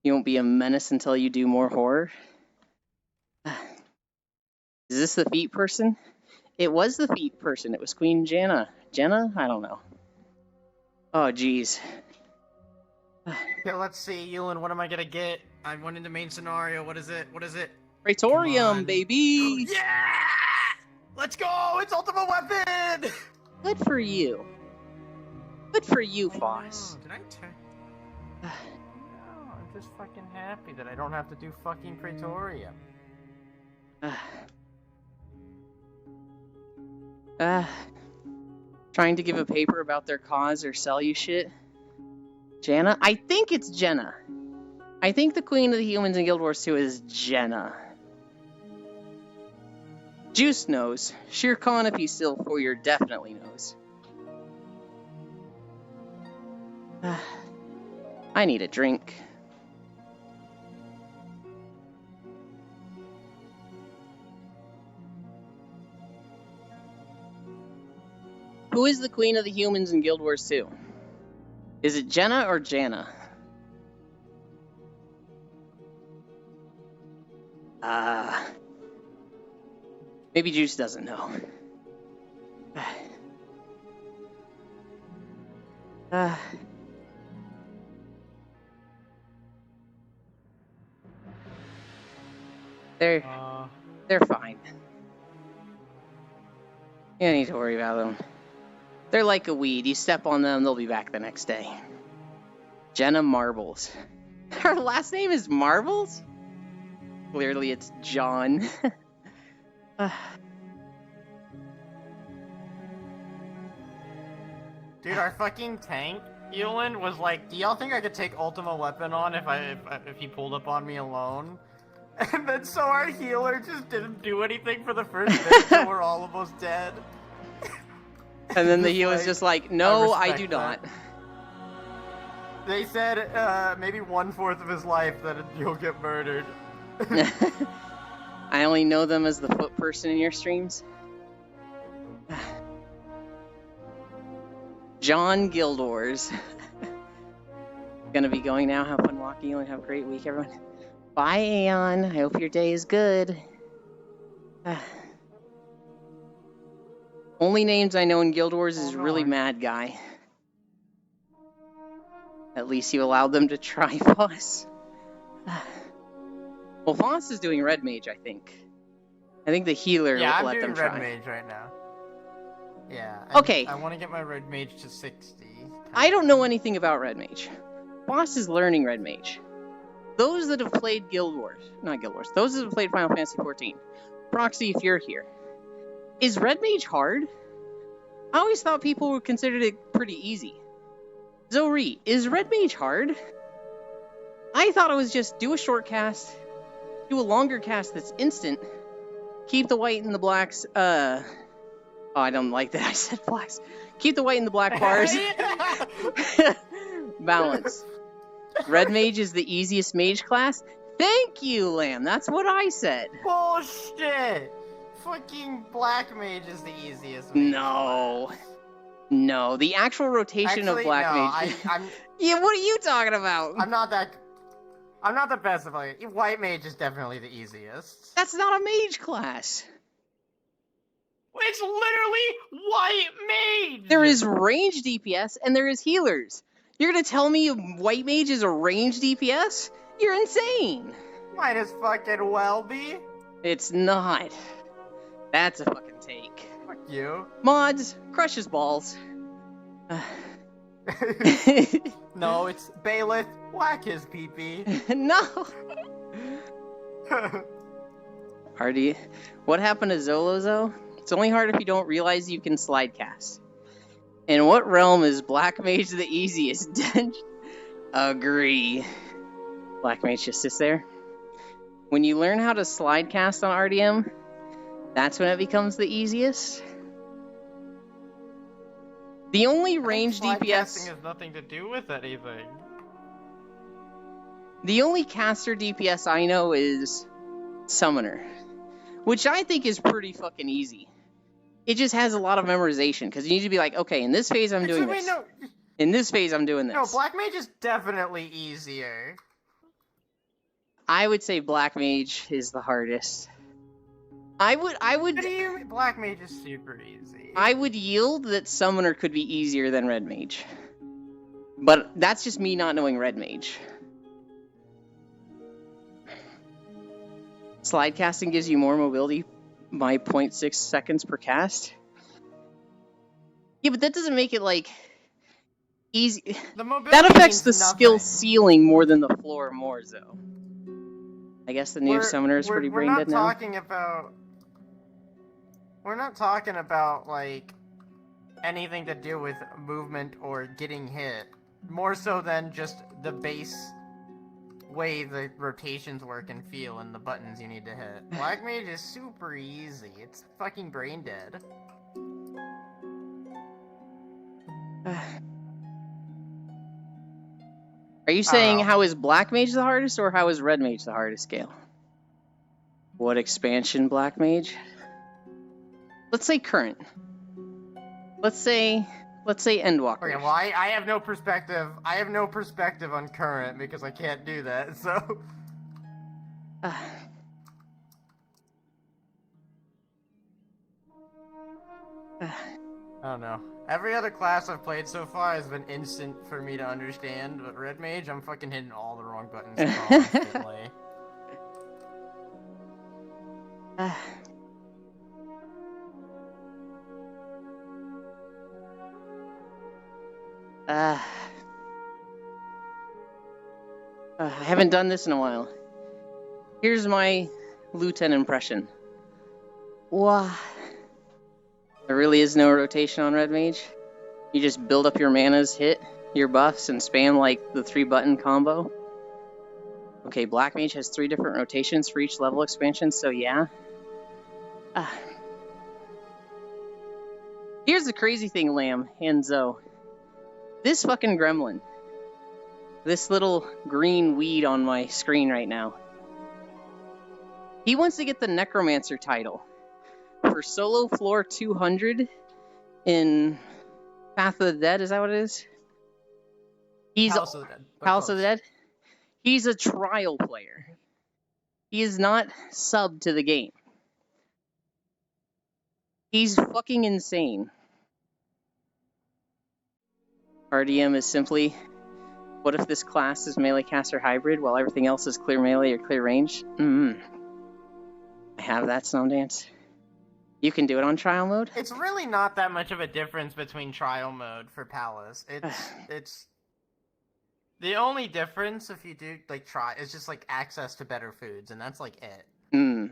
You won't be a menace until you do more horror. Is this the feet person? It was the feet person. It was Queen Janna. Jenna? I don't know. Oh, jeez. Okay, let's see, Ewan, what am I gonna get? I went into main scenario, what is it? What is it? Praetorium, on. baby! Yeah! Let's go! It's Ultimate Weapon! Good for you. Good for you, Foss. Did I turn? just fucking happy that I don't have to do fucking Praetorium. Trying to give a paper about their cause or sell you shit. Janna? I think it's Jenna. I think the Queen of the Humans in Guild Wars 2 is Jenna. Juice knows. Shere Khan, if he's still 4-year, definitely knows. I need a drink. Who is the Queen of the Humans in Guild Wars 2? Is it Jenna or Janna? Maybe Juice doesn't know. They're fine. You don't need to worry about them. They're like a weed. You step on them, they'll be back the next day. Jenna Marbles. Her last name is Marbles? Clearly it's John. Dude, our fucking tank, Ewan, was like, do y'all think I could take Ultima Weapon on if he pulled up on me alone? And then so our healer just didn't do anything for the first bit, so we're all almost dead. And then the healer's just like, no, I do that. not. They said maybe 1/4 of his life that you'll get murdered. I only know them as the foot person in your streams. John Guild Wars. Gonna be going now. Have fun walking and have a great week, everyone. Bye, Aeon. I hope your day is good. Only names I know in Guild Wars is really Mad Guy. At least you allowed them to try Foss. Well, Foss is doing Red Mage, I think. I think the healer let them try. I'm doing Red Mage right now. Yeah. Okay. I want to get my Red Mage to 60. I don't know anything about Red Mage. Foss is learning Red Mage. Those that have played Guild Wars, not Guild Wars, those that have played Final Fantasy XIV, Proxy, if you're here, is Red Mage hard? I always thought people considered it pretty easy. Zori, is Red Mage hard? I thought it was just do a short cast, do a longer cast that's instant, keep the white and the blacks, oh, I don't like that I said blacks. Keep the white and the black bars. Balance. Red Mage is the easiest mage class? Thank you, Lamb. That's what I said. Bullshit! Fucking Black Mage is the easiest mage No. class. No, the actual rotation of Black Mage. Yeah, what are you talking about? I'm not the best at it. White Mage is definitely the easiest. That's not a mage class. It's literally White Mage! There is range DPS and there is healers. You're gonna tell me White Mage is a range DPS? You're insane. Might as fucking well be. It's not. That's a fucking take. Fuck you. Mods, crush his balls. No, it's Bailiff, whack his pee-pee. No. Hardy, what happened to Zolozo? It's only hard if you don't realize you can slide cast. In what realm is Black Mage the easiest? Dench? Agree. Black Mage just sits there. When you learn how to slide cast on RDM, that's when it becomes the easiest. The only range Slide DPS... casting has nothing to do with anything. The only caster DPS I know is Summoner, which I think is pretty fucking easy. It just has a lot of memorization, because you need to be like, okay, in this phase I'm doing this. No, In this phase I'm doing this. no, Black Mage is definitely easier. I would say Black Mage is the hardest. I would What do you mean? Black Mage is super easy. I would yield that Summoner could be easier than Red Mage. But that's just me not knowing Red Mage. Slide casting gives you more mobility by 0.6 seconds per cast. Yeah, but that doesn't make it like Easy. The mobility That affects means the skill nothing. ceiling more than the floor more, though. I guess the new We're- summoner is pretty we're brain not dead now. talking about. We're not talking about like anything to do with movement or getting hit. More so than just the base way the rotations work and feel and the buttons you need to hit. Black Mage is super easy. It's fucking brain dead. Are you saying know. how is Black Mage the hardest, or how is Red Mage the hardest, Gale? What expansion Black Mage? Let's say current. Let's say Endwalker. Okay, well I have no perspective. I have no perspective on current because I can't do that. So I don't know. Every other class I've played so far has been instant for me to understand, but Red Mage, I'm fucking hitting all the wrong buttons constantly. I haven't done this in a while. Here's my Luton impression. Wow. There really is no rotation on Red Mage. You just build up your manas, hit your buffs, and spam like the 3-button combo. Okay, Black Mage has 3 different rotations for each level expansion, so yeah. Here's the crazy thing, Lamb and Zoe. This fucking gremlin. This little green weed on my screen right now. He wants to get the Necromancer title for solo floor 200 in Path of the Dead. Is that what it is? He's House of the Dead. but House of close. the Dead. He's a trial player. He is not subbed to the game. He's fucking insane. RDM is simply, what if this class is melee caster hybrid while everything else is clear melee or clear range? I have that, Snowdance. You can do it on trial mode? It's really not that much of a difference between trial mode for Palace. It's the only difference if you do like try is just like access to better foods, and that's like it.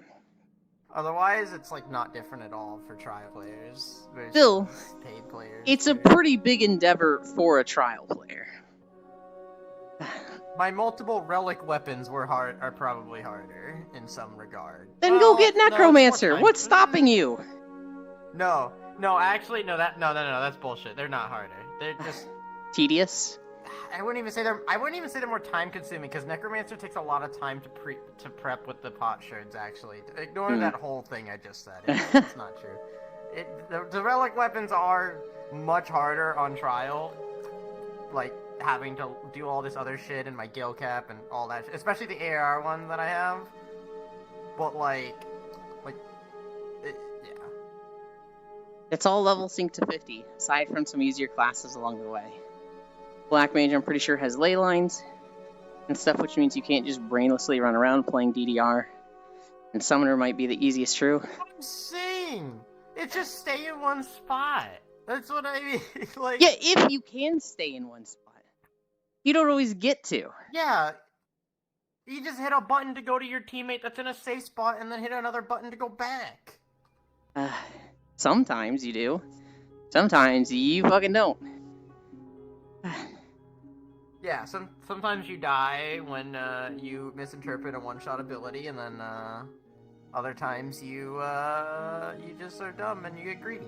Otherwise, it's like not different at all for trial players versus Still, paid players. It's a or- pretty big endeavor for a trial player. My multiple relic weapons are probably harder in some regard. Then Well, go get no, it's more Necromancer. time- What's stopping you? No, actually, no, that's bullshit. They're not harder. They're just. Tedious? I wouldn't even say they're more time consuming because Necromancer takes a lot of time to prep with the potsherds. Actually, ignore that whole thing I just said. It's not true. The relic weapons are much harder on trial, like having to do all this other shit in my Gale Cap and all that, especially the AR one that I have. But yeah. It's all level synced to 50, aside from some easier classes along the way. Black Mage, I'm pretty sure, has ley lines and stuff, which means you can't just brainlessly run around playing DDR. And Summoner might be the easiest true. I'm saying it's just stay in one spot. That's what I mean. Like, Yeah, if you can stay in one spot. You don't always get to. yeah, you just hit a button to go to your teammate that's in a safe spot, and then hit another button to go back. Sometimes you do. Sometimes you fucking don't. Yeah, sometimes you die when you misinterpret a one-shot ability, and then other times you just are dumb and you get greedy.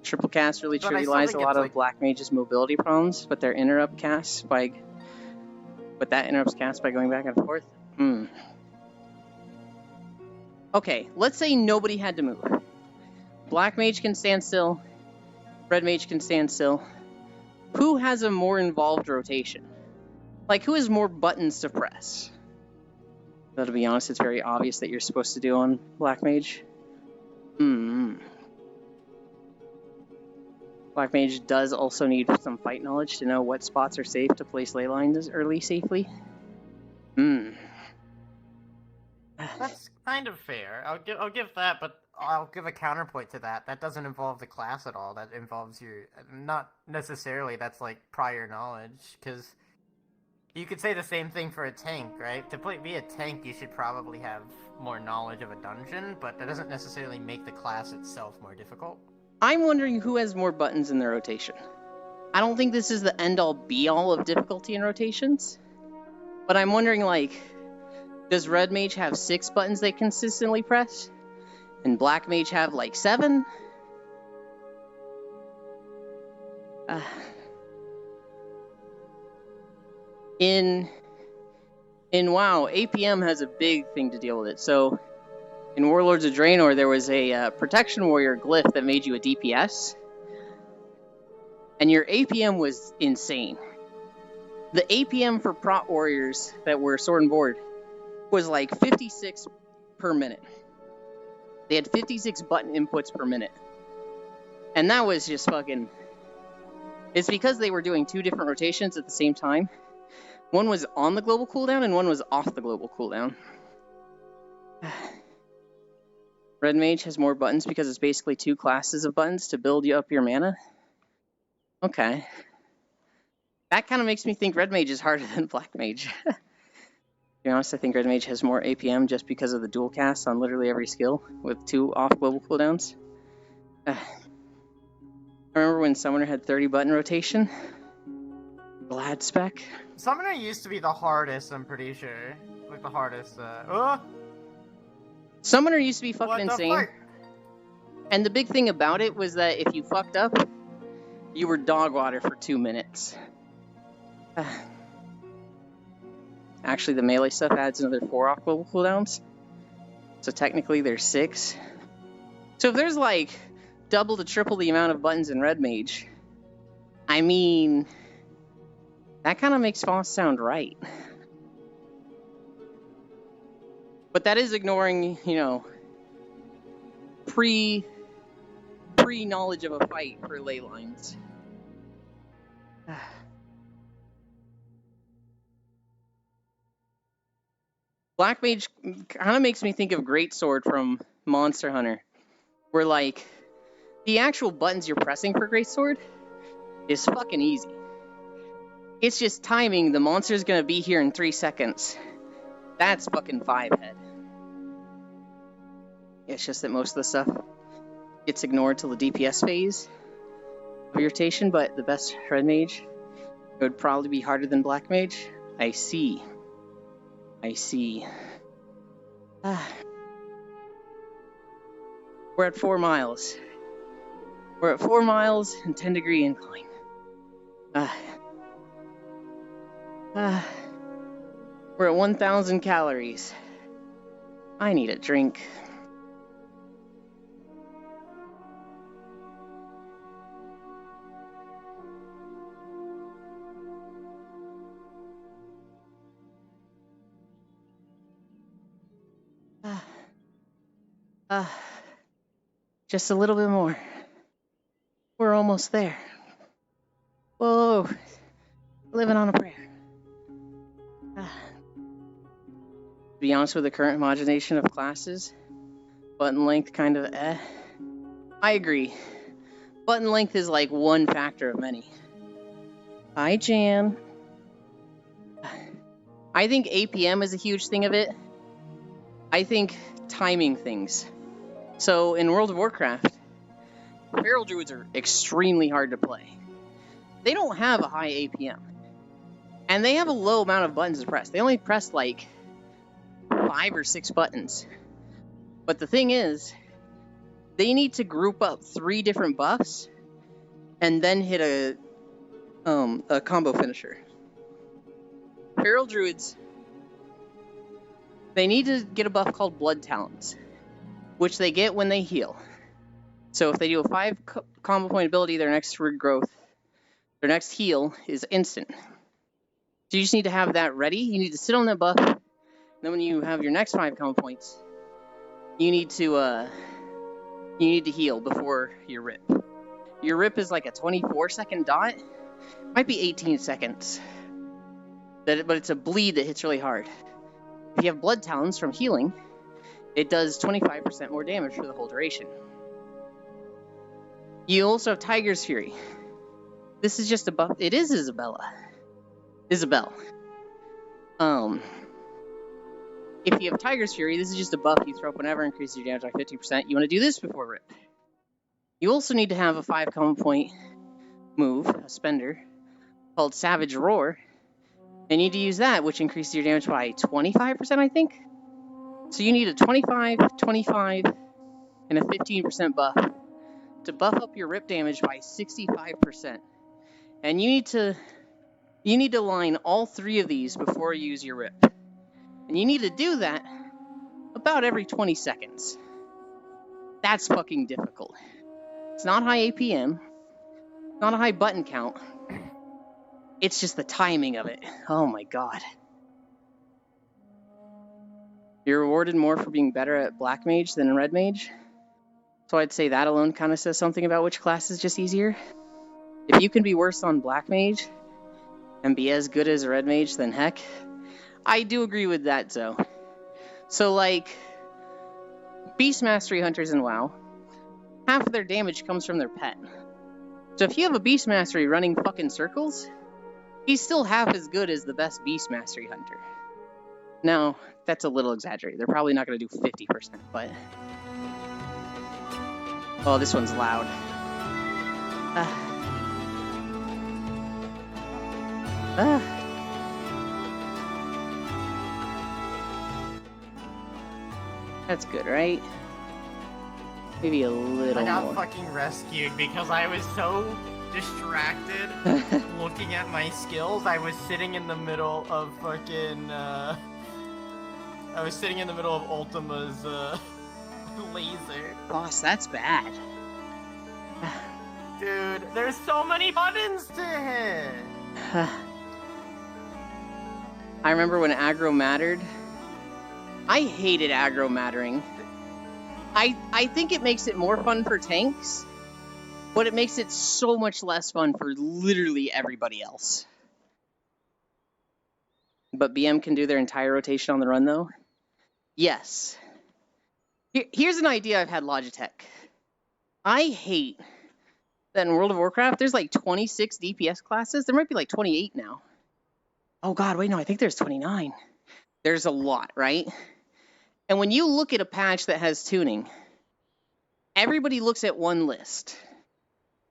Triple cast really But I still trivialized a think lot it's of like- Black Mage's mobility problems, but their interrupt casts by... But that interrupts cast by going back and forth? Okay, let's say nobody had to move. Black Mage can stand still. Red Mage can stand still. Who has a more involved rotation? Like, who has more buttons to press? Though, to be honest, it's very obvious that you're supposed to do on Black Mage. Black Mage does also need some fight knowledge to know what spots are safe to place ley lines early safely. That's kind of fair. I'll give that, but I'll give a counterpoint to that. That doesn't involve the class at all. That involves your not necessarily. That's like prior knowledge, because you could say the same thing for a tank, right? To be a tank, you should probably have more knowledge of a dungeon, but that doesn't necessarily make the class itself more difficult. I'm wondering who has more buttons in their rotation. I don't think this is the end-all be-all of difficulty in rotations, but I'm wondering, like, does Red Mage have 6 buttons they consistently press? And Black Mage have, like, 7? In WoW, APM has a big thing to deal with it. So, in Warlords of Draenor, there was a Protection Warrior glyph that made you a DPS. And your APM was insane. The APM for Prot Warriors that were Sword and Board was like 56 per minute. They had 56 button inputs per minute. And that was just fucking... It's because they were doing 2 different rotations at the same time. One was on the global cooldown and one was off the global cooldown. Red Mage has more buttons because it's basically 2 classes of buttons to build you up your mana. Okay. That kind of makes me think Red Mage is harder than Black Mage. To be honest, I think Red Mage has more APM just because of the dual cast on literally every skill with 2 off global cooldowns. I remember when Summoner had 30 button rotation. Glad spec. Summoner used to be the hardest, I'm pretty sure. Like the hardest, Summoner used to be fucking what the insane. fuck? And the big thing about it was that if you fucked up, you were dog water for 2 minutes. Actually, the melee stuff adds another 4 off global cooldowns. So technically there's 6. So if there's like double to triple the amount of buttons in Red Mage, I mean, that kind of makes Foss sound right. But that is ignoring, you know, pre-knowledge of a fight for ley lines. Black Mage kind of makes me think of Greatsword from Monster Hunter, where, like, the actual buttons you're pressing for Greatsword is fucking easy. It's just timing. The monster's gonna be here in 3 seconds. That's fucking 5 head. It's just that most of the stuff gets ignored till the DPS phase of your rotation, but the best Red Mage, it would probably be harder than Black Mage. I see. We're at 4 miles. We're at 4 miles and 10-degree incline. We're at 1,000 calories. I need a drink. Just a little bit more. We're almost there. Whoa. Living on a prayer. To be honest with the current homogenization of classes, button length kind of I agree. Button length is like one factor of many. Hi, Jan. I think APM is a huge thing of it. I think timing things. So in World of Warcraft, Feral Druids are extremely hard to play. They don't have a high APM. And they have a low amount of buttons to press. They only press like 5 or 6 buttons. But the thing is, they need to group up 3 different buffs and then hit a combo finisher. Feral Druids, they need to get a buff called Blood Talons, which they get when they heal. So if they do a 5 combo point ability, their next regrowth, their next heal is instant. So you just need to have that ready. You need to sit on that buff. Then when you have your next 5 combo points, you need to heal before your rip. Your rip is like a 24-second dot. Might be 18 seconds. But it's a bleed that hits really hard. If you have Blood Talons from healing, it does 25% more damage for the whole duration. You also have Tiger's Fury. This is just a buff. It is Isabella. Isabel. If you have Tiger's Fury, this is just a buff you throw up whenever, increases your damage by 50%. You want to do this before Rip. You also need to have a 5 common point move, a spender, called Savage Roar. And you need to use that, which increases your damage by 25%, I think. So you need a 25, 25, and a 15% buff to buff up your Rip damage by 65%. And you need to line all 3 of these before you use your Rip. And you need to do that about every 20 seconds. That's fucking difficult. It's not high APM, not a high button count. It's just the timing of it. Oh my god. You're rewarded more for being better at Black Mage than Red Mage. So I'd say that alone kind of says something about which class is just easier. If you can be worse on Black Mage and be as good as a Red Mage, then heck. I do agree with that, though. So, like, Beast Mastery Hunters in WoW, half of their damage comes from their pet. So if you have a Beast Mastery running fucking circles, he's still half as good as the best Beast Mastery Hunter. Now, that's a little exaggerated. They're probably not going to do 50%, but... Oh, this one's loud. That's good, right? Maybe a little I got more. fucking rescued because I was so distracted looking at my skills. I was sitting in the middle of fucking, I was sitting in the middle of Ultima's, laser. Boss, that's bad. Dude, there's so many buttons to hit! I remember when aggro mattered. I hated aggro mattering. I think it makes it more fun for tanks, but it makes it so much less fun for literally everybody else. But BM can do their entire rotation on the run, though? Yes. Here's an idea I've had Logitech. I hate that in World of Warcraft, there's like 26 DPS classes. There might be like 28 now. Oh god, wait, no, I think there's 29. There's a lot, right? And when you look at a patch that has tuning, everybody looks at one list.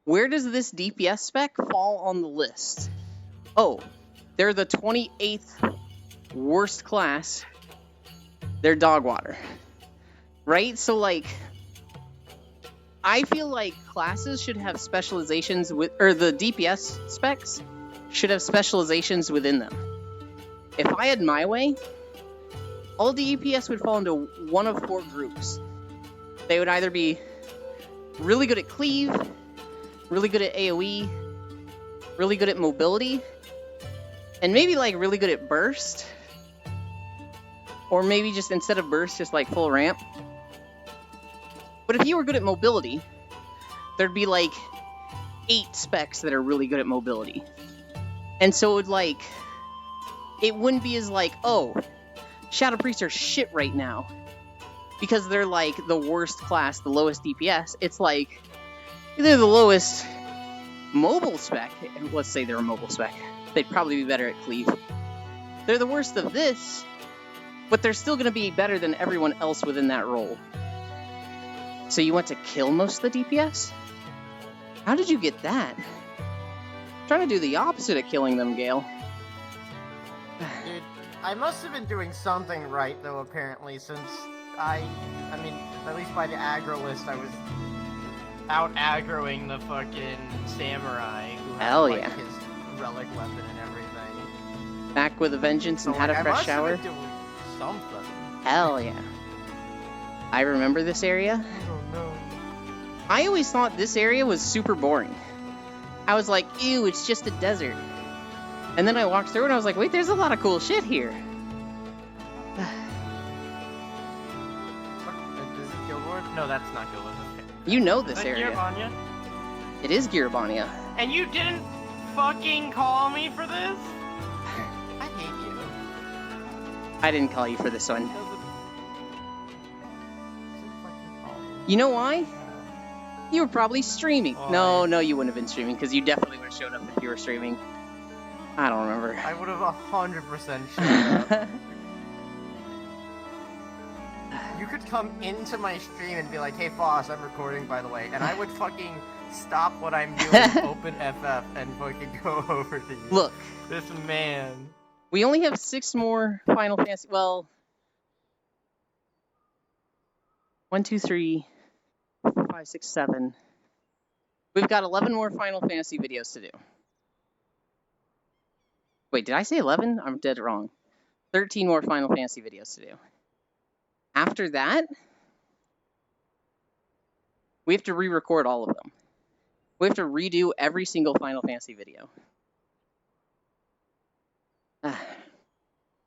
Where does this DPS spec fall on the list? Oh, they're the 28th worst class. They're Dogwater. Right? So, like, I feel like classes should have specializations with, or the DPS specs should have specializations within them. If I had my way, all DPS would fall into one of 4 groups. They would either be really good at cleave, really good at AoE, really good at mobility, and maybe like really good at burst. Or maybe just instead of burst, just like full ramp. But if you were good at mobility, there'd be like 8 specs that are really good at mobility. And so it would like, it wouldn't be as like, oh, Shadow Priests are shit right now because they're like the worst class, the lowest DPS. It's like they're the lowest mobile spec. Let's say they're a mobile spec. They'd probably be better at cleave. They're the worst of this, but they're still going to be better than everyone else within that role. So you want to kill most of the DPS? How did you get that? I'm trying to do the opposite of killing them, Gale. Dude, I must have been doing something right, though, apparently, since I mean, at least by the aggro list, I was out aggroing the fucking samurai who had, Hell like, yeah. his relic weapon and everything. Back with a vengeance and So, had like, a fresh I must shower? have been doing something. Hell yeah. I remember this area. Oh no. I always thought this area was super boring. I was like, ew, it's just a desert. And then I walked through and I was like, wait, there's a lot of cool shit here. Is this Guild Wars? No, that's not Guild Wars. Okay. You know this Is that area. Gearbania? It is Gearbania. And you didn't fucking call me for this? I hate you. I didn't call you for this one. You know why? You were probably streaming. Why? No, you wouldn't have been streaming, because you definitely would have showed up if you were streaming. I don't remember. I would have 100% showed up. You could come into my stream and be like, hey, Foss, I'm recording, by the way. And I would fucking stop what I'm doing, open FF, and fucking go over to you. Look, This man. we only have 6 more Final Fantasy. Well, 1, 2, 3, 4, 5, 6, 7. We've got 11 more Final Fantasy videos to do. Wait, did I say 11? I'm dead wrong. 13 more Final Fantasy videos to do. After that, we have to re-record all of them. We have to redo every single Final Fantasy video.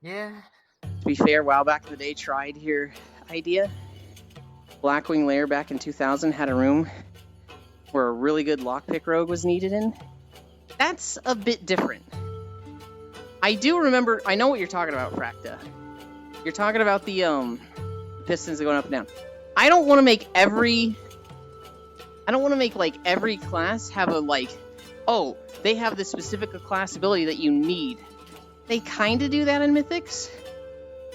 Yeah. To be fair, WoW back in the day tried your idea. Blackwing Lair back in 2000 had a room where a really good lockpick rogue was needed in. That's a bit different. I do remember, I know what you're talking about, Fracta. You're talking about the pistons going up and down. I don't want to make like every class have a like, oh, they have this specific class ability that you need. They kind of do that in Mythics,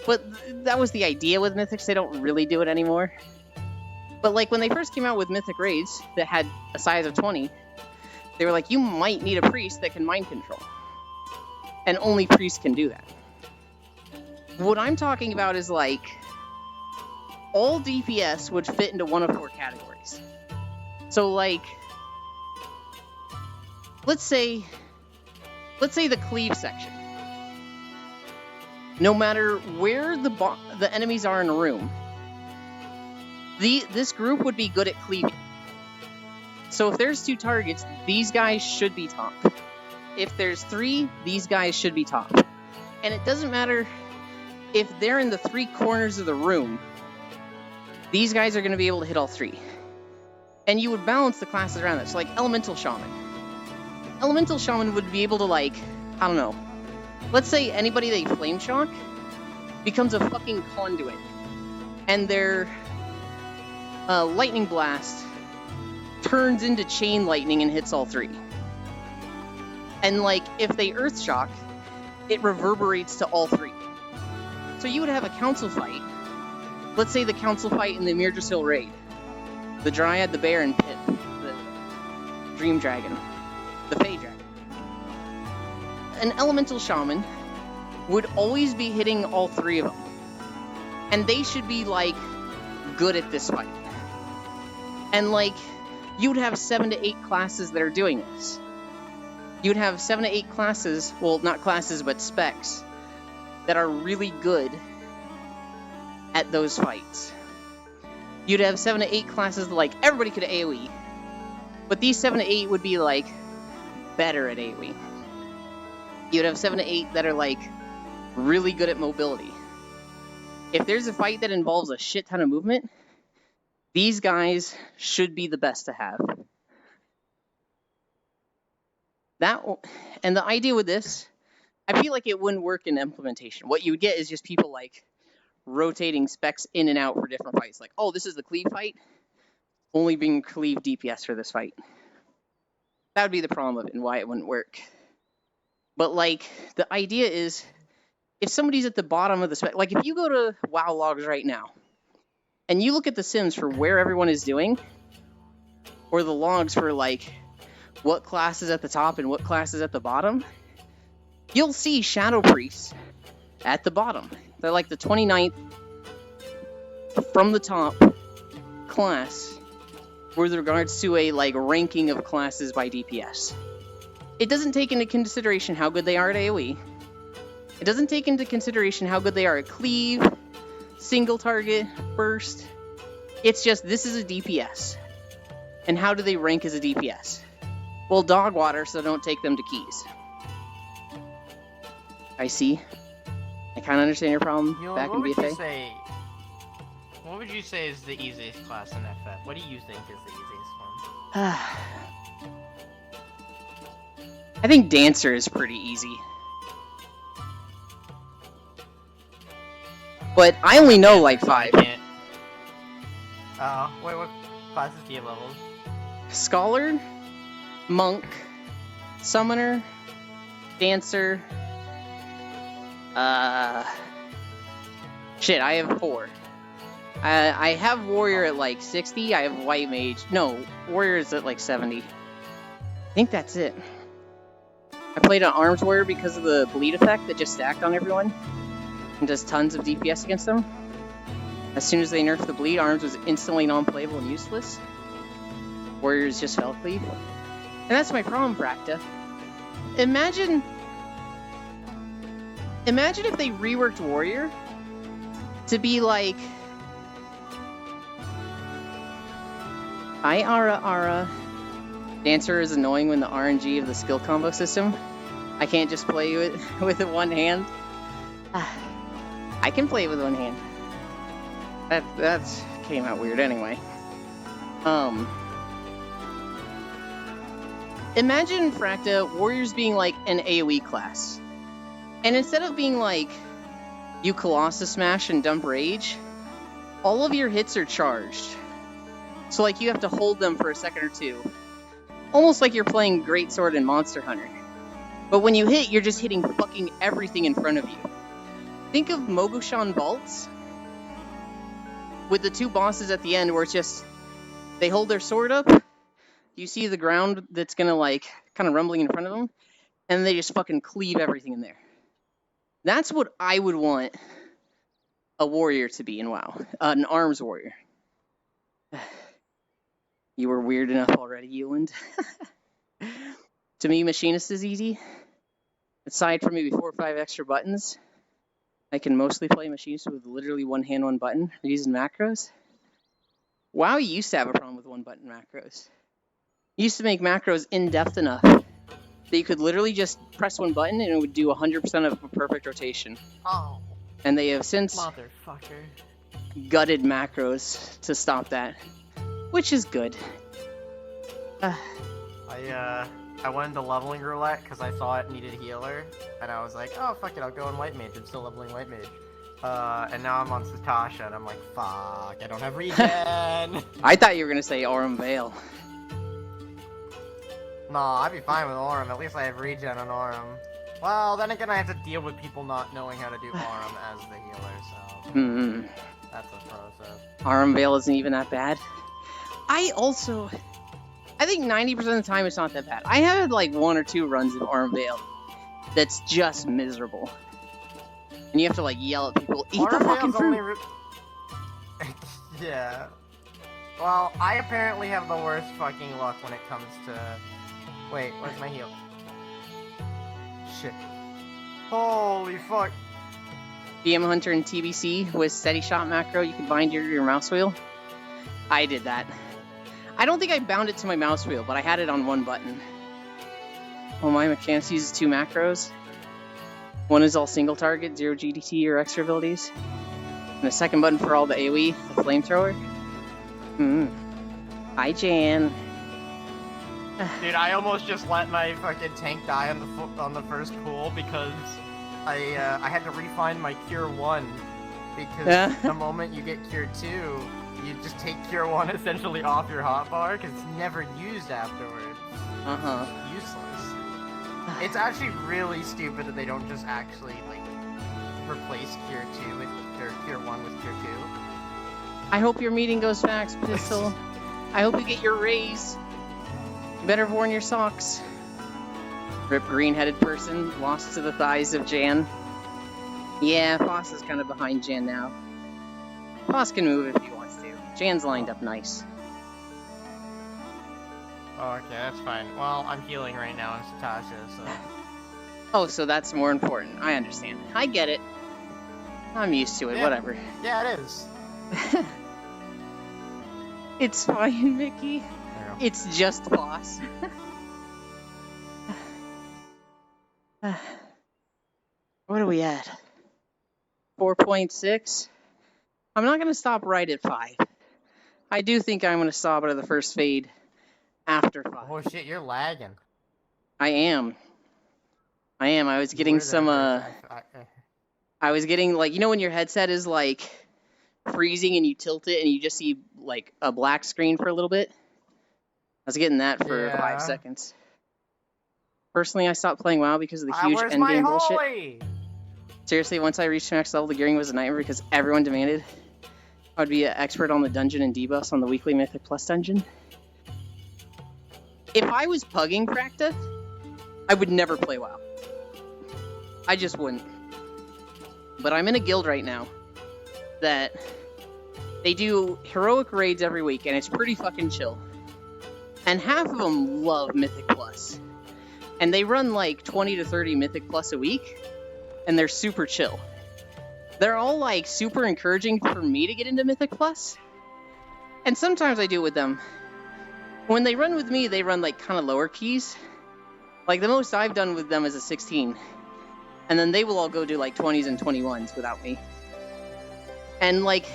but that was the idea with Mythics. They don't really do it anymore. But like when they first came out with Mythic raids that had a size of 20, they were like, you might need a priest that can mind control. And only priests can do that. What I'm talking about is like, all DPS would fit into one of 4 categories. So like, let's say the cleave section. No matter where the enemies are in a room, this group would be good at cleaving. So if there's 2 targets, these guys should be top. If there's 3, these guys should be top. And it doesn't matter if they're in the 3 corners of the room, these guys are going to be able to hit all 3. And you would balance the classes around that. So like Elemental Shaman. Elemental Shaman would be able to like, I don't know. Let's say anybody they Flame Shock becomes a fucking conduit. And their Lightning Blast turns into Chain Lightning and hits all 3. And like, if they Earth Shock, it reverberates to all 3. So you would have a council fight. Let's say the council fight in the Mirdrasil raid. The Dryad, the Bear, and Pip. The Dream Dragon. The Fey Dragon. An Elemental Shaman would always be hitting all 3 of them. And they should be, like, good at this fight. And, like, you would have 7 to 8 classes that are doing this. You would have 7 to 8 classes, well, not classes, but specs, that are really good at those fights. You'd have 7 to 8 classes that, like, everybody could AoE. But these 7 to 8 would be, like, better at AoE. You'd have 7 to 8 that are, like, really good at mobility. If there's a fight that involves a shit ton of movement, these guys should be the best to have. And the idea with this, I feel like it wouldn't work in implementation. What you would get is just people, like, rotating specs in and out for different fights. Like, oh, this is the cleave fight, only being cleave DPS for this fight. That would be the problem of it and why it wouldn't work. But, like, the idea is, if somebody's at the bottom of the spec, like, if you go to WoW logs right now, and you look at the sims for where everyone is doing, or the logs for, like, what class is at the top and what class is at the bottom, you'll see Shadow Priests at the bottom. They're like the 29th from the top class with regards to a, like, ranking of classes by DPS. It doesn't take into consideration how good they are at AoE. It doesn't take into consideration how good they are at cleave, single target, burst. It's just, this is a DPS. And how do they rank as a DPS? Well, dog water, so don't take them to keys. I see. I kind of understand your problem back in BFA. What would you say is the easiest class in FF? What do you think is the easiest one? I think Dancer is pretty easy. But I only know like 5. Oh, wait, what? classes do you have leveled? Scholar, Monk, Summoner, Dancer. Shit, I have 4. I have Warrior at like 60. I have White Mage. No, Warrior is at like 70. I think that's it. I played an Arms Warrior because of the bleed effect that just stacked on everyone and does tons of DPS against them. As soon as they nerfed the bleed, Arms was instantly non-playable and useless. Warriors just fell cleave. And that's my problem, Bracta. Imagine if they reworked Warrior to be like... Hi, Ara. Dancer is annoying when the RNG of the skill combo system. I can't just play with it one hand. I can play it with one hand. That came out weird anyway. Imagine, Fracta, Warriors being like an AoE class. And instead of being like, you Colossus Smash and dump Rage, all of your hits are charged. So like you have to hold them for a second or two. Almost like you're playing Greatsword and Monster Hunter. But when you hit, you're just hitting fucking everything in front of you. Think of Mogushan Vaults with the 2 bosses at the end where it's just, they hold their sword up, you see the ground that's gonna like, kind of rumbling in front of them, and they just fucking cleave everything in there. That's what I would want a warrior to be in WoW. An Arms Warrior. You were weird enough already, Euland. To me, Machinist is easy. Aside from maybe 4 or 5 extra buttons, I can mostly play Machinist with literally one hand, one button, using macros. WoW used to have a problem with one button macros. It used to make macros in-depth enough that you could literally just press one button and it would do 100% of a perfect rotation. Oh. And they have since Motherfucker. gutted macros to stop that, which is good. I went into leveling roulette because I saw it needed a healer, and I was like, oh fuck it, I'll go in White Mage. I'm still leveling White Mage. And now I'm on Satasha, and I'm like, fuck, I don't have regen. I thought you were gonna say Aurum Vale. Nah, I'd be fine with Aurum. At least I have regen on Aurum. Well, then again, I have to deal with people not knowing how to do Aurum as the healer, so that's a process. Aurum Vale isn't even that bad. I think 90% of the time it's not that bad. I had like 1 or 2 runs of Aurum Vale that's just miserable. And you have to like yell at people, eat the fucking fruit! Yeah. Well, I apparently have the worst fucking luck when it comes to... Wait, where's my heal? Shit. Holy fuck. DM Hunter and TBC with steady shot macro, you can bind your mouse wheel. I did that. I don't think I bound it to my mouse wheel, but I had it on one button. Oh my, Mechanics uses 2 macros. One is all single target, 0 GDT or extra abilities. And the second button for all the AoE, the flamethrower. Hi, Jan. Dude, I almost just let my fucking tank die on the first pool because I had to refine my Cure 1 because the moment you get Cure 2, you just take Cure 1 essentially off your hotbar because it's never used afterwards. It's useless. It's actually really stupid that they don't just actually like replace Cure 2 with or Cure 1 with Cure 2. I hope your meeting goes fast, Pistol. I hope you get your raise. You better have worn your socks. Rip green-headed person, lost to the thighs of Jan. Yeah, Foss is kind of behind Jan now. Foss can move if he wants to. Jan's lined up nice. Oh, okay, that's fine. Well, I'm healing right now in Satasha, so... Oh, so that's more important. I understand. I get it. I'm used to it, whatever. Yeah, it is. It's fine, Mickey. It's just Foss. What are we at? 4.6? I'm not going to stop right at 5. I do think I'm going to stop at the first fade after 5. Oh shit, you're lagging. I am. I was getting some, I was getting, like, you know when your headset is, like, freezing and you tilt it and you just see like a black screen for a little bit. I was getting that for Yeah. 5 seconds. Personally, I stopped playing WoW because of the huge Where's my endgame bullshit. holy? Seriously, once I reached max level, the gearing was a nightmare because everyone demanded I would be an expert on the dungeon and debuffs on the weekly Mythic Plus dungeon. If I was pugging Fracta, I would never play WoW. I just wouldn't. But I'm in a guild right now that they do heroic raids every week, and it's pretty fucking chill. And half of them love Mythic Plus. And they run like 20 to 30 Mythic Plus a week, and they're super chill. They're all like super encouraging for me to get into Mythic Plus. And sometimes I do it with them. When they run with me, they run like kind of lower keys. Like the most I've done with them is a 16. And then they will all go do like 20s and 21s without me. And like,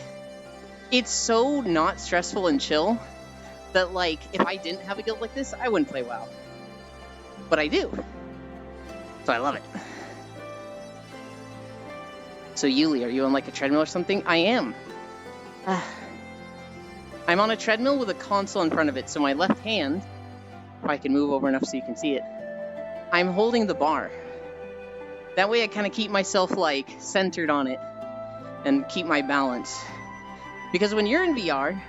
it's so not stressful and chill that like, if I didn't have a guild like this, I wouldn't play WoW. But I do. So I love it. So Yuli, are you on like a treadmill or something? I am. I'm on a treadmill with a console in front of it, so my left hand, if I can move over enough so you can see it, I'm holding the bar. That way I kind of keep myself like centered on it and keep my balance. Because when you're in VR,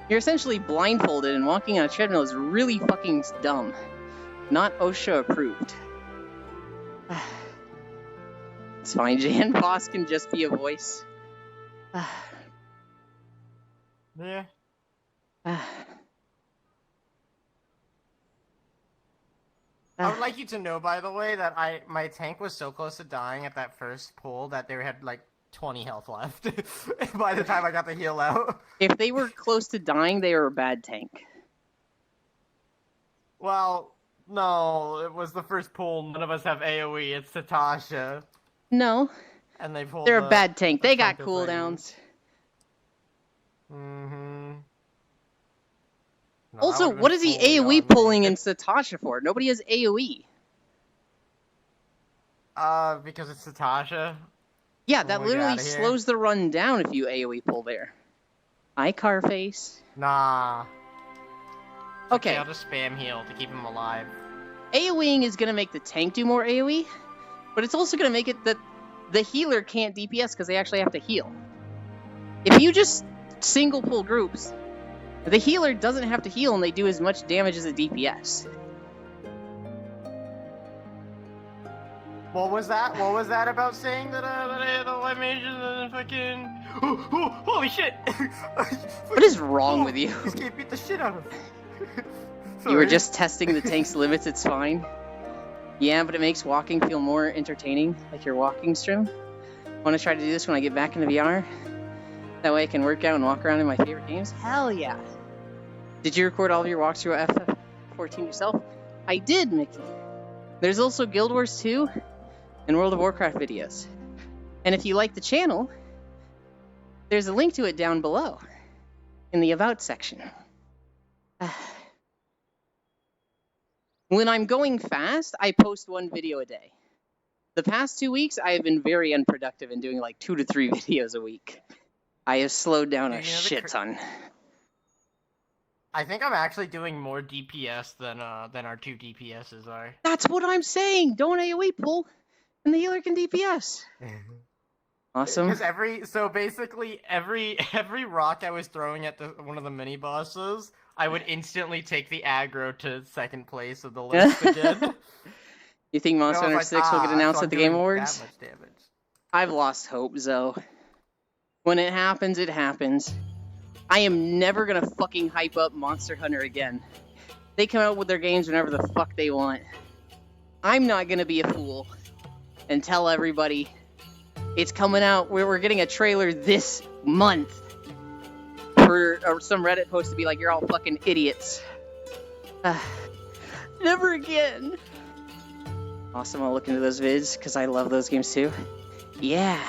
you're essentially blindfolded, and walking on a treadmill is really fucking dumb. Not OSHA approved. It's fine, Jan Voss can just be a voice. Yeah. Ah. I would like you to know, by the way, that my tank was so close to dying at that first pull that they had like 20 health left by the time I got the heal out. If they were close to dying, they were a bad tank. Well, no, it was the first pull. None of us have AoE. It's Satasha. No, And they pulled they're the- a bad tank. They got Funko cooldowns. Mm-hmm. No, I Also, would've what been is he fully AoE on pulling me. in Satasha for? Nobody has E. AoE. Because it's Satasha. Yeah, that Oh, get literally outta here. slows the run down if you AoE pull there. Hi, Carface. Nah. Okay, I'll just spam heal to keep him alive. AoEing is going to make the tank do more AoE, but it's also going to make it that the healer can't DPS because they actually have to heal. If you just single pull groups, the healer doesn't have to heal and they do as much damage as a DPS. What was that? What was that about saying that the light mage is fucking... holy shit! What is wrong with you? This game beat the shit out of me. You were Sorry. just testing the tank's limits, it's fine. Yeah, but it makes walking feel more entertaining, like your walking stream. Want to try to do this when I get back into VR? That way I can work out and walk around in my favorite games? Hell yeah! Did you record all of your walks through FF14 yourself? I did, Mickey. There's also Guild Wars 2 and World of Warcraft videos. And if you like the channel, there's a link to it down below in the About section. When I'm going fast, I post one video a day. The past 2 weeks, I have been very unproductive in doing like 2 to 3 videos a week. I have slowed down a You know, the shit ton. I think I'm actually doing more DPS than our 2 DPSs are. That's what I'm saying! Don't AoE pull, and the healer can DPS. Awesome. Because basically every rock I was throwing at one of the mini bosses, I would instantly take the aggro to second place of the list again. You think Monster And I Hunter was 6 will get so announced I'm at the Game doing Awards? That much damage. I've lost hope, Zoe. When it happens, it happens. I am never gonna fucking hype up Monster Hunter again. They come out with their games whenever the fuck they want. I'm not gonna be a fool and tell everybody it's coming out. We're getting a trailer this month for some Reddit post to be like, you're all fucking idiots. Never again. Awesome, I'll look into those vids because I love those games too. Yeah.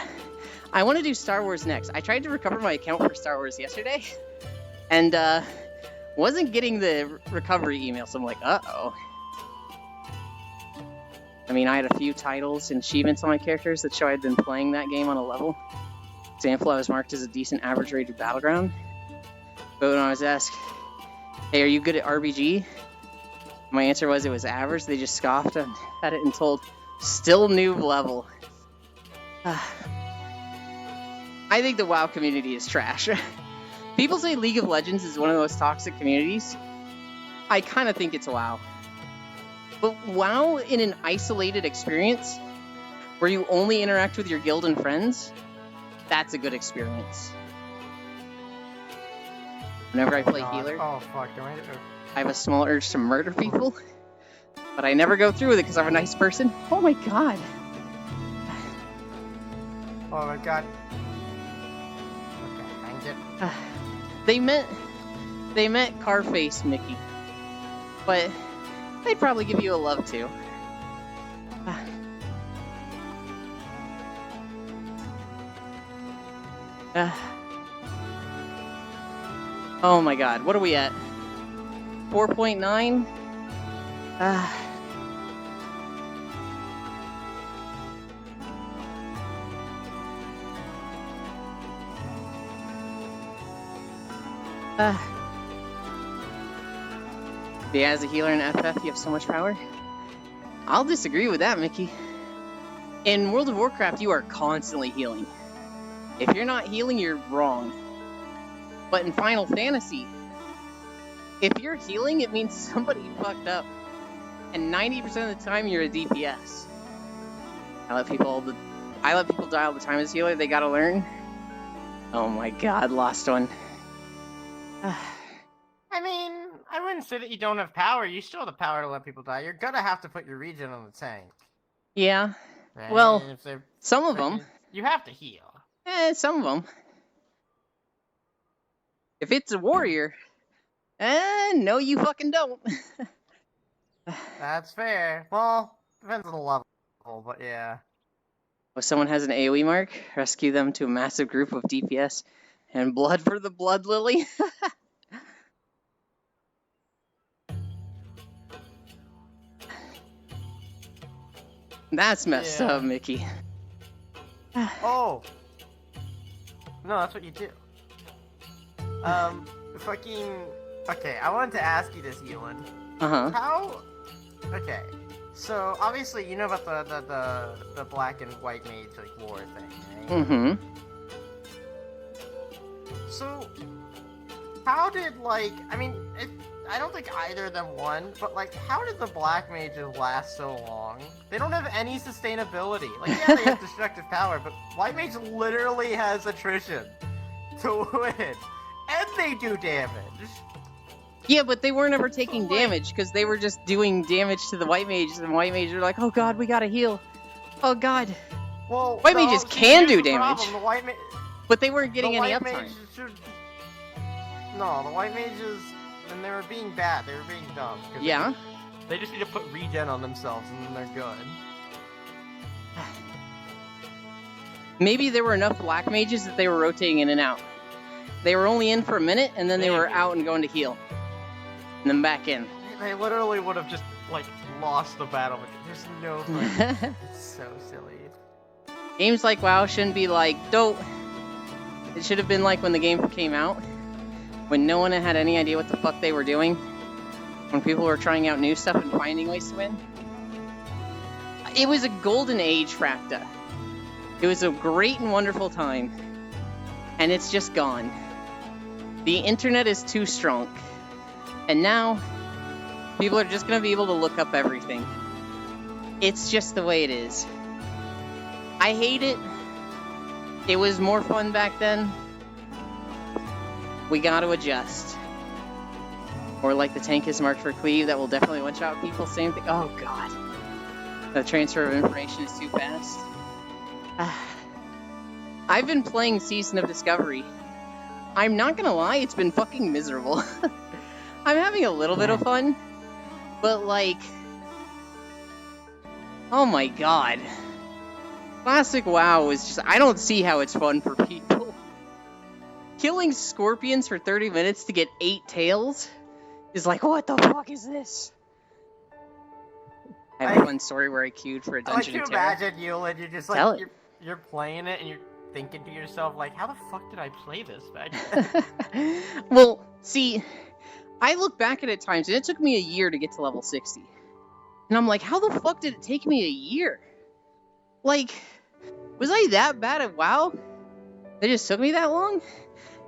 I want to do Star Wars next. I tried to recover my account for Star Wars yesterday, and wasn't getting the recovery email, so I'm like, uh-oh. I mean, I had a few titles and achievements on my characters that show I'd been playing that game on a level. example, I was marked as a decent average rated battleground. But when I was asked, hey, are you good at RBG? My answer was it was average. They just scoffed at it and told, still noob level. I think the WoW community is trash. People say League of Legends is one of the most toxic communities. I kind of think it's WoW. But WoW in an isolated experience, where you only interact with your guild and friends, that's a good experience. Whenever I play healer, Oh fuck, do I have a small urge to murder people, but I never go through with it because I'm a nice person. Oh my god. Oh my god. Okay, hang it. They meant Carface Mickey, but they'd probably give you a love too. Oh my god, what are we at? 4.9? Yeah, as a healer in FF, you have so much power. I'll disagree with that, Mickey. In World of Warcraft, you are constantly healing. If you're not healing, you're wrong. But in Final Fantasy, if you're healing, it means somebody fucked up. And 90% of the time, you're a DPS. I let people die all the time as a healer. They gotta learn. Oh my god, lost one. I mean, I wouldn't say that you don't have power. You still have the power to let people die. You're gonna have to put your regen on the tank. Yeah. Right? Well, If they're some of them. You have to heal. Some of them. If it's a warrior, no, you fucking don't. That's fair. Well, depends on the level, but yeah. If someone has an AoE mark, rescue them to a massive group of DPS, and blood for the blood lily. That's messed up, Mickey. Oh! No, that's what you do. Fucking... Okay, I wanted to ask you this, Ewan. Uh-huh. How... Okay, so obviously you know about the black and white mage, like, war thing, right? Mm-hmm. So, how did, like... I mean, I don't think either of them won, but, like, how did the black mages last so long? They don't have any sustainability. Like, yeah, they have destructive power, but white mage literally has attrition to win. And they do damage. Yeah, but they weren't ever taking damage, because they were just doing damage to the white mages, and white mages are like, oh god, we gotta heal. Oh god. Well, white mages can do damage, problem. but they weren't getting any uptime. No, the white mages, and they were being bad, they were being dumb. Yeah? They just need to put regen on themselves, and then they're good. Maybe there were enough black mages that they were rotating in and out. They were only in for a minute, and then they were out and going to heal. And then back in. They literally would have just, like, lost the battle. There's no fucking... It's so silly. Games like WoW shouldn't be like, dope. It should have been like when the game came out. When no one had any idea what the fuck they were doing. When people were trying out new stuff and finding ways to win. It was a golden age, Fracta. It was a great and wonderful time. And it's just gone. The internet is too strong. And now, people are just going to be able to look up everything. It's just the way it is. I hate it. It was more fun back then. We got to adjust. Or like the tank is marked for cleave, that will definitely one-shot people. Same thing. Oh god. The transfer of information is too fast. I've been playing Season of Discovery. I'm not gonna lie, it's been fucking miserable. I'm having a little bit of fun, but like... Oh my god. Classic WoW is just... I don't see how it's fun for people. Killing scorpions for 30 minutes to get 8 tails is like, what the fuck is this? I have a fun story where I queued for a dungeon in Terra. I like to imagine you, and you're just like, you're playing it, and you're thinking to yourself, like, how the fuck did I play this back then? Well, see, I look back at it times, and it took me a year to get to level 60. And I'm like, how the fuck did it take me a year? Like, was I that bad at WoW? It just took me that long?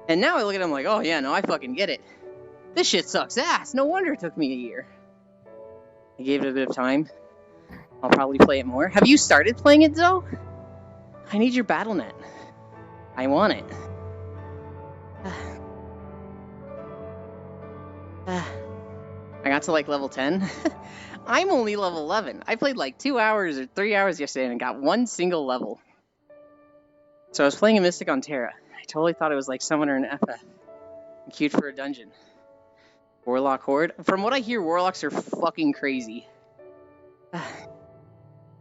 And now I look at it, I'm like, oh yeah, no, I fucking get it. This shit sucks ass. No wonder it took me a year. I gave it a bit of time. I'll probably play it more. Have you started playing it, Zoe? I need your BattleNet. I want it. I got to like level 10. I'm only level 11. I played like 2 hours or 3 hours yesterday and got one single level. So I was playing a Mystic on Terra. I totally thought it was like Summoner and FF. I'm queued for a dungeon. Warlock Horde. From what I hear, Warlocks are fucking crazy.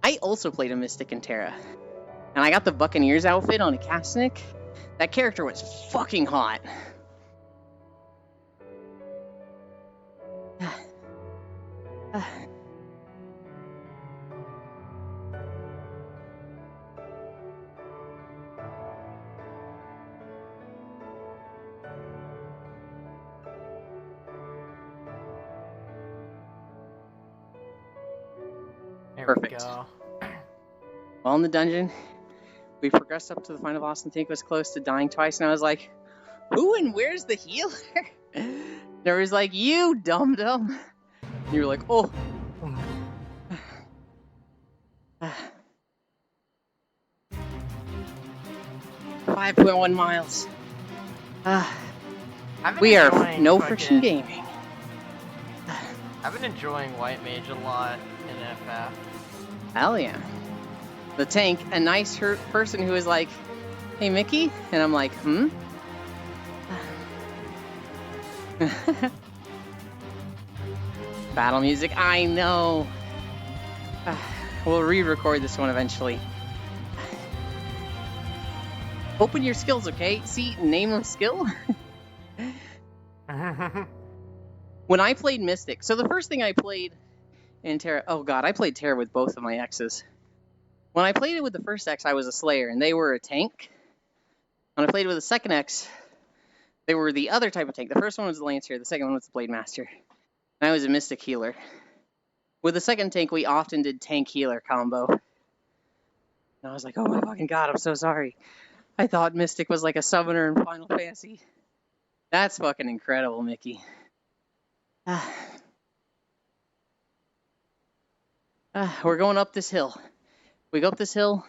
I also played a Mystic in Terra. And I got the Buccaneers outfit on a Kasnik. That character was fucking hot. There Perfect. we go. While in the dungeon, we progressed up to the final boss, and Tink was close to dying twice, and I was like, who and where's the healer? There was like, you dum-dum. And you were like, oh. 5.1 miles. I've been We are enjoying no fucking- friction gaming. I've been enjoying White Mage a lot in FF. Hell yeah. The tank, a nice person who is like, hey Mickey? And I'm like, hmm? Battle music, I know. We'll re-record this one eventually. Open your skills, okay? See, name of skill? When I played Mystic, so the first thing I played in Terra, oh god, I played Terra with both of my exes. When I played it with the first ex, I was a Slayer, and they were a tank. When I played with the second ex, they were the other type of tank. The first one was the Lancer, the second one was the Blade Master. And I was a Mystic healer. With the second tank, we often did tank-healer combo. And I was like, oh my fucking god, I'm so sorry. I thought Mystic was like a summoner in Final Fantasy. That's fucking incredible, Mickey. We're going up this hill. We go up this hill,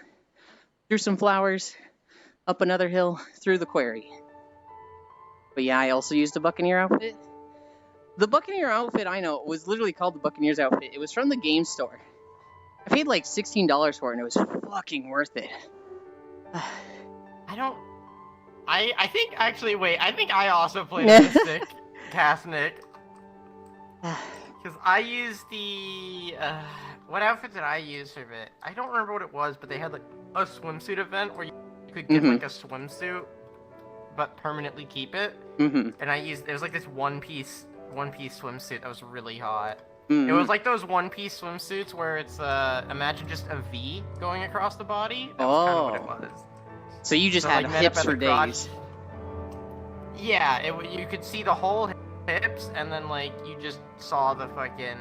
through some flowers, up another hill, through the quarry. But yeah, I also used a Buccaneer outfit. The Buccaneer outfit, I know, was literally called the Buccaneers outfit. It was from the game store. I paid like $16 for it, and it was fucking worth it. I think, actually, wait, I think I also played Mystic Kasnik. Because I used the, what outfit did I use for it? I don't remember what it was, but they had like a swimsuit event where you could get like a swimsuit, but permanently keep it. And I used, it was like this one piece swimsuit that was really hot. It was like those one-piece swimsuits where it's, imagine just a V going across the body. That was kind of what it was. So you just So, had like, met hips up at for the crotch. days. Yeah, you could see the whole hips, and then like you just saw the fucking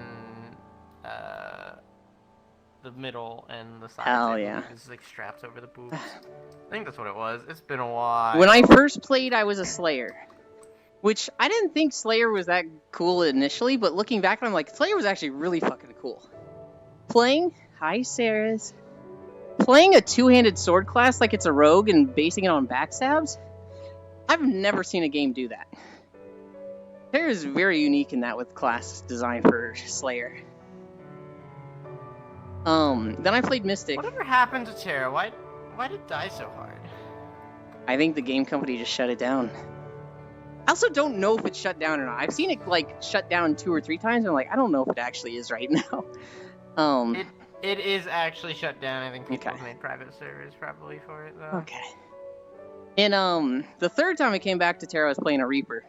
the middle and the sides. Hell I believe. yeah. It's like strapped over the boobs. I think that's what it was. It's been a while. When I first played, I was a Slayer. Which, I didn't think Slayer was that cool initially, but looking back, I'm like, Slayer was actually really fucking cool. Playing, hi Sarahs. Playing a two-handed sword class like it's a rogue and basing it on backstabs? I've never seen a game do that. Terra is very unique in that with class design for Slayer. Then I played Mystic. Whatever happened to Terra? Why did it die so hard? I think the game company just shut it down. I also don't know if it's shut down or not. I've seen it like shut down 2 or 3 times, and I'm like, I don't know if it actually is right now. It is actually shut down. I think people have made private servers probably for it though. Okay. And the third time I came back to Terra, I was playing a Reaper.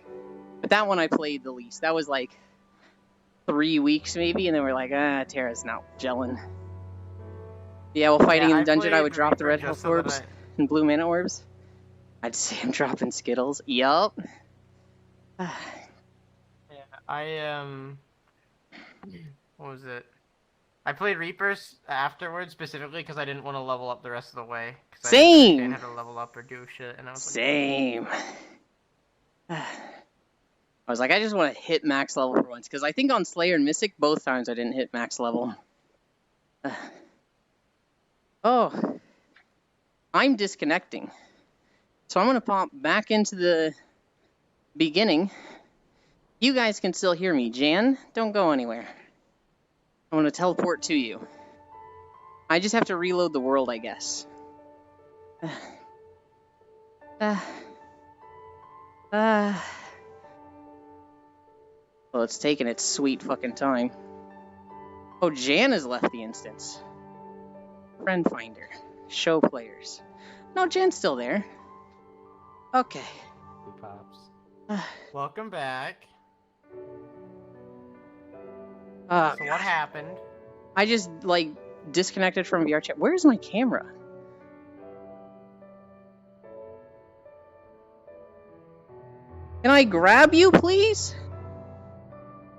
But that one I played the least. That was like 3 weeks maybe, and then we're like, Terra's not gelling. Yeah, while fighting in the dungeon, I would drop the red health orbs. and blue mana orbs? I'd say I'm dropping Skittles. Yup. Yeah, I what was it? I played Reapers afterwards specifically because I didn't want to level up the rest of the way. Because I didn't Same. understand how to level up or do shit, and I was like, Same. I was like, I just want to hit max level for once, because I think on Slayer and Mystic, both times I didn't hit max level. Oh, I'm disconnecting. So I'm going to pop back into the beginning. You guys can still hear me. Jan, don't go anywhere. I'm going to teleport to you. I just have to reload the world, I guess. Well, it's taking its sweet fucking time. Oh, Jan has left the instance. Friend finder. Show players. No, Jan's still there. Okay. "Hey, Pops, welcome back." So what happened? I just, like, disconnected from VR chat. Where's my camera? Can I grab you, please?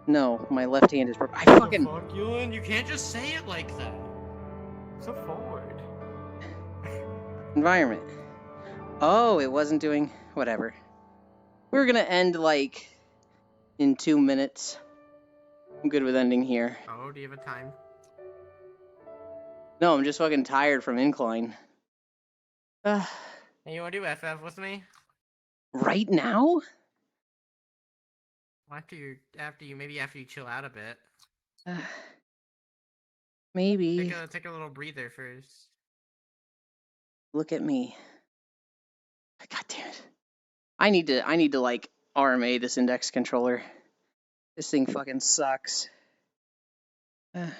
No, my left hand is broken. I fucking... Fuck, Ewan, you can't just say it like that. So forward. Environment. Oh, it wasn't doing... Whatever. We're gonna end, like, in 2 minutes. I'm good with ending here. Oh, do you have a time? No, I'm just fucking tired from incline. Hey, you wanna do FF with me? Right now? Maybe after you chill out a bit. Maybe. Take a little breather first. Look at me. God damn it. I need to like RMA this index controller. This thing fucking sucks. The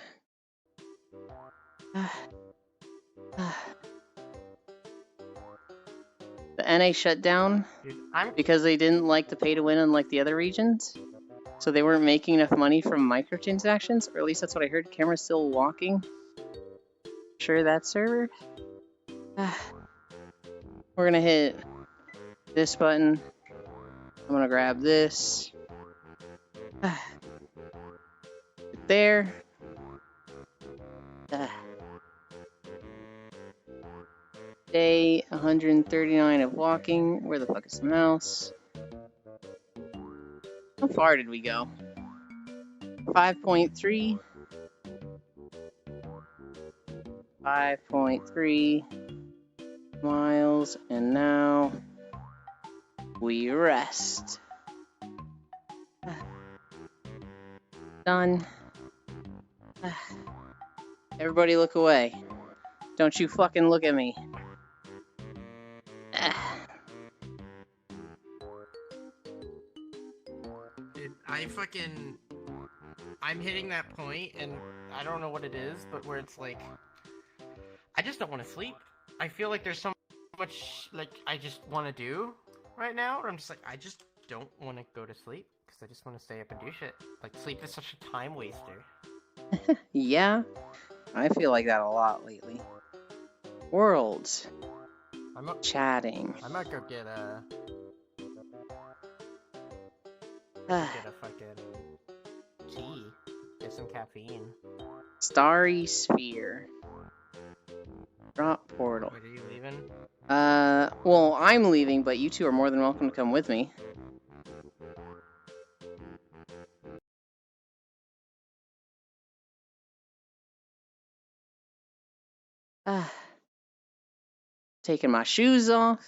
NA shut down Dude, because they didn't like the pay to win unlike the other regions. So they weren't making enough money from microtransactions, or at least that's what I heard. Camera's still walking. Sure that server? We're gonna hit this button. I'm gonna grab this. There. Day 139 of walking. Where the fuck is the mouse? How far did we go? 5.3. 5.3 miles, and now we rest. Done. Everybody look away. Don't you fucking look at me. Dude, I'm hitting that point, and I don't know what it is, but where it's like, I just don't want to sleep. I feel like there's so much, like, I just want to do right now, where I'm just like, I just don't want to go to sleep, because I just want to stay up and do shit. Like, sleep is such a time waster. Yeah, I feel like that a lot lately. Worlds. Chatting. I might go get a fucking tea. Get some caffeine. Starry Sphere. Drop portal. Wait, are you leaving? Well, I'm leaving, but you two are more than welcome to come with me. Taking my shoes off,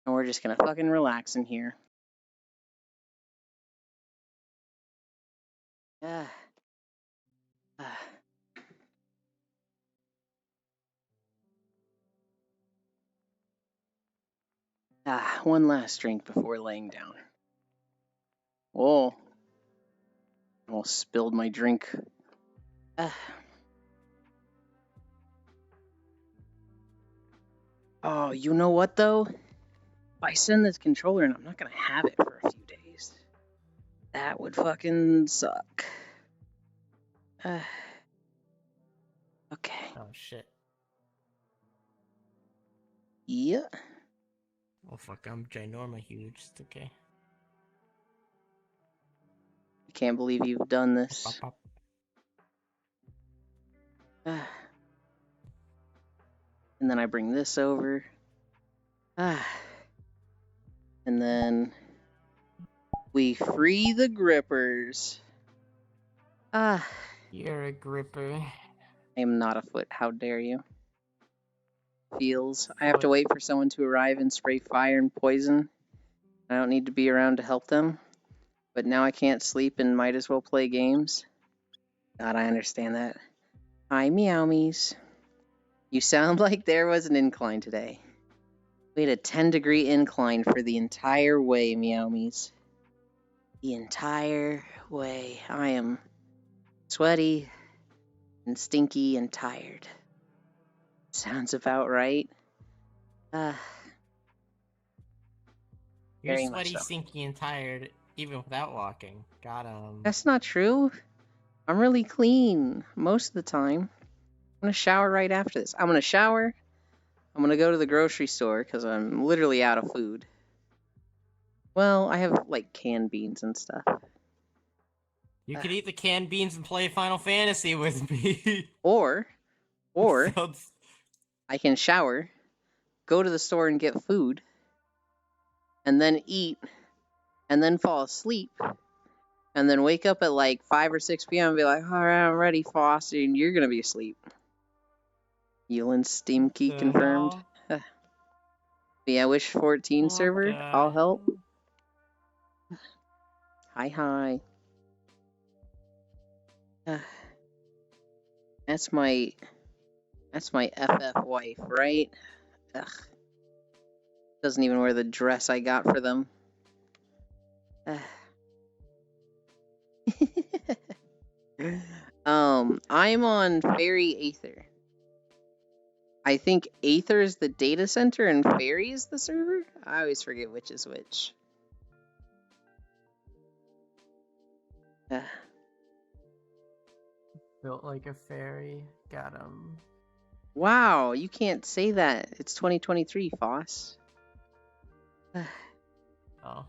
and we're just gonna fucking relax in here. One last drink before laying down. Whoa. Almost spilled my drink. Oh, you know what though? If I send this controller and I'm not gonna have it for a few days, that would fucking suck. Okay. Oh shit. Yeah. Oh fuck, I'm ginormous huge. It's okay. I can't believe you've done Pop, this. pop. And then I bring this over. And then we free the grippers. You're a gripper. I am not afoot. How dare you? Feels. I have to wait for someone to arrive and spray fire and poison. I don't need to be around to help them. But now I can't sleep and might as well play games. God, I understand that. Hi, Meowmies. You sound like there was an incline today. We had a 10-degree incline for the entire way, Meowmies. The entire way. I am sweaty and stinky and tired. Sounds about right. You're Very much sweaty, so. stinky, and tired, even without walking. Got That's not true. I'm really clean most of the time. I'm gonna shower right after this. I'm gonna shower. I'm gonna go to the grocery store because I'm literally out of food. Well, I have like canned beans and stuff. You could eat the canned beans and play Final Fantasy with me. Or Sounds- I can shower, go to the store and get food, and then eat, and then fall asleep, and then wake up at like 5 or 6 p.m. and be like, all right, I'm ready, Foster, and you're gonna be asleep. Yulin Steam key confirmed. Yeah, Wish 14 What server, the I'll help. hell? Hi. That's my FF wife, right? Ugh. Doesn't even wear the dress I got for them. I'm on Fairy Aether. I think Aether is the data center and Fairy is the server? I always forget which is which. Built like a fairy. Got him. Wow, you can't say that. It's 2023, Foss. Oh.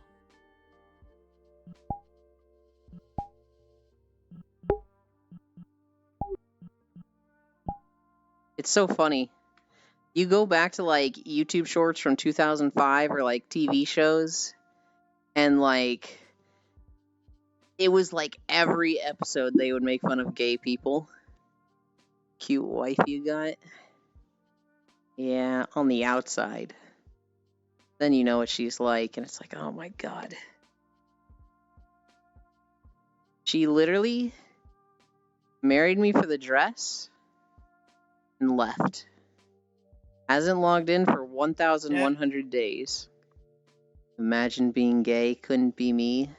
It's so funny. You go back to like YouTube shorts from 2005 or like TV shows, and like it was like every episode they would make fun of gay people. Cute wife you got. Yeah, on the outside. Then you know what she's like, and it's like, oh my god. She literally married me for the dress and left. Hasn't logged in for 1,100 days. Imagine being gay, couldn't be me.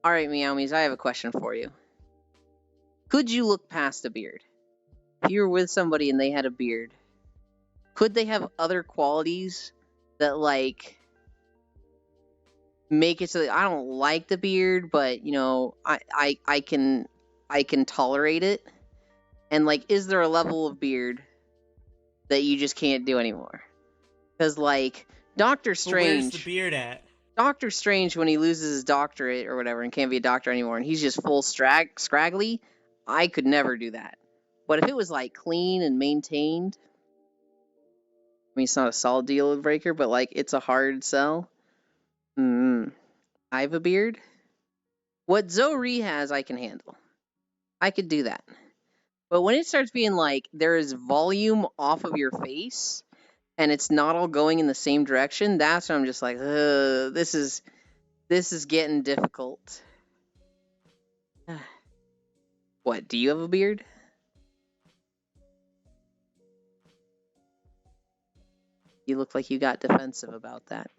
Alright, Meowmies, I have a question for you. Could you look past a beard? If you were with somebody and they had a beard, could they have other qualities that, like, make it so that I don't like the beard, but, you know, I can tolerate it? And, like, is there a level of beard that you just can't do anymore? Because, like, Doctor Strange... Where's the beard at? Doctor Strange, when he loses his doctorate or whatever and can't be a doctor anymore, and he's just full scraggly, I could never do that. But if it was, like, clean and maintained... I mean, it's not a solid deal breaker, but, like, it's a hard sell. I have a beard. What Zoe has, I can handle. I could do that. But when it starts being like, there is volume off of your face, and it's not all going in the same direction, that's when I'm just like, this is getting difficult. What, do you have a beard? You look like you got defensive about that.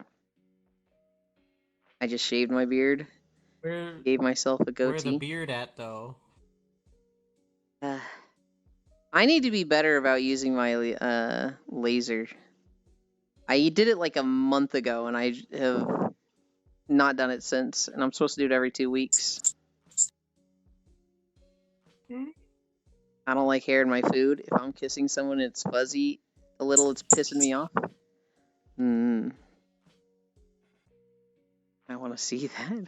I just shaved my beard. Gave myself a goatee. Where's the beard at, though? I need to be better about using my laser. I did it like a month ago, and I have not done it since. And I'm supposed to do it every 2 weeks. I don't like hair in my food. If I'm kissing someone and it's fuzzy a little, it's pissing me off. I want to see that.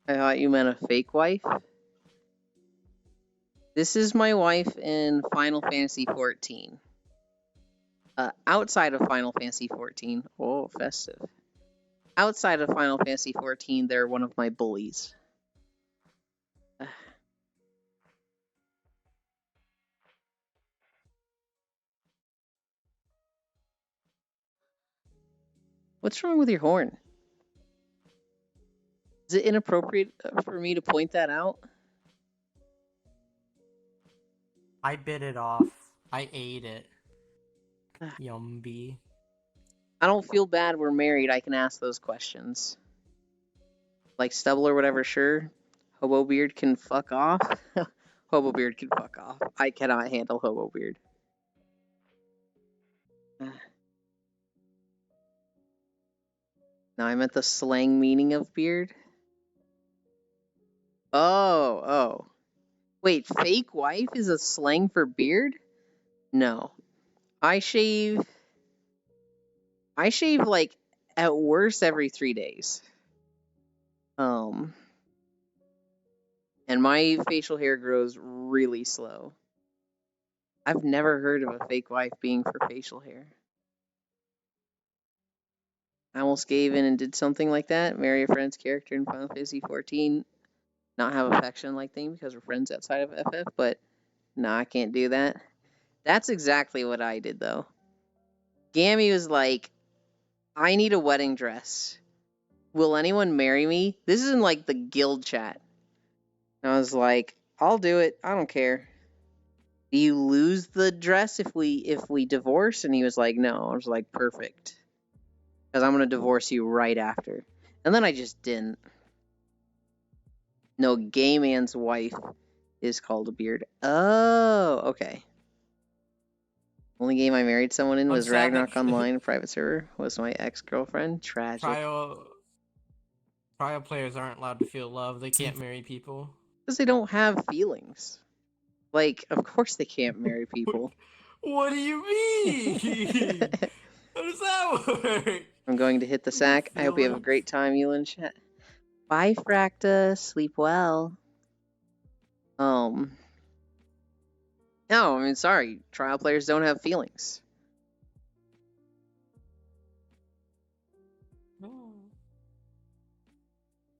I thought you meant a fake wife. This is my wife in Final Fantasy XIV. Outside of Final Fantasy XIV, oh, festive. Outside of Final Fantasy XIV, they're one of my bullies. What's wrong with your horn? Is it inappropriate for me to point that out? I bit it off. I ate it. Yumby. I don't feel bad we're married. I can ask those questions. Like stubble or whatever, sure. Hobo beard can fuck off. Hobo beard can fuck off. I cannot handle hobo beard. No, I meant the slang meaning of beard. Oh. Wait, fake wife is a slang for beard? No. I shave like at worst every 3 days. And my facial hair grows really slow. I've never heard of a fake wife being for facial hair. I almost gave in and did something like that. Marry a friend's character in Final Fantasy XIV. Not have affection like thing because we're friends outside of FF, but no, I can't do that. That's exactly what I did though. Gammy was like, I need a wedding dress. Will anyone marry me? This is in like the guild chat. And I was like, I'll do it. I don't care. Do you lose the dress if we divorce? And he was like, no. I was like, perfect. Because I'm going to divorce you right after. And then I just didn't. No, gay man's wife is called a beard. Oh, okay. Only game I married someone in was Ragnarok Online, private server. Was my ex-girlfriend. Tragic. Trial players aren't allowed to feel love. They can't marry people. Because they don't have feelings. Like, of course they can't marry people. What do you mean? How does that work? I'm going to hit the sack. I hope you have a great time, you and chat. Bye, Fracta. Sleep well. No, I mean, sorry. Trial players don't have feelings.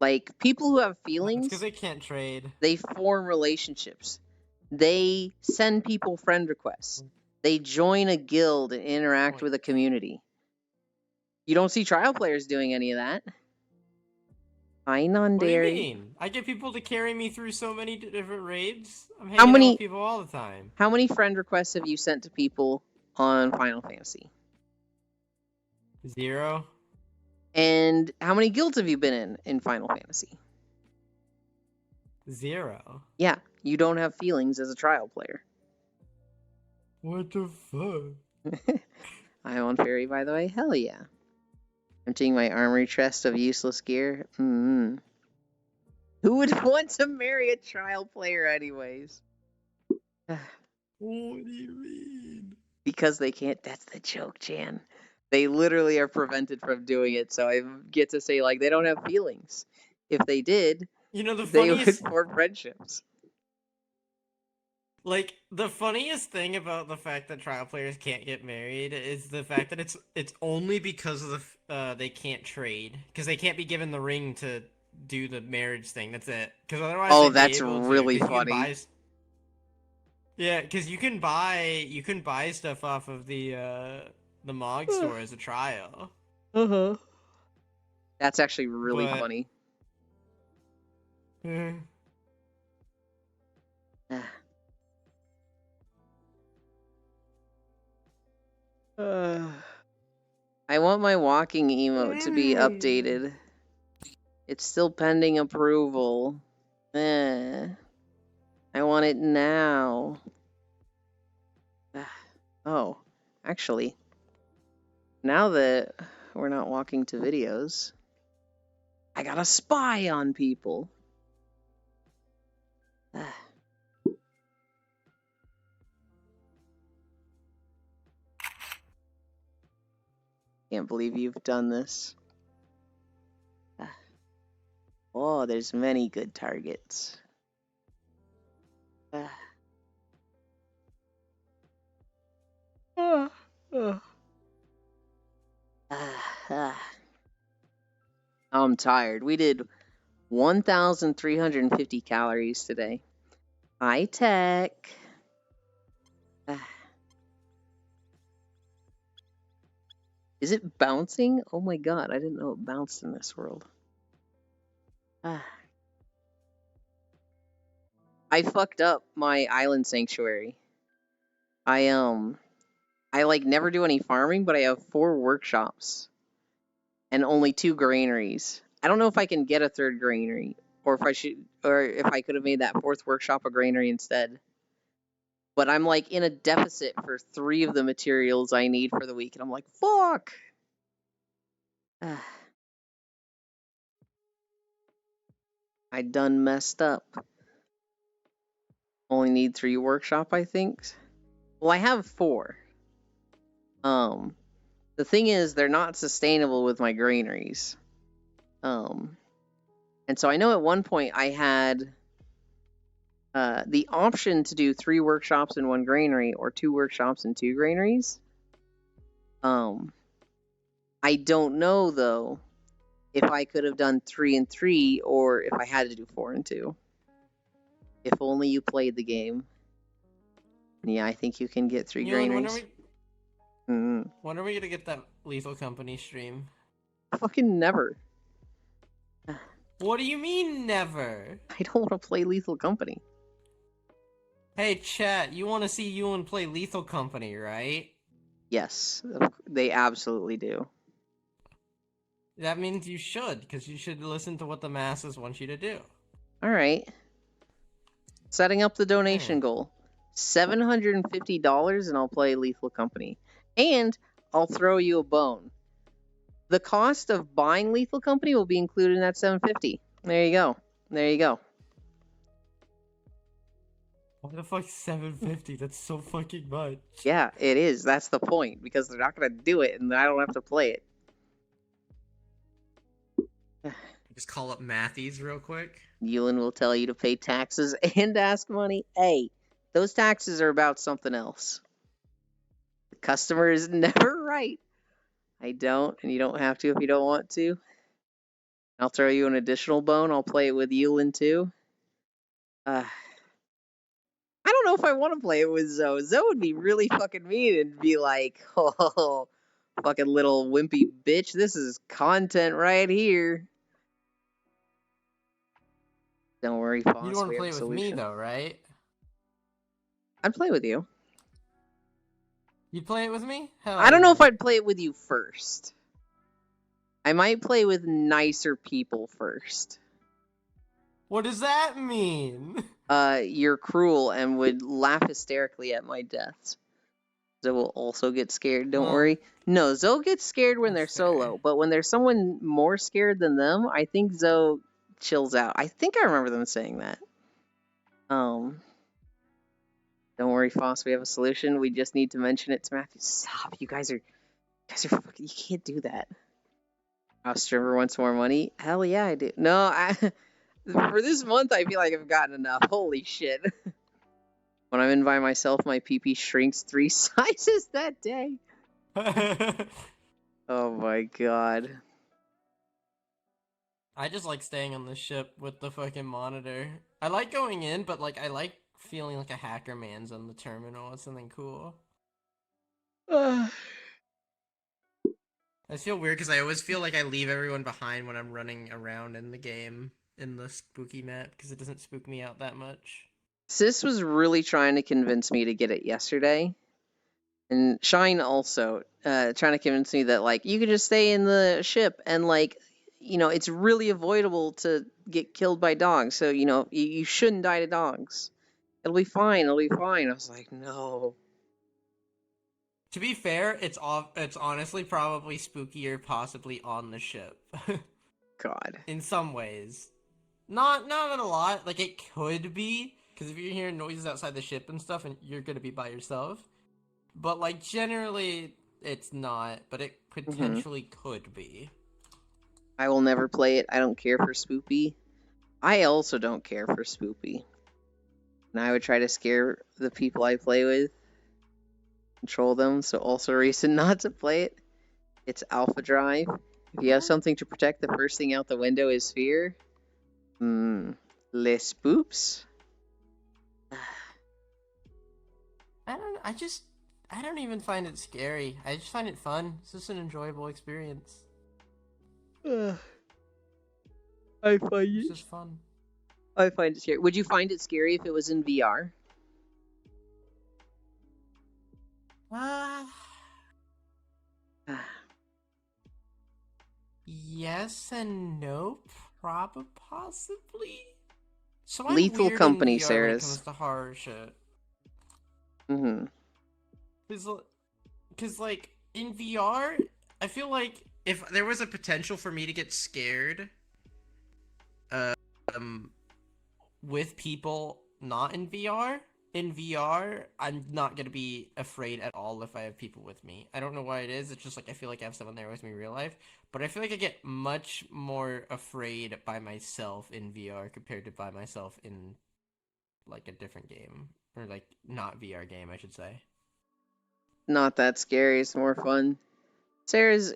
Like, people who have feelings... because they can't trade. They form relationships. They send people friend requests. They join a guild and interact with a community. You don't see trial players doing any of that. Hi, non-dairy. What do you mean? I get people to carry me through so many different raids. I'm hanging out with people all the time. How many friend requests have you sent to people on Final Fantasy? 0. And how many guilds have you been in Final Fantasy? 0. Yeah, you don't have feelings as a trial player. What the fuck? I'm on Fairy, by the way. Hell yeah. Emptying my armory chest of useless gear. Who would want to marry a trial player anyways? What do you mean? Because they can't. That's the joke, Jan. They literally are prevented from doing it, so I get to say, like, they don't have feelings. If they did, you know, they would form friendships. Like, the funniest thing about the fact that trial players can't get married is the fact that it's only because of they can't trade. Because they can't be given the ring to do the marriage thing. That's it. Because otherwise, oh, that's really funny. Yeah, because you can buy stuff off of the Mog store as a trial. That's actually really funny. I want my walking emote to be updated. It's still pending approval. I want it now. Oh, actually, now that we're not walking to videos. I got a spy on people. Can't believe you've done this. Oh, there's many good targets. I'm tired. We did 1,350 calories today. High tech. Is it bouncing? Oh my god, I didn't know it bounced in this world. I fucked up my island sanctuary. I like never do any farming, but I have 4 workshops and only 2 granaries. I don't know if I can get a 3rd granary, or if I could have made that 4th workshop a granary instead. But I'm like in a deficit for 3 of the materials I need for the week, and I'm like, fuck. I done messed up. Only need 3 workshop, I think. Well, I have 4. The thing is, they're not sustainable with my granaries. And so I know at one point I had the option to do 3 workshops in 1 granary or 2 workshops in 2 granaries. I don't know though if I could have done 3 and 3 or if I had to do 4 and 2. If only you played the game. Yeah, I think you can get 3 granaries. When are we gonna get that Lethal Company stream? Fucking never. What do you mean never? I don't want to play Lethal Company. Hey chat, you want to see Ewan play Lethal Company, right? Yes, they absolutely do. That means you should, because you should listen to what the masses want you to do. Alright. Setting up the donation goal. $750 and I'll play Lethal Company. And I'll throw you a bone. The cost of buying Lethal Company will be included in that $750. There you go. There you go. Why the fuck $750? That's so fucking much. Yeah, it is. That's the point. Because they're not going to do it and I don't have to play it. Just call up Matthews real quick. Ewan will tell you to pay taxes and ask money. Hey, those taxes are about something else. The customer is never right. I don't, and you don't have to if you don't want to. I'll throw you an additional bone. I'll play it with Ewan too. I don't know if I want to play it with Zoe. Zoe would be really fucking mean and be like, oh, fucking little wimpy bitch. This is content right here. Don't worry, Foss. You don't want to play with me though, right? I'd play with you. You'd play it with me? Hell I don't know yeah. if I'd play it with you first. I might play with nicer people first. What does that mean? You're cruel and would laugh hysterically at my deaths. Zoe will also get scared, don't worry. No, Zoe gets scared when they're solo, but when there's someone more scared than them, I think Zoe chills out. I think I remember them saying that. Don't worry, Foss, we have a solution. We just need to mention it to Matthew. Stop, you guys are fucking, you can't do that. Streamer wants more money? Hell yeah, I do. No, for this month, I feel like I've gotten enough. Holy shit. When I'm in by myself, my PP shrinks 3 sizes that day. Oh my god. I just like staying on the ship with the fucking monitor. I like going in, but like I like feeling like a hacker man's on the terminal. It's something cool. I feel weird because I always feel like I leave everyone behind when I'm running around in the game in the spooky map because it doesn't spook me out that much. Sis was really trying to convince me to get it yesterday. And Shine also trying to convince me that like you could just stay in the ship and like, you know, it's really avoidable to get killed by dogs. So, you know, you shouldn't die to dogs. It'll be fine. It'll be fine. I was like, no. To be fair, it's honestly probably spookier, possibly on the ship, God. in some ways. Not in a lot. Like it could be, because if you're hearing noises outside the ship and stuff, and you're gonna be by yourself. But like generally, it's not. But it potentially could be. I will never play it. I don't care for spoopy. I also don't care for spoopy. And I would try to scare the people I play with. Control them, so also a reason not to play it. It's Alpha Drive. If you have something to protect, the first thing out the window is fear. Les spoops? I don't even find it scary. I just find it fun. It's just an enjoyable experience. I find It's just fun. I find it scary. Would you find it scary if it was in VR? Yes and no, probably, possibly. So Lethal weird in Company, VR when it Saris. comes to horror shit. Cause like in VR, I feel like if there was a potential for me to get scared, with people not in VR. In VR, I'm not gonna be afraid at all if I have people with me. I don't know why it is. It's just like I feel like I have someone there with me in real life. But I feel like I get much more afraid by myself in VR compared to by myself in like a different game. Or like not VR game, I should say. Not that scary. It's more fun. Sarah's,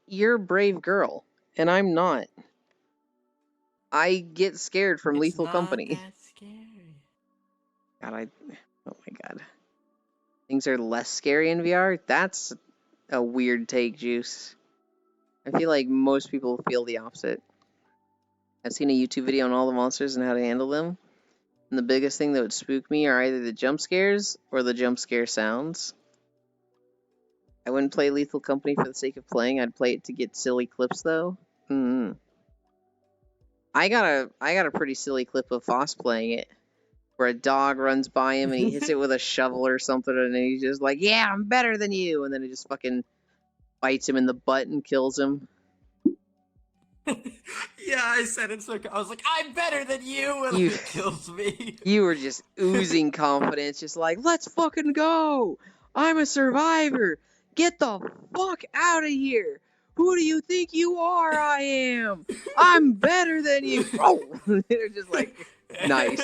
you're a brave girl, and I'm not. I get scared from Lethal Company. It's not that scary. God, oh my god. Things are less scary in VR? That's a weird take, Juice. I feel like most people feel the opposite. I've seen a YouTube video on all the monsters and how to handle them. And the biggest thing that would spook me are either the jump scares or the jump scare sounds. I wouldn't play Lethal Company for the sake of playing. I'd play it to get silly clips, though. I got a pretty silly clip of Foss playing it, where a dog runs by him and he hits it with a shovel or something, and he's just like, "Yeah, I'm better than you," and then it just fucking bites him in the butt and kills him. Yeah, I said it so I was like, I'm better than you, and You- it kills me. You were just oozing confidence, just like, "Let's fucking go! I'm a survivor! Get the fuck out of here! Who do you think you are? I am! I'm better than you!" Oh! They're just like, nice.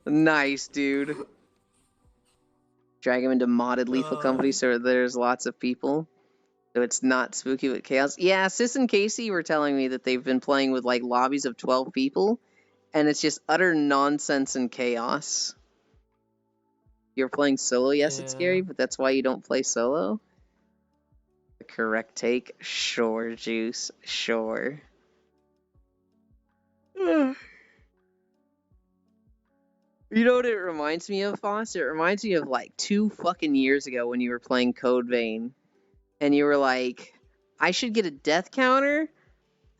Nice, dude. Drag him into modded Lethal Company so there's lots of people. So it's not spooky with chaos. Yeah, Sis and Casey were telling me that they've been playing with like lobbies of 12 people, and it's just utter nonsense and chaos. You're playing solo, yes, it's scary, but that's why you don't play solo? The correct take? Sure, Juice. Sure. You know what it reminds me of, Foss? It reminds me of like 2 fucking years ago when you were playing Code Vein. And you were like, I should get a death counter?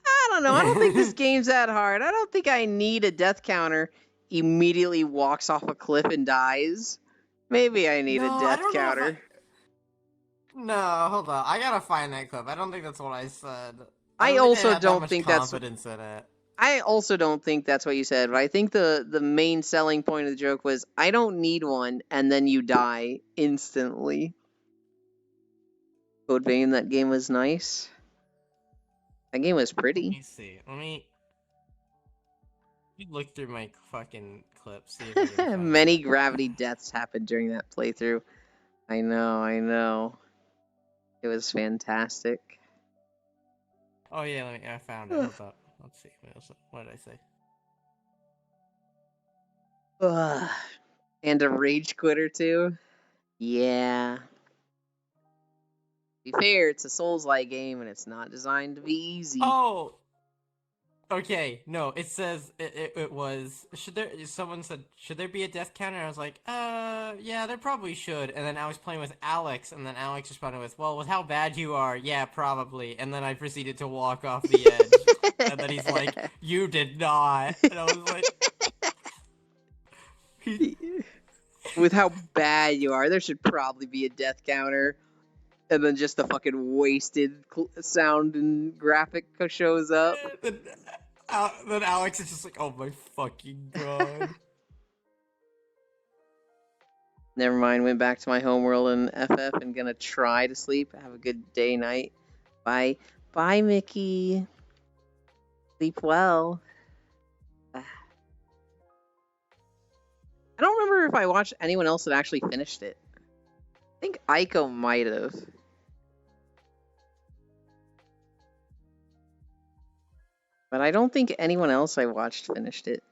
I don't know. I don't think this game's that hard. I don't think I need a death counter. Immediately walks off a cliff and dies. Maybe I need a death counter. No, hold on. I gotta find that clip. I don't think that's what I said. I also don't think that's confidence in it. I also don't think that's what you said, but I think the main selling point of the joke was, I don't need one, and then you die instantly. Code Vein, that game was nice. That game was Let pretty. me see. Let me look through my fucking clips. See if I can find Many it. gravity deaths happened during that playthrough. I know. It was fantastic. Oh yeah, I found it. Hold up. Let's see. What did I say? Ugh. And a rage quitter too? Yeah. To be fair, it's a Souls-like game and it's not designed to be easy. Oh. Okay. No, it says it was. Someone said, should there be a death counter? I was like, yeah, there probably should. And then I was playing with Alex, and then Alex responded with, well, with how bad you are, yeah, probably. And then I proceeded to walk off the edge. And then he's like, you did not. And I was like, With how bad you are, there should probably be a death counter. And then just the fucking wasted sound and graphic shows up. Then Alex is just like, oh my fucking god. Never mind, went back to my homeworld in FF and gonna try to sleep. Have a good day, night. Bye. Bye, Mickey. Sleep well. I don't remember if I watched anyone else that actually finished it. I think Aiko might have. But I don't think anyone else I watched finished it.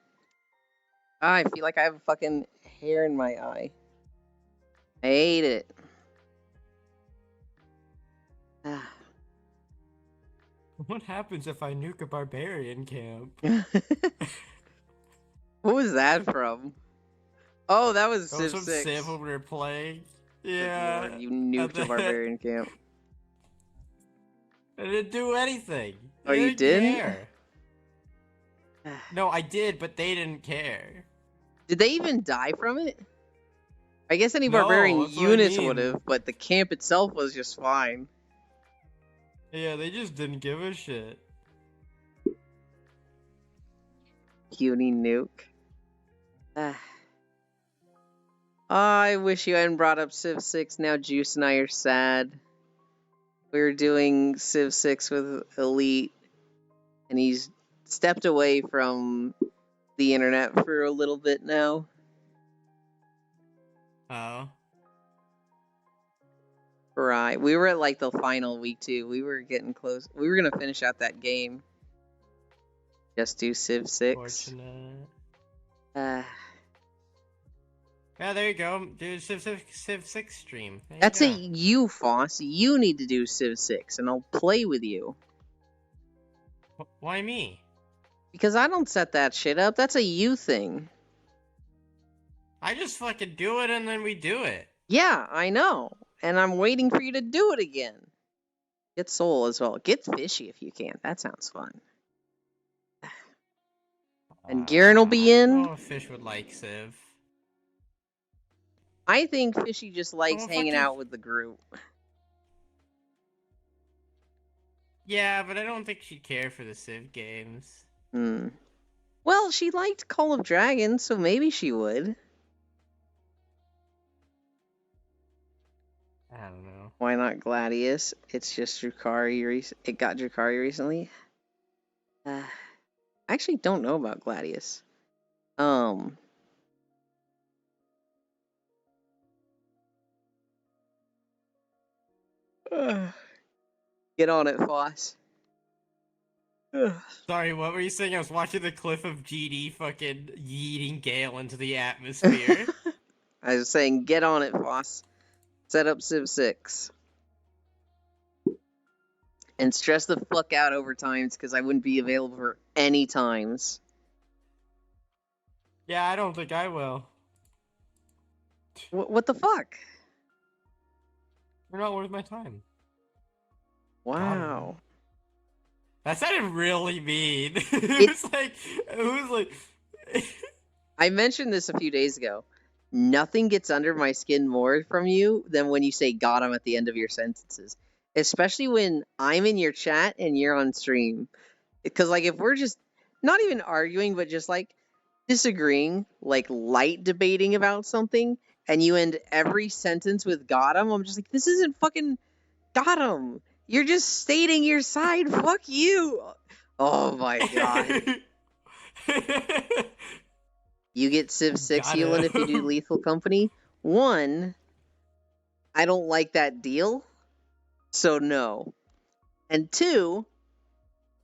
I feel like I have a fucking hair in my eye. I hate it. What happens if I nuke a barbarian camp? What was that from? Oh, that was That Civ was 6. Civ when we were playing. Good Yeah. Lord, you nuked a barbarian camp. I didn't do anything. Oh, They you didn't? care. No, I did, but they didn't care. Did they even die from it? I guess any No, barbarian that's what I units mean. would have, but the camp itself was just fine. Yeah, they just didn't give a shit. Puny nuke. I wish you hadn't brought up Civ 6. Now Juice and I are sad. We were doing Civ 6 with Elite, and he's stepped away from the internet for a little bit now. Oh. Right. We were at like the final week too. We were getting close. We were gonna finish out that game. Just do Civ 6. Fortunate. Yeah, there you go. Do Civ 6 stream. There you that's go. it, you, Foss. You need to do Civ 6, and I'll play with you. Why me? Because I don't set that shit up. That's a you thing. I just fucking do it and then we do it. Yeah, I know. And I'm waiting for you to do it again. Get Soul as well. Get Fishy if you can. That sounds fun. And Garen will be in. I don't know if Fish would like Civ. I think Fishy just likes Oh, hanging fucking- out with the group. Yeah, but I don't think she'd care for the Civ games. Well, she liked Call of Dragons, so maybe she would. I don't know. Why not Gladius? It's just Drukhari. It got Drukhari recently. I actually don't know about Gladius. Get on it, Foss. Sorry, what were you saying? I was watching the clip of GD fucking yeeting Gale into the atmosphere. I was saying, get on it, Foss. Set up Civ 6. And stress the fuck out over times, because I wouldn't be available for any times. Yeah, I don't think I will. What the fuck? You're not worth my time. Wow. That sounded really mean. It was like... I mentioned this a few days ago. Nothing gets under my skin more from you than when you say got him at the end of your sentences. Especially when I'm in your chat and you're on stream. Because, like, if we're just not even arguing, but just, like, disagreeing, like, light debating about something, and you end every sentence with got him, I'm just like, this isn't fucking got him. You're just stating your side. Fuck you. Oh, my God. You get Civ 6 Got healing him. if you do Lethal Company. One, I don't like that deal, so no. And two,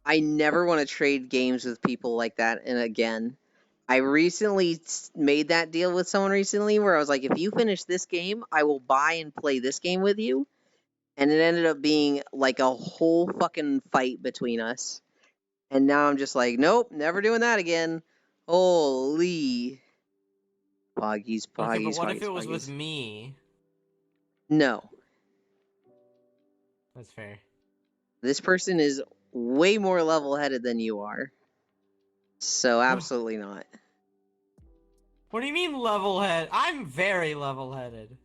I never want to trade games with people like that. And again, I recently made that deal with someone recently where I was like, if you finish this game, I will buy and play this game with you. And it ended up being like a whole fucking fight between us. And now I'm just like, nope, never doing that again. Holy. Poggies, Okay, poggies, but what poggies, if it was poggies. with me? No. That's fair. This person is way more level-headed than you are. So absolutely not. What do you mean level-headed? I'm very level-headed.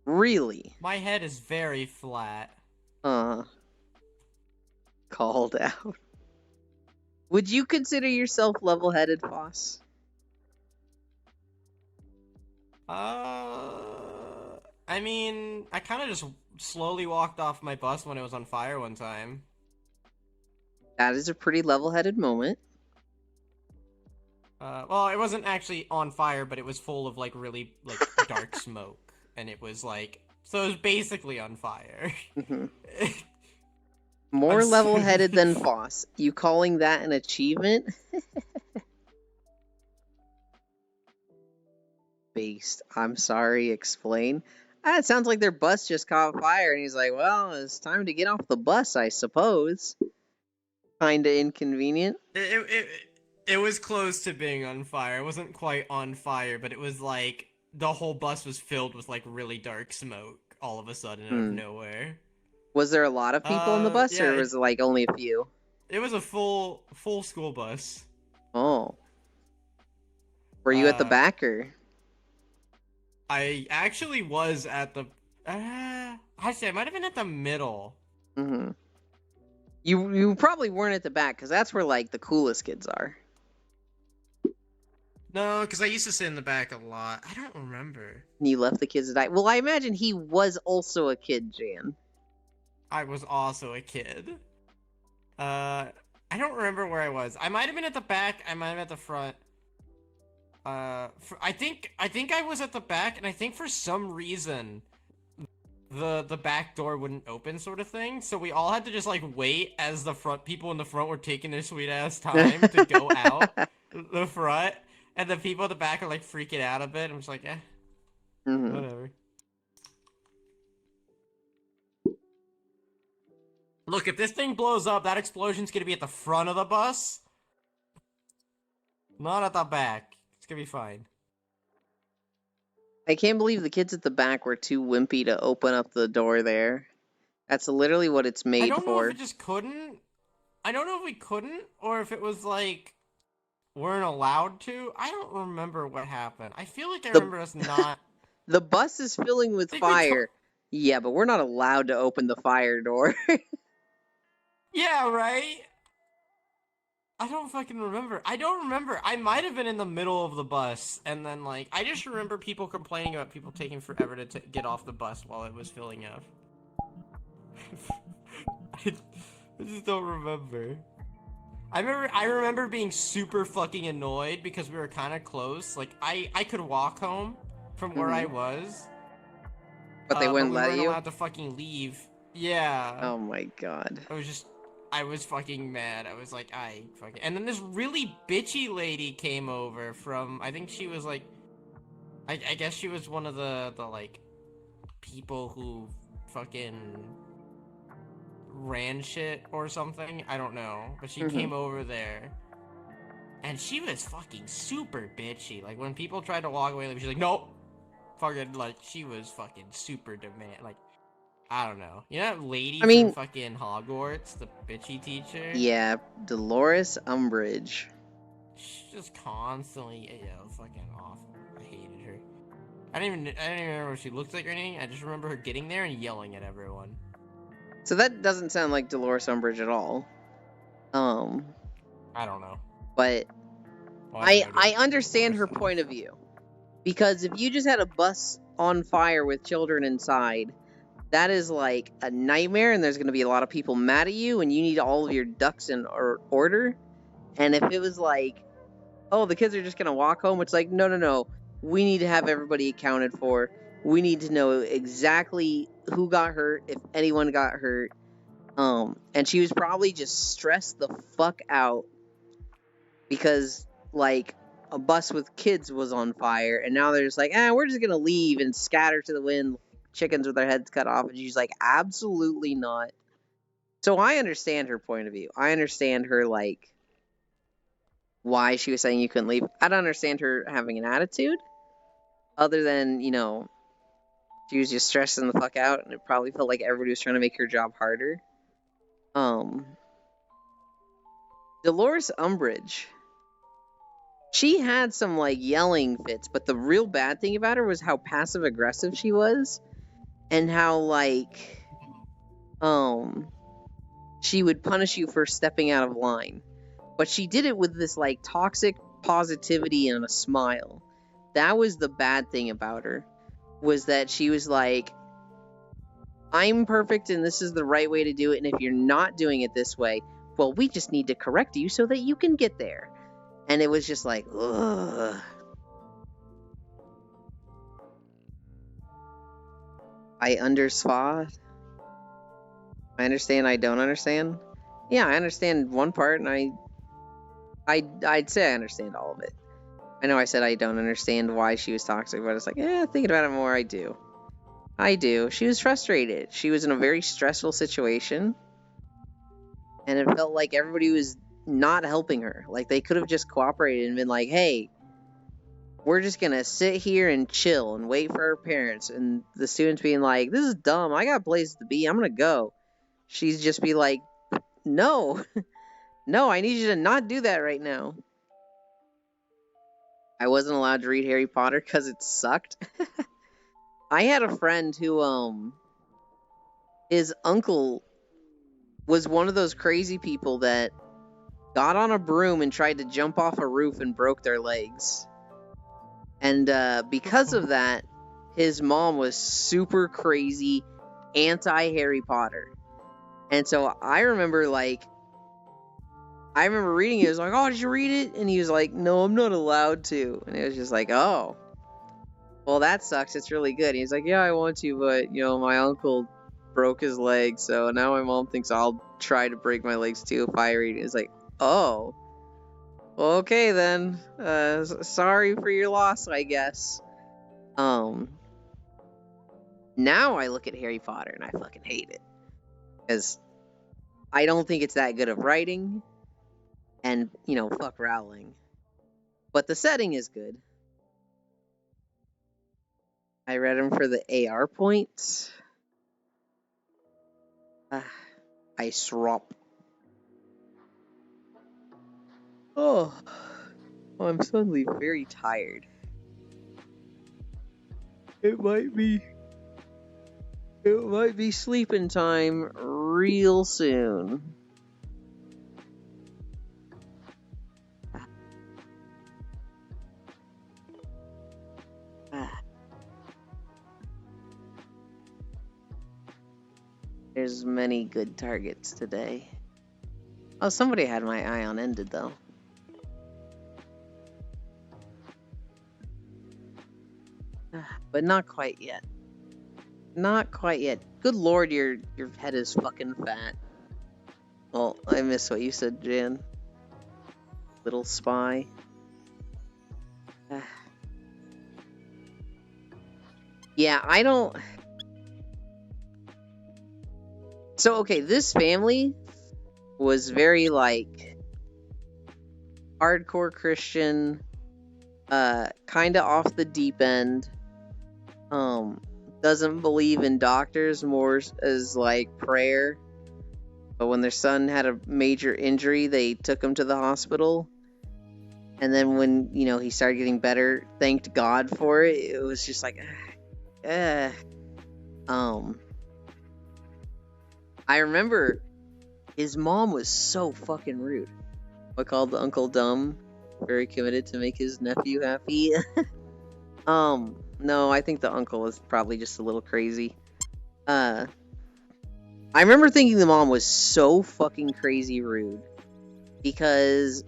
Really? My head is very flat. Called out. Would you consider yourself level-headed, Foss? I mean, I kind of just slowly walked off my bus when it was on fire one time. That is a pretty level-headed moment. Well, it wasn't actually on fire, but it was full of, like, really, like, dark smoke. And it was, like, so it was basically on fire. Mhm. More I'm level-headed than Foss. You calling that an achievement? Based. I'm sorry, explain. It sounds like their bus just caught fire, and he's like, well, it's time to get off the bus, I suppose. Kinda inconvenient. It was close to being on fire. It wasn't quite on fire, but it was like the whole bus was filled with like really dark smoke all of a sudden out of nowhere. Was there a lot of people on the bus, yeah, or was it like only a few? It was a full school bus. Oh. Were you at the back, or? I actually was at the. Actually, I might have been at the middle. Mm-hmm. You probably weren't at the back, because that's where like the coolest kids are. No, because I used to sit in the back a lot. I don't remember. And you left the kids to die. Well, I imagine he was also a kid, Jan. I was also a kid. I don't remember where I was. I might have been at the back. I might have been at the front. I think I was at the back, and I think for some reason the back door wouldn't open, sort of thing. So we all had to just like wait as the front people in the front were taking their sweet ass time to go out the front, and the people at the back are like freaking out a bit. I'm just like, whatever. Look, if this thing blows up, that explosion's gonna be at the front of the bus, not at the back. It's gonna be fine. I can't believe the kids at the back were too wimpy to open up the door there. That's literally what it's made for. I don't know if it just couldn't. I don't know if we couldn't, or if it was like weren't allowed to. I don't remember what happened. I feel like I remember us not. The bus is filling with fire. Yeah, but we're not allowed to open the fire door. Yeah, right? I don't fucking remember. I don't remember. I might have been in the middle of the bus, and then, like, I just remember people complaining about people taking forever to get off the bus while it was filling up. I just don't remember. I remember being super fucking annoyed because we were kind of close. Like, I could walk home from where I was. But they wouldn't let you? We weren't allowed to fucking leave. Yeah. Oh my god. I was fucking mad. I was like, and then this really bitchy lady came over from, I think she was like, I guess she was one of the like, people who fucking ran shit or something. I don't know. But she came over there. And she was fucking super bitchy. Like, when people tried to walk away, she's like, nope. Fucking, like, she was fucking super demand. Like, I don't know. You know that lady from fucking Hogwarts, the bitchy teacher? Yeah, Dolores Umbridge. She's just constantly, fucking awful. I hated her. I didn't even remember what she looked like or anything. I just remember her getting there and yelling at everyone. So that doesn't sound like Dolores Umbridge at all. I don't know. But I understand her point of view. Because if you just had a bus on fire with children inside, that is like a nightmare, and there's going to be a lot of people mad at you, and you need all of your ducks in order. And if it was like, oh, the kids are just going to walk home, it's like, no. We need to have everybody accounted for. We need to know exactly who got hurt, if anyone got hurt. And she was probably just stressed the fuck out because, like, a bus with kids was on fire, and now they're just like, we're just going to leave and scatter to the wind. Chickens with their heads cut off, and she's like, absolutely not. So I understand her point of view. I understand her, like, why she was saying you couldn't leave. I don't understand her having an attitude, other than, she was just stressing the fuck out, and it probably felt like everybody was trying to make her job harder. Dolores Umbridge, she had some, like, yelling fits, but the real bad thing about her was how passive-aggressive she was. and how like she would punish you for stepping out of line. But she did it with this like toxic positivity and a smile. That was the bad thing about her, was that she was like, I'm perfect and this is the right way to do it, and if you're not doing it this way, well, we just need to correct you so that you can get there. And it was just like, ugh. I understand. I understand. I don't understand. Yeah, I understand one part, and I'd say I understand all of it. I know I said I don't understand why she was toxic, but it's like, thinking about it more, I do. I do. She was frustrated. She was in a very stressful situation, and it felt like everybody was not helping her. Like, they could have just cooperated and been like, hey, we're just gonna sit here and chill and wait for our parents. And the students being like, this is dumb. I got places to be. I'm gonna go. She'd just be like, no. No, I need you to not do that right now. I wasn't allowed to read Harry Potter because it sucked. I had a friend who, his uncle was one of those crazy people that got on a broom and tried to jump off a roof and broke their legs. And because of that, his mom was super crazy, anti-Harry Potter. And so I remember reading it. It was like, oh, did you read it? And he was like, no, I'm not allowed to. And it was just like, oh, well, that sucks. It's really good. And he's like, yeah, I want to, but, my uncle broke his leg, so now my mom thinks I'll try to break my legs too if I read it. It's like, oh, okay then. Sorry for your loss, I guess. Now I look at Harry Potter and I fucking hate it. Because I don't think it's that good of writing. And, fuck Rowling. But the setting is good. I read them for the AR points. Ice Rop. Oh, I'm suddenly very tired. It might be sleeping time real soon. There's many good targets today. Oh, somebody had my eye on ended, though. But not quite yet. Not quite yet. Good lord, your head is fucking fat. Well, I miss what you said, Jan. Little spy. Yeah, I don't... So, okay, this family was very, hardcore Christian, kinda off the deep end, doesn't believe in doctors, more as, prayer. But when their son had a major injury, they took him to the hospital. And then when, he started getting better, thanked God for it, it was just like, I remember his mom was so fucking rude. I called the Uncle Dumb, very committed to make his nephew happy. No, I think the uncle was probably just a little crazy. I remember thinking the mom was so fucking crazy rude, because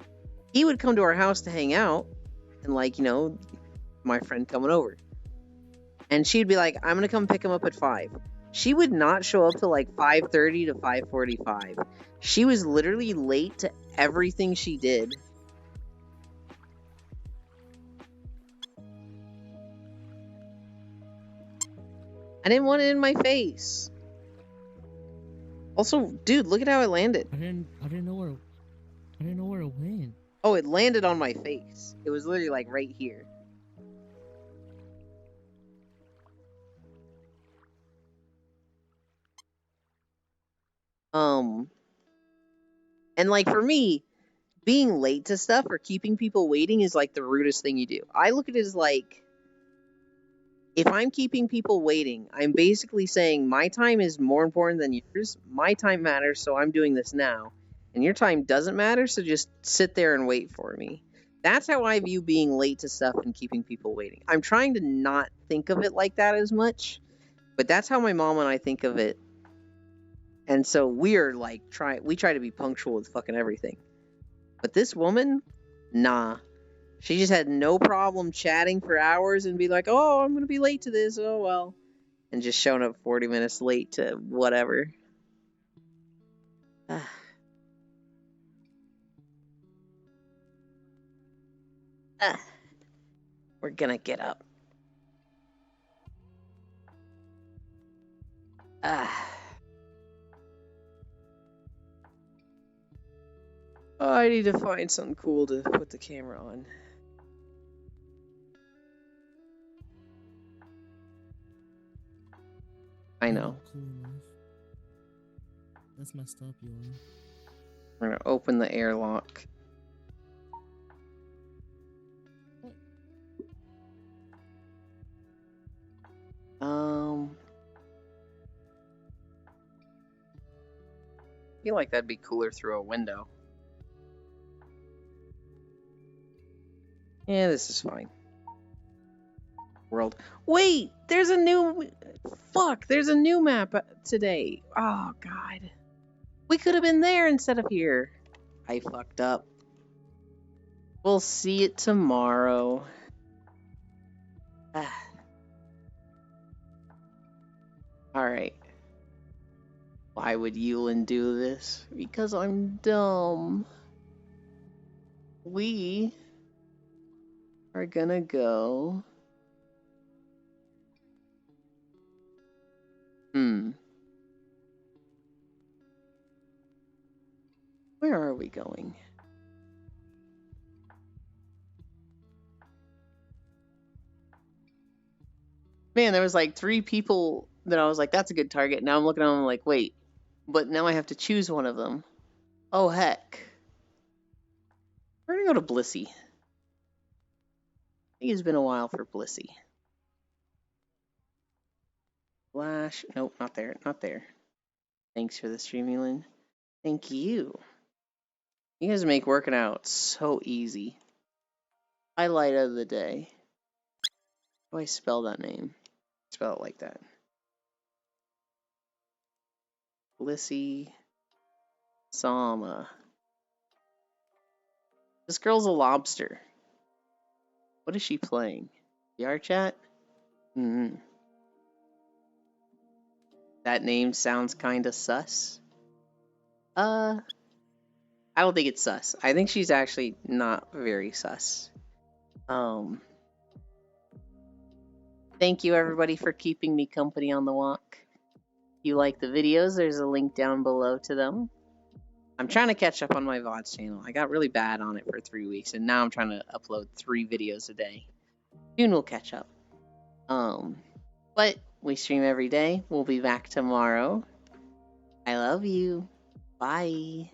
he would come to our house to hang out, and my friend coming over. And she'd be like, I'm gonna come pick him up at 5. She would not show up till 5:30 to 5:45. She was literally late to everything she did. I didn't want it in my face. Also, dude, look at how it landed. I didn't know where it went. Oh, it landed on my face. It was literally right here. And for me, being late to stuff or keeping people waiting is the rudest thing you do. I look at it as If I'm keeping people waiting, I'm basically saying my time is more important than yours. My time matters, so I'm doing this now. And your time doesn't matter, so just sit there and wait for me. That's how I view being late to stuff and keeping people waiting. I'm trying to not think of it like that as much, but that's how my mom and I think of it. And so we're like we try to be punctual with fucking everything. But this woman, nah. She just had no problem chatting for hours and be like, oh, I'm going to be late to this. Oh, well. And just showing up 40 minutes late to whatever. We're going to get up. Oh, I need to find something cool to put the camera on. I know. Cool enough. That's messed up, you are. We're gonna open the airlock. I feel like that'd be cooler through a window. Yeah, this is fine. World. Wait, there's a new... Fuck, there's a new map today. Oh, God. We could have been there instead of here. I fucked up. We'll see it tomorrow. Alright. Why would Yulin do this? Because I'm dumb. We are gonna go... Where are we going? Man, there was like 3 people that I was like, that's a good target. Now I'm looking at them like, wait, but now I have to choose one of them. Oh, heck. We're gonna go to Blissey. I think it's been a while for Blissey. Flash. Nope, not there. Not there. Thanks for the stream, Elin. Thank you. You guys make working out so easy. Highlight of the day. How do I spell that name? Spell it like that. Blissey Sama. This girl's a lobster. What is she playing? VR chat? That name sounds kinda sus. I don't think it's sus. I think she's actually not very sus. Thank you everybody for keeping me company on the walk. If you like the videos, there's a link down below to them. I'm trying to catch up on my VODs channel. I got really bad on it for 3 weeks, and now I'm trying to upload 3 videos a day. Soon we'll catch up. But we stream every day. We'll be back tomorrow. I love you. Bye.